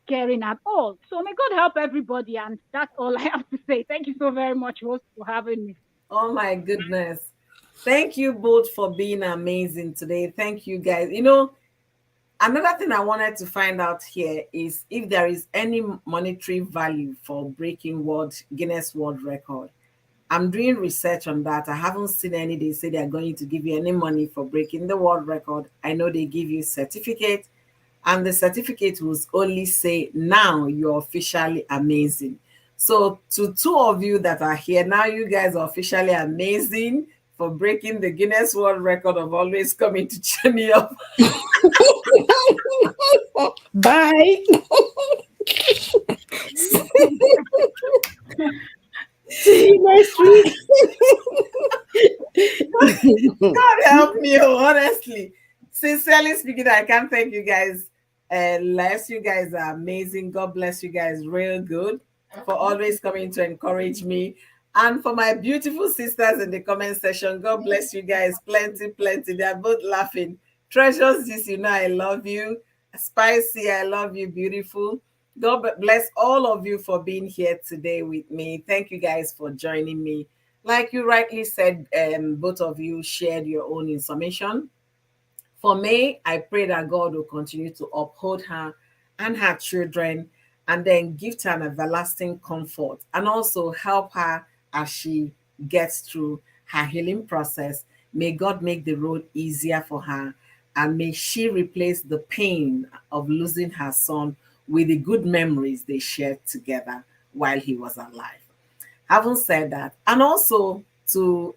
C: caring at all. So may God help everybody. And that's all I have to say. Thank you so very much, host, for having me.
A: Oh my goodness. Thank you both for being amazing today. Thank you guys. You know, another thing I wanted to find out here is if there is any monetary value for breaking Guinness World Record. I'm doing research on that. I haven't seen any. They say they are going to give you any money for breaking the world record. I know they give you certificate, and the certificate will only say now you're officially amazing. So to two of you that are here now, you guys are officially amazing for breaking the Guinness World Record of always coming to cheer me up.
B: Bye. See you next week.
A: God help me, oh, honestly. Sincerely speaking, I can't thank you guys less. You guys are amazing. God bless you guys real good for always coming to encourage me. And for my beautiful sisters in the comment section, God bless you guys. Plenty, plenty. They're both laughing. Treasures, this, you know, I love you. Spicy, I love you, beautiful. God bless all of you for being here today with me. Thank you guys for joining me. Like you rightly said, both of you shared your own information. For May, I pray that God will continue to uphold her and her children and then give her an everlasting comfort and also help her as she gets through her healing process. May God make the road easier for her and may she replace the pain of losing her son with the good memories they shared together while he was alive. Having said that, and also to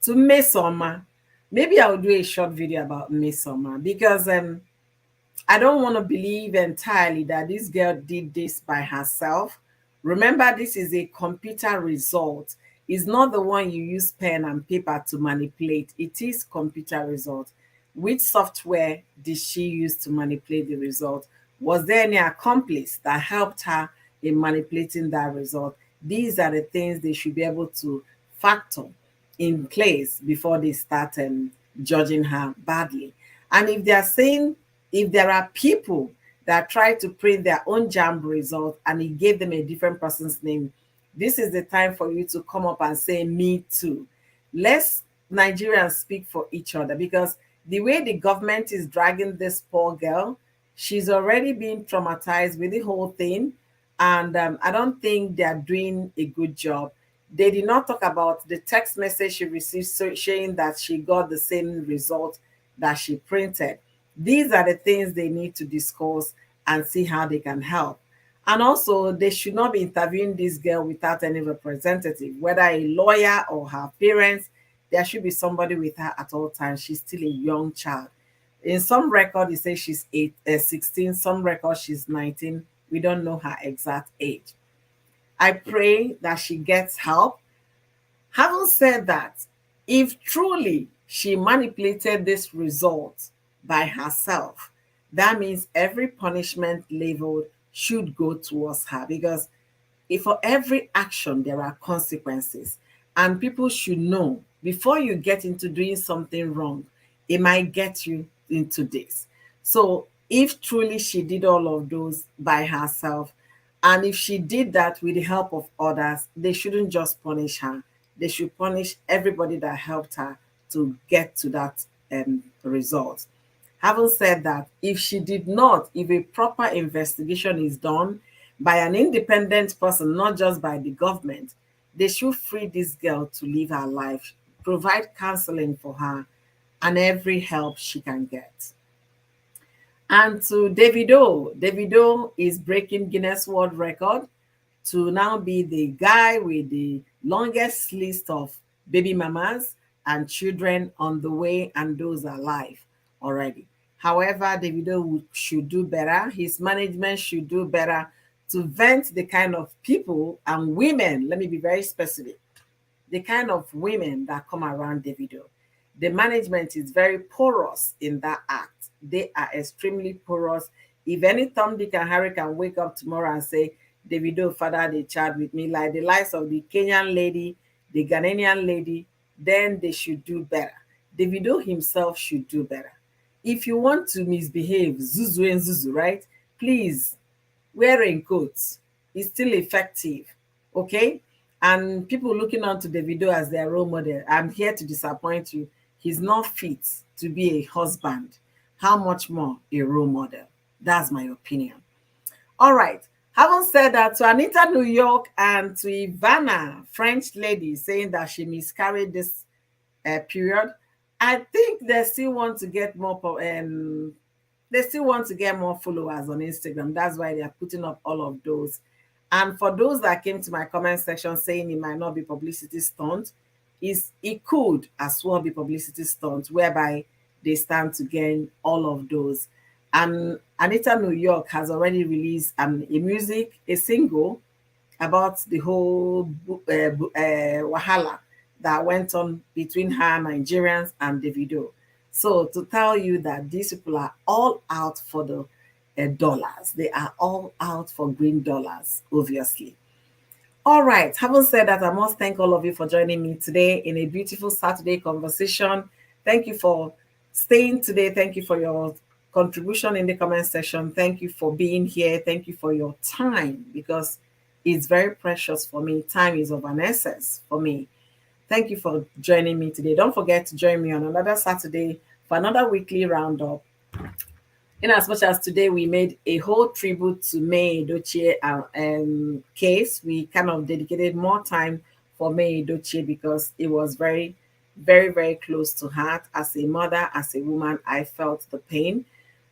A: Mesoma, maybe I'll do a short video about Mesoma because I don't want to believe entirely that this girl did this by herself. Remember, this is a computer result. It's not the one you use pen and paper to manipulate. It is computer result. Which software did she use to manipulate the result? Was there any accomplice that helped her in manipulating that result? These are the things they should be able to factor in place before they start judging her badly. And if they are saying, if there are people that try to print their own JAMB result and it gave them a different person's name, this is the time for you to come up and say, me too. Let's Nigerians speak for each other, because the way the government is dragging this poor girl, she's already been traumatized with the whole thing. And I don't think they're doing a good job. They did not talk about the text message she received saying that she got the same result that she printed. These are the things they need to discuss and see how they can help. And also, they should not be interviewing this girl without any representative, whether a lawyer or her parents. There should be somebody with her at all times. She's still a young child. In some record, it says she's 16. Some records, she's 19. We don't know her exact age. I pray that she gets help. Having said that, if truly she manipulated this result by herself, that means every punishment leveled should go towards her, because if for every action there are consequences, and people should know before you get into doing something wrong, it might get you into this. So if truly she did all of those by herself, and if she did that with the help of others, they shouldn't just punish her. They should punish everybody that helped her to get to that result. Having said that, if she did not, if a proper investigation is done by an independent person, not just by the government, they should free this girl to live her life, provide counseling for her, and every help she can get. And to Davido, Davido is breaking Guinness World Record to now be the guy with the longest list of baby mamas and children on the way, and those alive already. However, Davido should do better. His management should do better to vent the kind of people and women, let me be very specific, the kind of women that come around Davido. The management is very porous in that act. They are extremely porous. If any Tom, Dick, and Harry can wake up tomorrow and say, Davido fathered a child with me, like the likes of the Kenyan lady, the Ghanaian lady, then they should do better. Davido himself should do better. If you want to misbehave, Zuzu and Zuzu, right? Please, wear raincoats. It's still effective, okay? And people looking on to Davido as their role model, I'm here to disappoint you. He's not fit to be a husband. How much more a role model? That's my opinion. All right. Having said that, to Anita New York and to Ivana, French lady, saying that she miscarried this period, I think they still want to get more. They still want to get more followers on Instagram. That's why they are putting up all of those. And for those that came to my comment section saying it might not be publicity stunt, it could as well be publicity stunt, whereby they stand to gain all of those. And Anita New York has already released a single about the whole wahala that went on between her, Nigerians, and Davido. So to tell you that these people are all out for the dollars. They are all out for green dollars, obviously. All right. Having said that, I must thank all of you for joining me today in a beautiful Saturday conversation. Thank you for staying today. Thank you for your contribution in the comment section. Thank you for being here. Thank you for your time, because it's very precious for me. Time is of an essence for me. Thank you for joining me today. Don't forget to join me on another Saturday for another weekly roundup. In as much as today we made a whole tribute to May Edochie case, we kind of dedicated more time for May Edochie because it was very very, very close to heart. As a mother, as a woman, I felt the pain.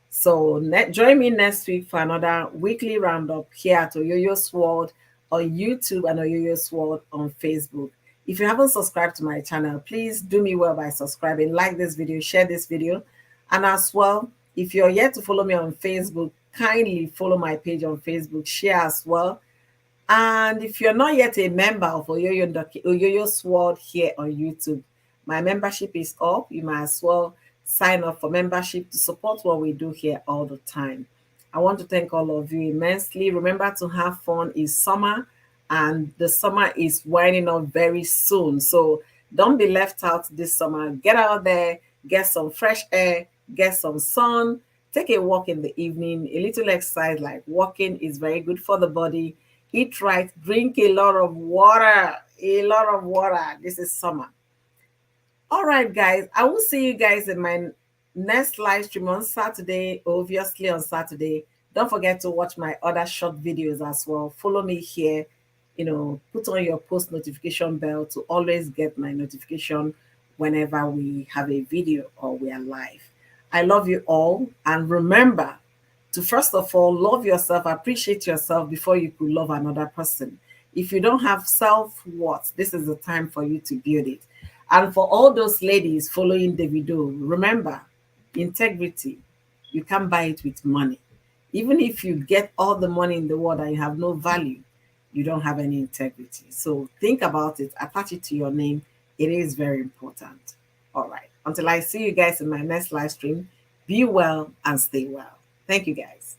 A: So join me next week for another weekly roundup here at Oyoyo's World on YouTube and Oyoyo's World on Facebook. If you haven't subscribed to my channel, please do me well by subscribing, like this video, share this video. And as well, if you're yet to follow me on Facebook, kindly follow my page on Facebook, share as well. And if you're not yet a member of Oyoyo's World here on YouTube, my membership is up. You might as well sign up for membership to support what we do here all the time. I want to thank all of you immensely. Remember to have fun. It's summer, and the summer is winding up very soon. So don't be left out this summer. Get out there, get some fresh air, get some sun, take a walk in the evening. A little exercise like walking is very good for the body. Eat right, drink a lot of water, a lot of water. This is summer. All right, guys, I will see you guys in my next live stream on Saturday, obviously on Saturday. Don't forget to watch my other short videos as well. Follow me here, put on your post notification bell to always get my notification whenever we have a video or we are live. I love you all, and remember to first of all love yourself, appreciate yourself before you could love another person. If you don't have self-worth, this is the time for you to build it. And for all those ladies following Davido, remember, integrity, you can't buy it with money. Even if you get all the money in the world and you have no value, you don't have any integrity. So think about it, attach it to your name. It is very important. All right. Until I see you guys in my next live stream, be well and stay well. Thank you, guys.